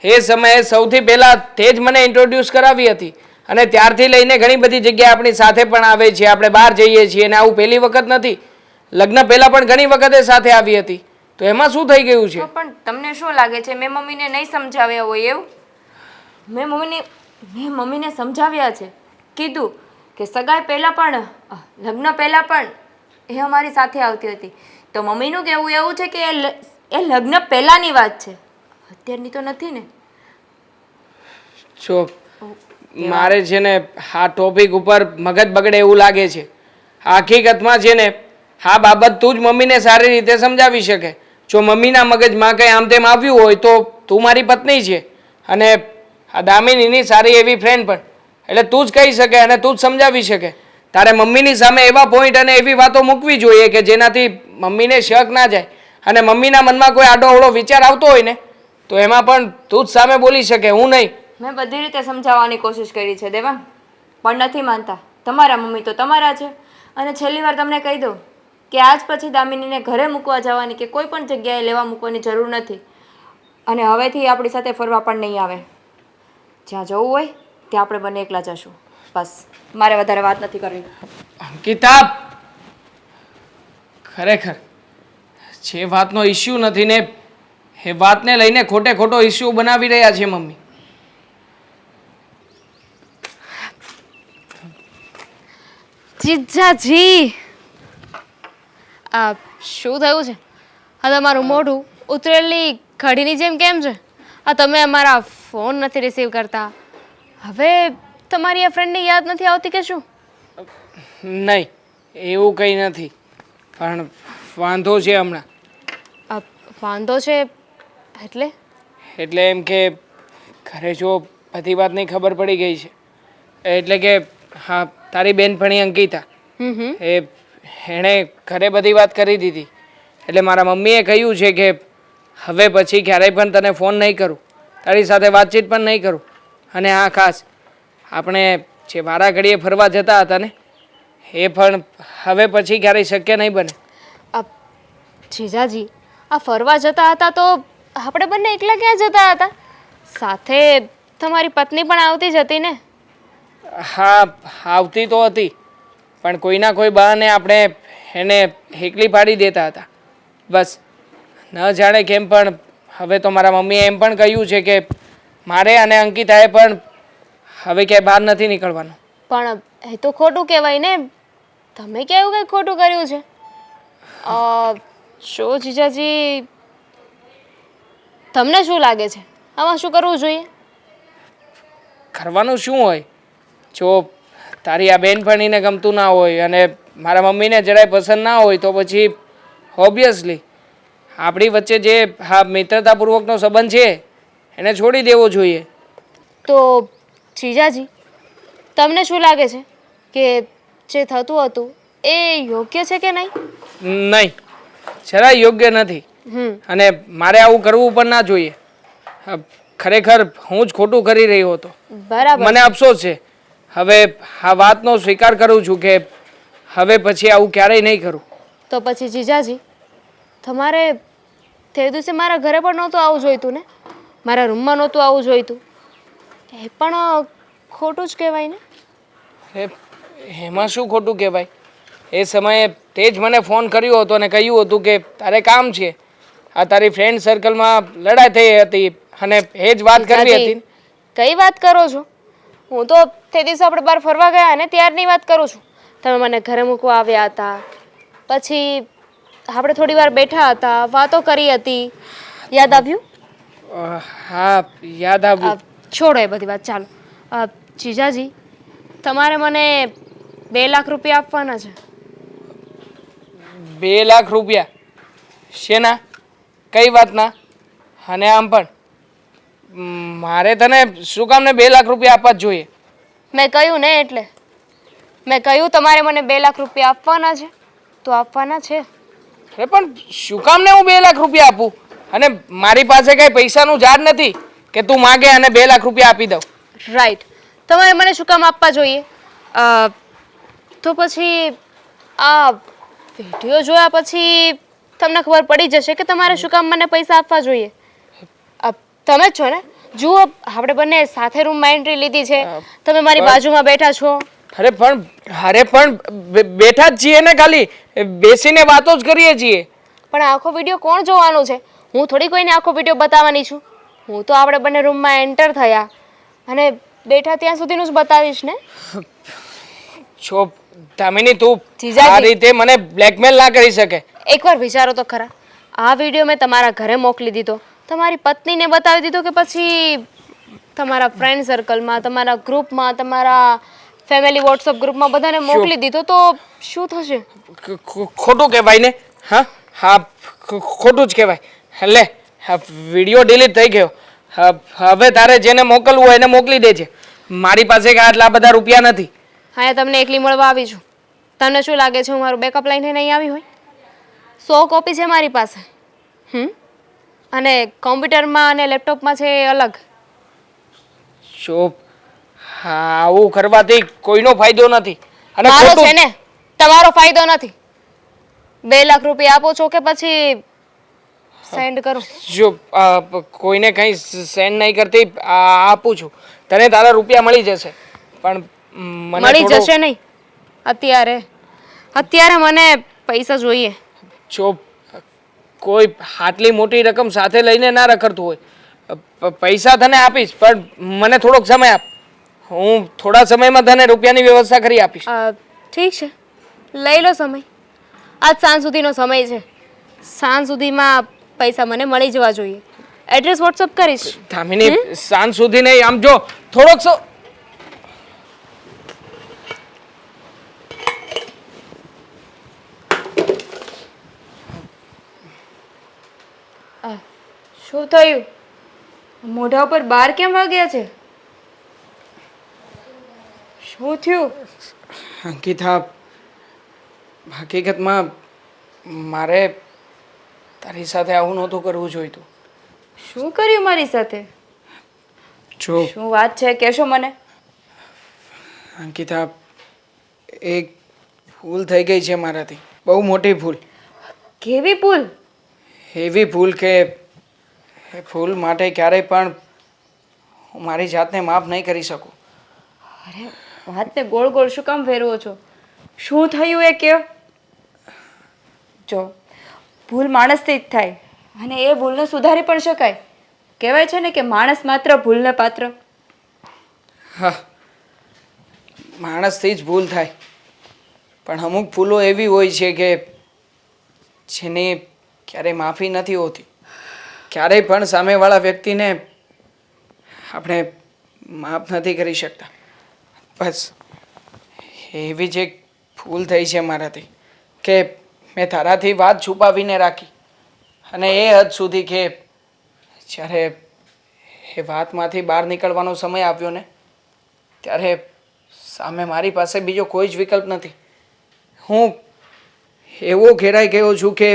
Speaker 3: એ સમયે સૌથી પહેલાં તે જ મને ઇન્ટ્રોડ્યુસ કરાવી હતી અને ત્યારથી લઈને ઘણી બધી જગ્યાએ આપણી સાથે પણ આવે છે, આપણે બહાર જઈએ છીએ અને આવું પહેલી વખત નથી. લગ્ન પહેલાં પણ ઘણી વખતે સાથે આવી હતી, તો એમાં શું થઈ ગયું છે?
Speaker 4: તો પણ તમને શું લાગે છે મેં મમ્મીને નહીં સમજાવ્યા હોય એવું? મેં મમ્મીને સમજાવ્યા છે, કીધું કે સગાઈ પહેલાં પણ લગ્ન પહેલાં પણ એ અમારી સાથે આવતી હતી. તો મમ્મીનું કહેવું એવું છે કે એ લગ્ન પહેલાંની વાત છે, અત્યારની તો નથી ને.
Speaker 3: જો મારે છે ને આ ટોપિક ઉપર મગજ બગડે એવું લાગે છે. હકીકતમાં છે ને આ બાબત તું જ મમ્મીને સારી રીતે સમજાવી શકે. જો મમ્મીના મગજમાં કંઈ આમ તેમ આવ્યું હોય તો તું મારી પત્ની છે અને આ દામિનીની સારી એવી ફ્રેન્ડ પણ, એટલે તું જ કહી શકે અને તું જ સમજાવી શકે. તારે મમ્મીની સામે એવા પોઈન્ટ અને એવી વાતો મૂકવી જોઈએ કે જેનાથી મમ્મીને શક ના જાય અને મમ્મીના મનમાં કોઈ આડો અવળો વિચાર આવતો હોય ને તો એમાં પણ તું જ સામે બોલી શકે, હું નહીં.
Speaker 4: મેં બધી રીતે સમજાવવાની કોશિશ કરી છે દેવાંગ, પણ નથી માનતા. તમારા મમ્મી તો તમારા છે. અને છેલ્લી વાર તમને કહી દઉં કે આજ પછી દામિનીને ઘરે મૂકવા જવાની કે કોઈ પણ જગ્યાએ લેવા મૂકવાની જરૂર નથી. અને હવેથી આપણી સાથે ફરવા પણ નહીં આવે. જ્યાં જવું હોય ત્યાં આપણે બંને એકલા જશું. બસ, મારે વધારે વાત નથી કરવી.
Speaker 3: અંકિતા, ખરેખર જે વાતનો ઇસ્યુ નથી ને એ વાતને લઈને ખોટે ખોટો ઇસ્યુ બનાવી રહ્યા છે મમ્મી.
Speaker 5: જીજાજી, આ શું થયું છે? આ તમારું મોઢું ઉતરેલી ઘડીની જેમ કેમ છે? આ તમે અમારા ફોન નથી રિસીવ કરતા. હવે તમારી આ ફ્રેન્ડની યાદ નથી આવતી કે શું?
Speaker 3: નહીં, એવું કંઈ નથી, પણ વાંધો છે હમણાં.
Speaker 5: વાંધો છે એટલે?
Speaker 3: એટલે એમ કે ઘરે જો બધી વાતની ખબર પડી ગઈ છે, એટલે કે હા તારી બેનપણી અંકિતા એણે ઘરે બધી વાત કરી દીધી. એટલે મારા મમ્મીએ કહ્યું છે કે હવે પછી ક્યારેય પણ તને ફોન નહીં કરું, તારી સાથે વાતચીત પણ નહીં કરું. અને હા ખાસ આપણે જે વારા ઘડીએ ફરવા જતા હતા ને એ પણ હવે પછી ક્યારેય શક્ય નહીં બને.
Speaker 5: જીજાજી, આ ફરવા જતા હતા તો આપણે બંને એકલા ક્યાં જતા હતા? સાથે તમારી પત્ની પણ આવતી જ હતી ને?
Speaker 3: હા આવતી તો હતી, પણ કોઈના કોઈ બહાને આપણે એને એકલી પાડી દેતા હતા. બસ ન જાણે કેમ પણ હવે તો મારા મમ્મીએ એમ પણ કહ્યું છે કે મારે અને અંકિતાએ પણ હવે ક્યાંય બહાર નથી નીકળવાનું.
Speaker 5: પણ એ તો ખોટું કહેવાય ને. તમે કેવું કંઈ ખોટું કર્યું છે? શું જીજાજી, તમને શું લાગે છે આમાં શું કરવું જોઈએ?
Speaker 3: કરવાનું શું હોય? જો તારી આ બેનપણીને ગમતું ના હોય અને મારા મમ્મીને જરાય પસંદ ના હોય તો પછી ઓબ્વિયસલી આપણી વચ્ચે જે હા મિત્રતાપૂર્વકનો સંબંધ છે એને છોડી દેવો જોઈએ.
Speaker 5: તો જીજાજી, તમને શું લાગે છે કે જે થતું હતું એ યોગ્ય છે કે નહીં?
Speaker 3: નહીં, જરાય યોગ્ય નથી. અને મારે આવું કરવું પણ ના જોઈએ. ખરેખર હું જ ખોટું કરી રહ્યો હતો.
Speaker 5: બરાબર.
Speaker 3: મને અફસોસ છે. હવે આ વાતનો સ્વીકાર કરું છું કે હવે પછી આવું ક્યારેય નહીં કરું.
Speaker 5: તો પછી જીજાજી, તમારે તે દિવસે મારા ઘરે પણ નહોતું આવવું જોઈતું ને, મારા રૂમમાં નહોતું આવવું જોઈતું. એ પણ ખોટું જ કહેવાય ને.
Speaker 3: એમાં શું ખોટું કહેવાય? એ સમયે તે જ મને ફોન કર્યો હતો અને કહ્યું હતું કે તારે કામ છે. આ તારી ફ્રેન્ડ સર્કલમાં લડાઈ થઈ હતી અને એ જ વાત કરવી હતી.
Speaker 5: કઈ વાત કરો છો? હું તો તે દિવસે આપણે બહાર ફરવા ગયા ને ત્યારની વાત કરું છું. તમે મને ઘરે મૂકવા આવ્યા હતા, પછી આપણે થોડી વાર બેઠા હતા, વાતો કરી હતી. યાદ આવ્યું?
Speaker 3: હા, યાદ આવ્યું.
Speaker 5: છોડો એ બધી વાત, ચાલો. જીજાજી, તમારે મને 2 લાખ રૂપિયા આપવાના છે.
Speaker 3: 2 લાખ રૂપિયા? શેના? કઈ વાતના? અને આમ પણ મારે તને શું કામ ને 2 લાખ રૂપિયા આપવા જ જોઈએ?
Speaker 5: મેં કહ્યું ને, એટલે મેં કહ્યું તમારે મને 2 લાખ રૂપિયા આપવાના છે તો આપવાના છે.
Speaker 3: અરે પણ શું કામ ને હું 2 લાખ રૂપિયા આપું? અને મારી પાસે કઈ પૈસાનું ઝાડ નથી કે તું માગે અને 2 લાખ રૂપિયા આપી દઉં.
Speaker 5: રાઈટ, તમારે મને શું કામ આપવા જોઈએ? તો પછી આ વિડીયો જોયા પછી તમને ખબર પડી જશે કે તમારે શું કામ મને પૈસા આપવા જોઈએ. તમે જ છો ને? જુઓ, આપણે બંને સાથે રૂમમાં એન્ટ્રી લીધી છે, તમે મારી બાજુમાં બેઠા છો.
Speaker 3: અરે પણ બેઠા જ છીએ ને, ખાલી બેસીને વાતો જ કરીએ છીએ.
Speaker 5: પણ આખો વિડીયો કોણ જોવાનું છે? હું થોડી કોઈને આખો વિડીયો બતાવવાની છું. હું તો આપણે બંને રૂમમાં એન્ટર થયા અને બેઠા ત્યાં સુધીનું જ બતાવીશ ને.
Speaker 3: છો દામિની, તું
Speaker 5: જીજાજી.
Speaker 3: આ રીતે મને બ્લેકમેલ ના કરી શકે.
Speaker 5: એકવાર વિચારો તો ખરા, આ વિડીયો મેં તમારા ઘરે મોકલી દીધો, તમારી પત્નીને બતાવી દીધો કે પછી તમારા ફ્રેન્ડ સર્કલમાં, તમારા ગ્રુપમાં, તમારા ફેમિલી વોટ્સઅપ ગ્રુપમાં બધાને મોકલી દીધો તો શું થશે?
Speaker 3: ખોટું કહેવાય ને. હા, ખોટું જ કહેવાય. લે, વિડીયો ડિલીટ થઈ ગયો. હવે તારે જેને મોકલવું હોય એને મોકલી દેજે. મારી પાસે આટલા બધા રૂપિયા નથી.
Speaker 5: હા, તમને એકલી મળવા આવી છું. તમને શું લાગે છે હું મારું બેકઅપ લઈને નહીં આવી હોય? 100 કોપી છે મારી પાસે. અને કોમ્પ્યુટરમાં અને લેપટોપમાં છે એ અલગ.
Speaker 3: જો આવું કરવાથી કોઈનો ફાયદો નથી. અને
Speaker 5: મારો
Speaker 3: ખોટું
Speaker 5: છે ને, તમારો ફાયદો નથી. 2 લાખ રૂપિયા આપો છો કે પછી સેન્ડ કરું?
Speaker 3: જો કોઈને કંઈ સેન્ડ નહીં કરતી, આપું છું તને. તારા રૂપિયા મળી જશે. પણ મને
Speaker 5: મળી
Speaker 3: થોડું-
Speaker 5: જશે નહીં અત્યારે મને પૈસા જોઈએ.
Speaker 3: જો કોઈ આટલી મોટી રકમ સાથે લઈને ના રખડતું હોય, પૈસા તને આપીશ પણ મને થોડોક સમય આપ. હું થોડા સમયમાં તને રૂપિયાની વ્યવસ્થા કરી આપીશ.
Speaker 5: ઠીક છે, લઈ લો સમય. આજ સાંજ સુધીનો સમય છે. સાંજ સુધીમાં પૈસા મને મળી જવા જોઈએ. એડ્રેસ વોટ્સઅપ કરીશ.
Speaker 3: દામિની, સાંજ સુધી નહીં. આમ જો થોડોક
Speaker 5: શું થયું? મોઢા ઉપર બાર કેમ વાગ્યા છે? શું થયું?
Speaker 3: અંકિતા, હકીકતમાં મારે તારી સાથે આવું નહોતું કરવું જોઈતું.
Speaker 5: શું કર્યું મારી સાથે?
Speaker 3: જો
Speaker 5: શું વાત છે, કહેશો મને?
Speaker 3: અંકિતા, એક ભૂલ થઈ ગઈ છે મારાથી. બહુ મોટી ભૂલ.
Speaker 5: કેવી ભૂલ?
Speaker 3: એવી ભૂલ કે એ ભૂલ માટે ક્યારેય પણ હું મારી જાતને માફ નહીં કરી શકું.
Speaker 5: અરે, વાતને ગોળ ગોળ શું કામ ફેરવો છો? શું થયું એ કહો. જો, ભૂલ માણસથી જ થાય અને એ ભૂલને સુધારી પણ શકાય. કહેવાય છે ને કે માણસ માત્ર ભૂલને પાત્ર.
Speaker 3: હા, માણસથી જ ભૂલ થાય, પણ અમુક ભૂલો એવી હોય છે કે જેની ક્યારેય માફી નથી હોતી. ક્યારેય પણ સામેવાળા વ્યક્તિને આપણે માફ નથી કરી શકતા. બસ એવી જ એક ભૂલ થઈ છે મારાથી કે મેં તારાથી વાત છુપાવીને રાખી, અને એ હદ સુધી કે જ્યારે એ વાતમાંથી બહાર નીકળવાનો સમય આવ્યો ને ત્યારે સામે મારી પાસે બીજો કોઈ જ વિકલ્પ નથી. હું એવો ઘેરાઈ ગયો છું કે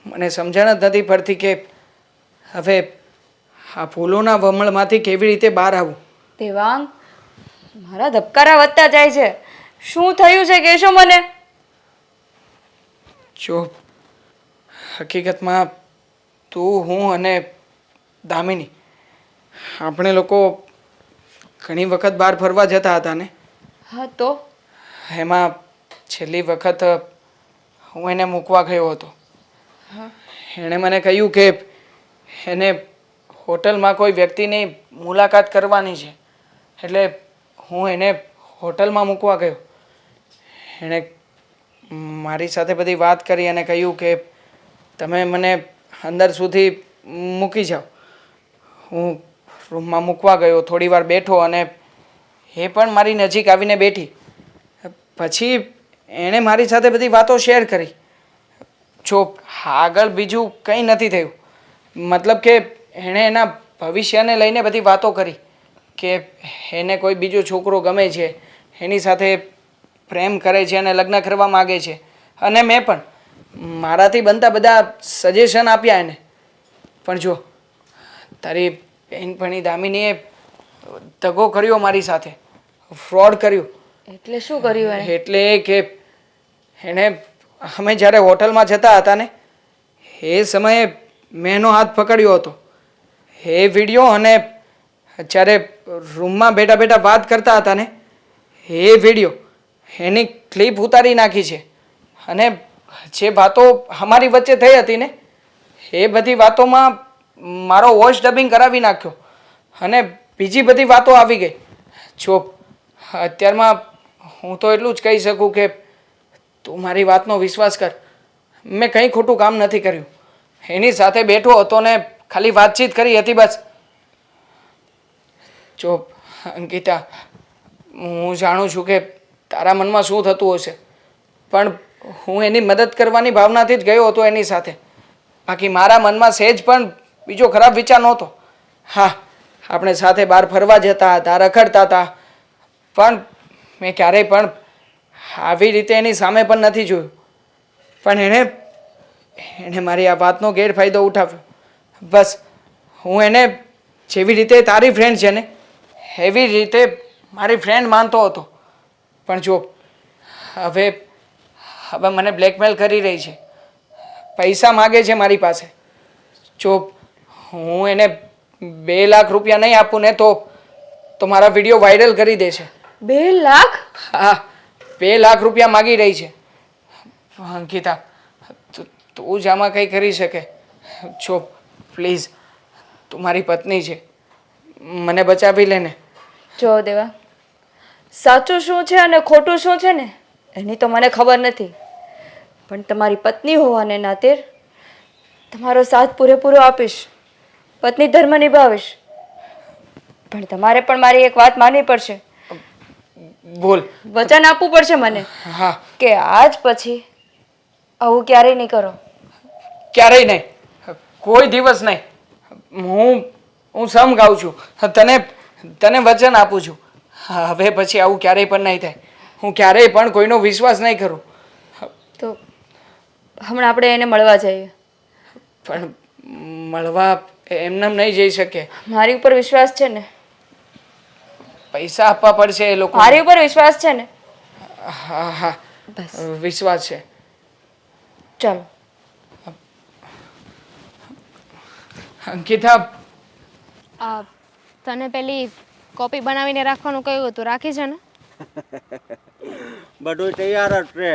Speaker 3: મને સમજણ જ નથી પડતી કે હવે આ ભૂલોના વમળમાંથી કેવી રીતે બહાર આવું.
Speaker 4: દેવાંગ, મારા ધબકારા વધતા જાય છે. શું થયું છે કહેશો મને?
Speaker 3: જો હકીકતમાં તું, હું અને દામિની આપણે લોકો ઘણી વખત બહાર ફરવા જતા હતા ને.
Speaker 4: હા તો
Speaker 3: એમાં છેલ્લી વખત હું એને મૂકવા ગયો હતો. એણે મને કહ્યું કે એને હોટલમાં કોઈ વ્યક્તિની મુલાકાત કરવાની છે, એટલે હું એને હોટલમાં મૂકવા ગયો. એણે મારી સાથે બધી વાત કરી અને કહ્યું કે તમે મને અંદર સુધી મૂકી જાઓ. હું રૂમમાં મૂકવા ગયો, થોડી વાર બેઠો અને એ પણ મારી નજીક આવીને બેઠી. પછી એણે મારી સાથે બધી વાતો શેર કરી. જો આગળ બીજું કંઈ નથી થયું, મતલબ કે એણે એના ભવિષ્યને લઈને બધી વાતો કરી કે એને કોઈ બીજો છોકરો ગમે છે, એની સાથે પ્રેમ કરે છે અને લગ્ન કરવા માગે છે. અને મેં પણ મારાથી બનતા બધા સજેશન આપ્યા એને. પણ જો તારી બહેનપણી દામિનીએ દગો કર્યો મારી સાથે, ફ્રોડ કર્યું.
Speaker 4: એટલે શું કર્યું એણે?
Speaker 3: એટલે કે એણે અમે જ્યારે હોટલમાં જતા હતા ને એ સમયે મેં એનો હાથ પકડ્યો હતો. એ વિડીયો અને જ્યારે રૂમમાં બેઠા બેઠા વાત કરતા હતા ને એ વિડીયો એની ક્લિપ ઉતારી નાખી છે. અને જે વાતો અમારી વચ્ચે થઈ હતી ને એ બધી વાતોમાં મારો વોઇસ ડબિંગ કરાવી નાખ્યો અને બીજી બધી વાતો આવી ગઈ. જો અત્યારમાં હું તો એટલું જ કહી શકું કે તું મારી વાતનો વિશ્વાસ કર. મેં કંઈ ખોટું કામ નથી કર્યું. એની સાથે બેઠો હતો ને ખાલી વાતચીત કરી હતી બસ. જો અંકિતા, હું જાણું છું કે તારા મનમાં શું થતું હશે, પણ હું એની મદદ કરવાની ભાવનાથી જ ગયો હતો એની સાથે. બાકી મારા મનમાં સહેજ પણ બીજો ખરાબ વિચાર નહોતો. હા, આપણે સાથે બહાર ફરવા જતા હતા, રખડતા હતા, પણ મેં ક્યારેય પણ આવી રીતે એની સામે પણ નથી જોયું. પણ એણે મારી આ વાતનો ગેરફાયદો ઉઠાવ્યો. બસ હું એને જેવી રીતે તારી ફ્રેન્ડ છે ને એવી રીતે મારી ફ્રેન્ડ માનતો હતો. પણ જો હવે મને બ્લેકમેલ કરી રહી છે, પૈસા માગે છે મારી પાસે. જો હું એને 2 લાખ રૂપિયા નહીં આપું ને તો મારા વિડીયો વાયરલ કરી દેશે.
Speaker 4: 2 લાખ?
Speaker 3: હા, 2 લાખ રૂપિયા માગી રહી છે. અંકિતા, તું જ આમાં કંઈ કરી શકે. જો પ્લીઝ, તું મારી પત્ની છે, મને બચાવી લે ને.
Speaker 4: જો દેવા, સાચું શું છે અને ખોટું શું છે ને એની તો મને ખબર નથી, પણ તમારી પત્ની હોવાને નાતે તમારો સાથ પૂરેપૂરો આપીશ, પત્ની ધર્મ નિભાવીશ. પણ તમારે પણ મારી એક વાત માનવી પડશે.
Speaker 3: બોલ.
Speaker 4: વચન આપવું પડશે મને
Speaker 3: હા.
Speaker 4: કે આજ પછી આવું ક્યારેય નહીં કરો.
Speaker 3: ક્યારેય નહીં, કોઈ દિવસ નહીં. હું સમ ગાઉં છું, તને વચન આપું છું. હવે પછી આવું ક્યારેય પણ નહીં થાય. હું ક્યારેય પણ કોઈનો વિશ્વાસ નહીં કરું.
Speaker 4: તો હમણાં આપણે એને મળવા જઈએ.
Speaker 3: પણ મળવા એમનેમ નહીં જઈ શકે.
Speaker 4: મારી ઉપર વિશ્વાસ છે ને?
Speaker 3: પૈસા આપવા પડશે એ લોકો.
Speaker 4: મારી ઉપર વિશ્વાસ છે ને?
Speaker 3: હા હા,
Speaker 4: બસ
Speaker 3: વિશ્વાસ છે.
Speaker 4: ચાલો.
Speaker 3: અંકિતા,
Speaker 5: તને પેલી કોપી બનાવીને રાખવાનું કહ્યું હતું, રાખી છે ને?
Speaker 6: બધું તૈયાર જ છે.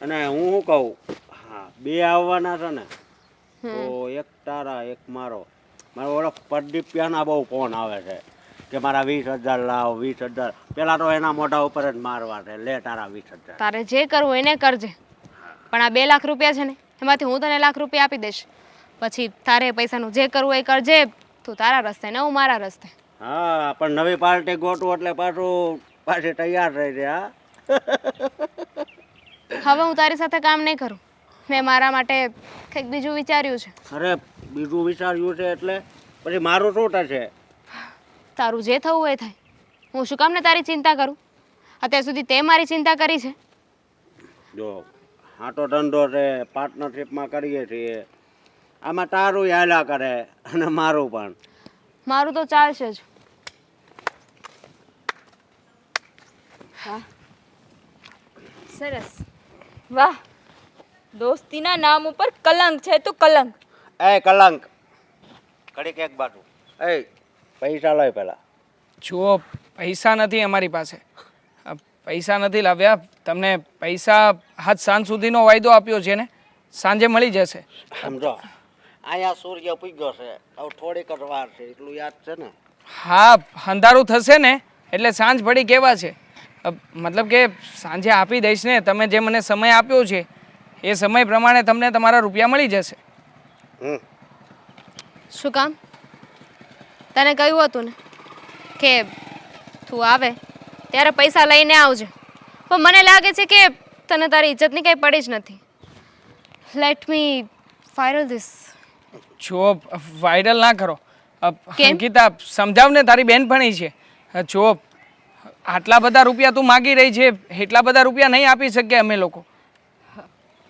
Speaker 6: અને હું શું કહું, હા, 2 આવવાના છે ને, તો એક તારા એક મારો ઓળખ પરદીપ્યાના બહુ ફોન આવે છે. કે મારા 20,000 લાવ 20,000. પેલા તો એના મોઢા ઉપર જ મારવા છે, લે તારા 20,000.
Speaker 5: તારે જે કરવું હોય એને કરજે, પણ આ 2 લાખ રૂપિયા છે ને એમાંથી હું તને 1 લાખ રૂપિયા આપી દઈશ. પછી તારે પૈસાનું જે કરવું હોય એ કરજે, તું તારા રસ્તે ને હું મારા રસ્તે.
Speaker 6: હા, પણ નવી પાર્ટી ગોઠવું એટલે પાછી તૈયાર રહી છે. હા
Speaker 5: હવે હું તારી સાથે કામ નહીં કરું, મેં મારા માટે કંઈક બીજું વિચાર્યું છે.
Speaker 6: અરે બીજું વિચાર્યું છે એટલે પછી મારું શું થશે?
Speaker 5: તારું જે થવું હોય એ થાય, હું શું કામ ને તારી ચિંતા કરું? અત્યાર સુધી તે મારી ચિંતા કરી છે.
Speaker 6: જો આટો ધંધો છે, પાર્ટનરશિપમાં કરીએ છીએ, આમાં તારું હાલ્યા કરે અને મારું પણ.
Speaker 5: મારું તો ચાલશે જ.
Speaker 4: સરસ, વાહ, દોસ્તીના નામ ઉપર કલંક છે તો કલંક.
Speaker 6: એ કલંક ઘડીક એક બાજુ. એ પૈસા લઈ પેલા.
Speaker 3: જુઓ, પૈસા નથી અમારી પાસે, પૈસા નથી લાવ્યા. તમને પૈસા આજ સાંજ સુધીનો વાયદો આપ્યો છે ને, સાંજે મળી જશે.
Speaker 6: સમજો, અહીંયા સૂર્ય પૂગ્યો છે, હવે થોડીક જ વાર છે, એટલું યાદ છે ને?
Speaker 3: હા, અંધારું થશે ને એટલે સાંજ પડી કેવા છે. મતલબ કે સાંજે આપી દઈશ ને, તમે જે મને સમય આપ્યો છે એ સમય પ્રમાણે તમને તમારા રૂપિયા મળી જશે.
Speaker 5: શું કામ? તને કહ્યું હતું ને કે તું આવે ત્યારે પૈસા લઈને આવજે, પણ મને લાગે છે કે તને તારી ઇજ્જતની કંઈ પડી જ નથી. Let me viral this.
Speaker 3: જો વાયરલ ના કરો
Speaker 5: કેમ?
Speaker 3: અંકિતા, સમજાવ ને, તારી બેનપણી છે. જો આટલા બધા રૂપિયા તું માગી રહી છે, એટલા બધા રૂપિયા નહીં આપી શકીએ અમે લોકો.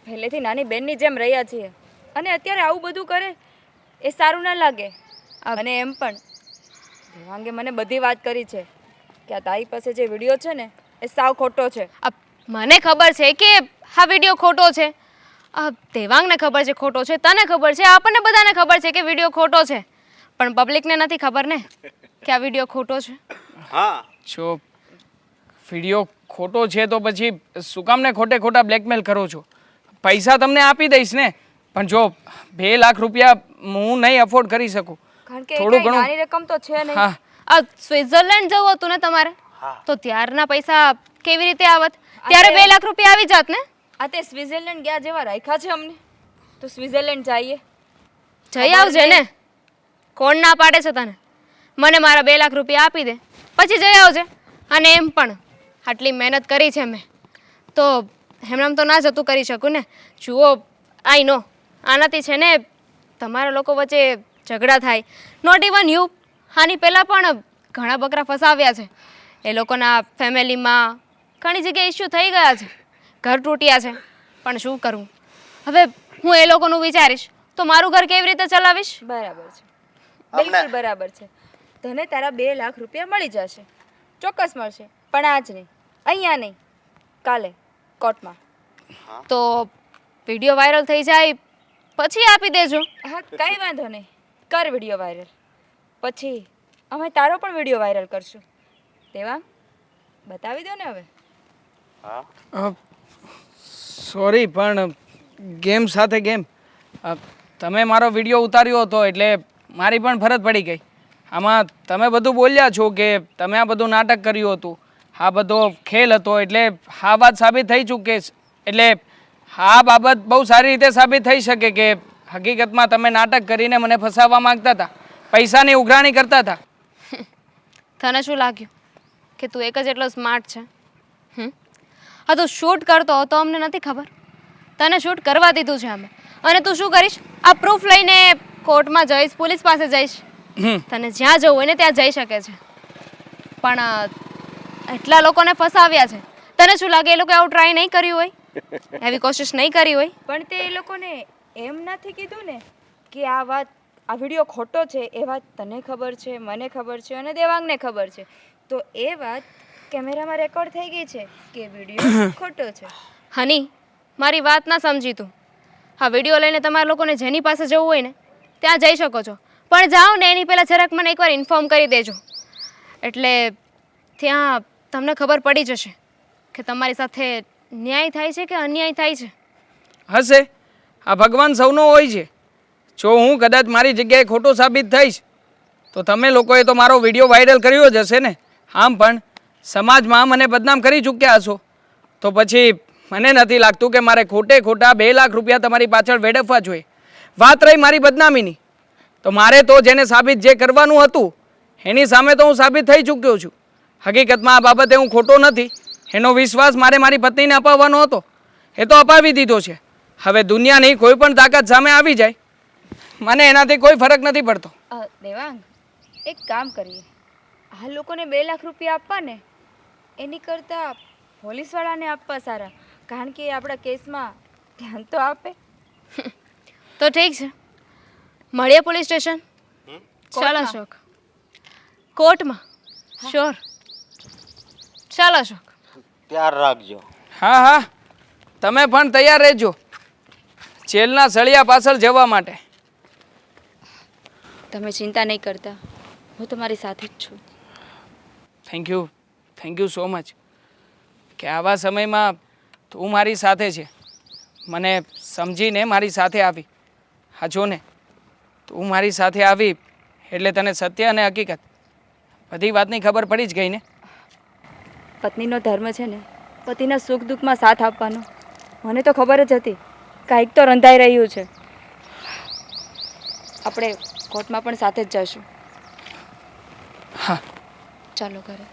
Speaker 4: પહેલેથી નાની બેનની જેમ રહ્યા છીએ અને અત્યારે આવું બધું કરે એ સારું ના લાગે. અને એમ પણ દેવાંગે મને બધી વાત કરી છે કે આ તારી પાસે જે વિડીયો છે ને એ સાવ ખોટો છે.
Speaker 5: મને ખબર છે કે આ વિડીયો ખોટો છે, દેવાંગને ખબર છે ખોટો છે, તને ખબર છે, આપણને બધાને ખબર છે કે વિડીયો ખોટો છે, પણ પબ્લિકને નથી ખબર ને કે આ વિડીયો ખોટો છે.
Speaker 6: હા,
Speaker 3: જો વિડીયો ખોટો છે તો પછી શું કામ ને ખોટે ખોટા બ્લેકમેલ કરો છો? પૈસા તમને આપી દઈશ ને, પણ જો 2 લાખ રૂપિયા હું નહીં અફોર્ડ કરી શકું.
Speaker 4: કારણ કે એ કાંઈ નાની રકમ તો છે નહીં.
Speaker 3: હા,
Speaker 5: આ સ્વિટ્ઝરલેન્ડ જવું હતું ને તમારે, તો ત્યારના પૈસા કેવી રીતે આવત? ત્યારે 2 લાખ રૂપિયા આવી જાત ને.
Speaker 4: આ તે સ્વિટ્ઝરલેન્ડ ગયા જેવા રાખ્યા છે અમને, તો સ્વિટ્ઝરલેન્ડ જઈએ.
Speaker 5: જઈ આવજે ને, કોણ ના પાડે છે તને? મને મારા 2 લાખ રૂપિયા આપી દે, પછી જઈ આવજે. અને એમ પણ આટલી મહેનત કરી છે મેં, તો એમનામ તો ના જતું કરી શકું ને. જુઓ, આઈ નો આનાથી છે ને તમારા લોકો વચ્ચે ઝઘડા થાય. નોટ ઇવન યુ, આની પહેલાં પણ ઘણા બકરા ફસાવ્યા છે. એ લોકોના ફેમિલીમાં ઘણી જગ્યાએ ઇસ્યુ થઈ ગયા છે, ઘર તૂટ્યા છે. પણ શું કરું હવે? હું એ લોકોનું વિચારીશ તો મારું ઘર કેવી રીતે ચલાવીશ?
Speaker 4: બરાબર છે, બિલકુલ બરાબર છે. તને તારા 2 લાખ રૂપિયા મળી જશે, ચોક્કસ મળશે, પણ આજ નહીં, અહીંયા નહીં, કાલે કોર્ટમાં.
Speaker 5: તો વિડીયો વાયરલ થઈ જાય પછી આપી દેજો.
Speaker 4: હા, કાંઈ વાંધો નહીં, કર વિડીયો વાયરલ, પછી અમે તારો પણ વિડીયો વાયરલ કરશું. દેવાંગ, બતાવી દો ને હવે.
Speaker 3: સોરી, પણ ગેમ સાથે ગેમ. તમે મારો વિડીયો ઉતાર્યો હતો એટલે મારી પણ ફરજ પડી ગઈ. આમાં તમે બધું બોલ્યા છો કે તમે આ બધું નાટક કર્યું હતું, આ બધો ખેલ હતો, એટલે આ વાત સાબિત થઈ ચૂકે છે. એટલે આ બાબત બહુ સારી રીતે સાબિત થઈ શકે કે હકીકતમાં તમે નાટક કરીને મને ફસાવવા માંગતા હતા, પૈસાની ઉઘરાણી કરતા હતા.
Speaker 5: તને શું લાગ્યું કે તું એક જ એટલો સ્માર્ટ છે? હા, તું શૂટ કરતો હતો, અમને નથી ખબર? તને શૂટ કરવા દીધું છે અમે, અને તું શું કરીશ? આ પ્રૂફ લઈને કોર્ટમાં જઈશ, પોલીસ પાસે જઈશ. તને જ્યાં જવું હોય ને ત્યાં જઈ શકે છે, પણ એટલા લોકોને ફસાવ્યા છે. તને શું લાગે એ લોકો આવું ટ્રાય નહીં કર્યું હોય, એવી કોશિશ નહીં કરી હોય?
Speaker 4: પણ તે એ લોકોને એમ નથી કીધું ને કે આ વિડીયો ખોટો છે. એ વાત તને ખબર છે, મને ખબર છે અને દેવાંગને ખબર છે. તો એ વાત કેમેરામાં રેકોર્ડ થઈ ગઈ છે કે વિડીયો ખોટો છે.
Speaker 5: હની, મારી વાત ના સમજી તું. હા, વિડીયો લઈને તમારા લોકોને જેની પાસે જવું હોય ને ત્યાં જઈ શકો છો, પણ જાઓ ને એની પહેલાં જરાક મને એકવાર ઇન્ફોર્મ કરી દેજો, એટલે ત્યાં તમને ખબર પડી જશે કે તમારી સાથે ન્યાય થાય છે કે અન્યાય થાય છે.
Speaker 3: હશે, આ ભગવાન સૌનો હોય છે. જો હું કદાચ મારી જગ્યાએ ખોટો સાબિત થઈશ તો તમે લોકોએ તો મારો વિડીયો વાયરલ કર્યો જ હશે ને. આમ પણ સમાજમાં મને બદનામ કરી ચૂક્યા હશો. તો પછી મને નથી લાગતું કે મારે ખોટે ખોટા 2 લાખ રૂપિયા તમારી પાછળ વેડફવા જોઈએ. વાત રહી મારી બદનામીની, તો મારે તો જેને સાબિત જે કરવાનું હતું એની સામે તો હું સાબિત થઈ ચૂક્યો છું. હકીકતમાં આ બાબતે હું ખોટો નથી. એનો વિશ્વાસ મારે મારી પત્નીને અપાવવાનો હતો, એ તો અપાવી દીધો છે. હવે દુનિયાની કોઈ પણ તાકાત સામે આવી જાય, મને એનાથી કોઈ ફરક નથી પડતો.
Speaker 4: દેવાંગ, એક કામ કરીએ, આ લોકોને 2 લાખ રૂપિયા આપવા ને એની કરતાં પોલીસવાળાને આપવા સારા, કારણ કે એ આપણા કેસમાં ધ્યાન તો આપે.
Speaker 5: તો ઠીક છે, મળીએ પોલીસ સ્ટેશન. ચાલો અશોક, કોર્ટમાં. શ્યોર. ચાલો અશોક.
Speaker 6: ત્યાર રાખજો.
Speaker 3: હા હા, તમે પણ તૈયાર રહેજો જેલના સળિયા પાછળ જવા માટે.
Speaker 4: તમે ચિંતા નહીં કરતા, હું તમારી સાથે જ છું.
Speaker 3: થેન્ક યુ સો મચ કે આવા સમયમાં તું મારી સાથે છે. મને સમજીને મારી સાથે આવી. હા જો ને, તું મારી સાથે આવી એટલે તને સત્ય અને હકીકત બધી વાતની ખબર પડી જ ગઈ ને.
Speaker 4: પત્નીનો ધર્મ છે ને પતિના સુખ દુઃખમાં સાથ આપવાનો. મને તો ખબર જ હતી કાંઈક તો રંધાઈ રહ્યું છે. આપણે કોર્ટમાં પણ સાથે જ જઈશું.
Speaker 3: હા
Speaker 4: ચાલો ઘરે.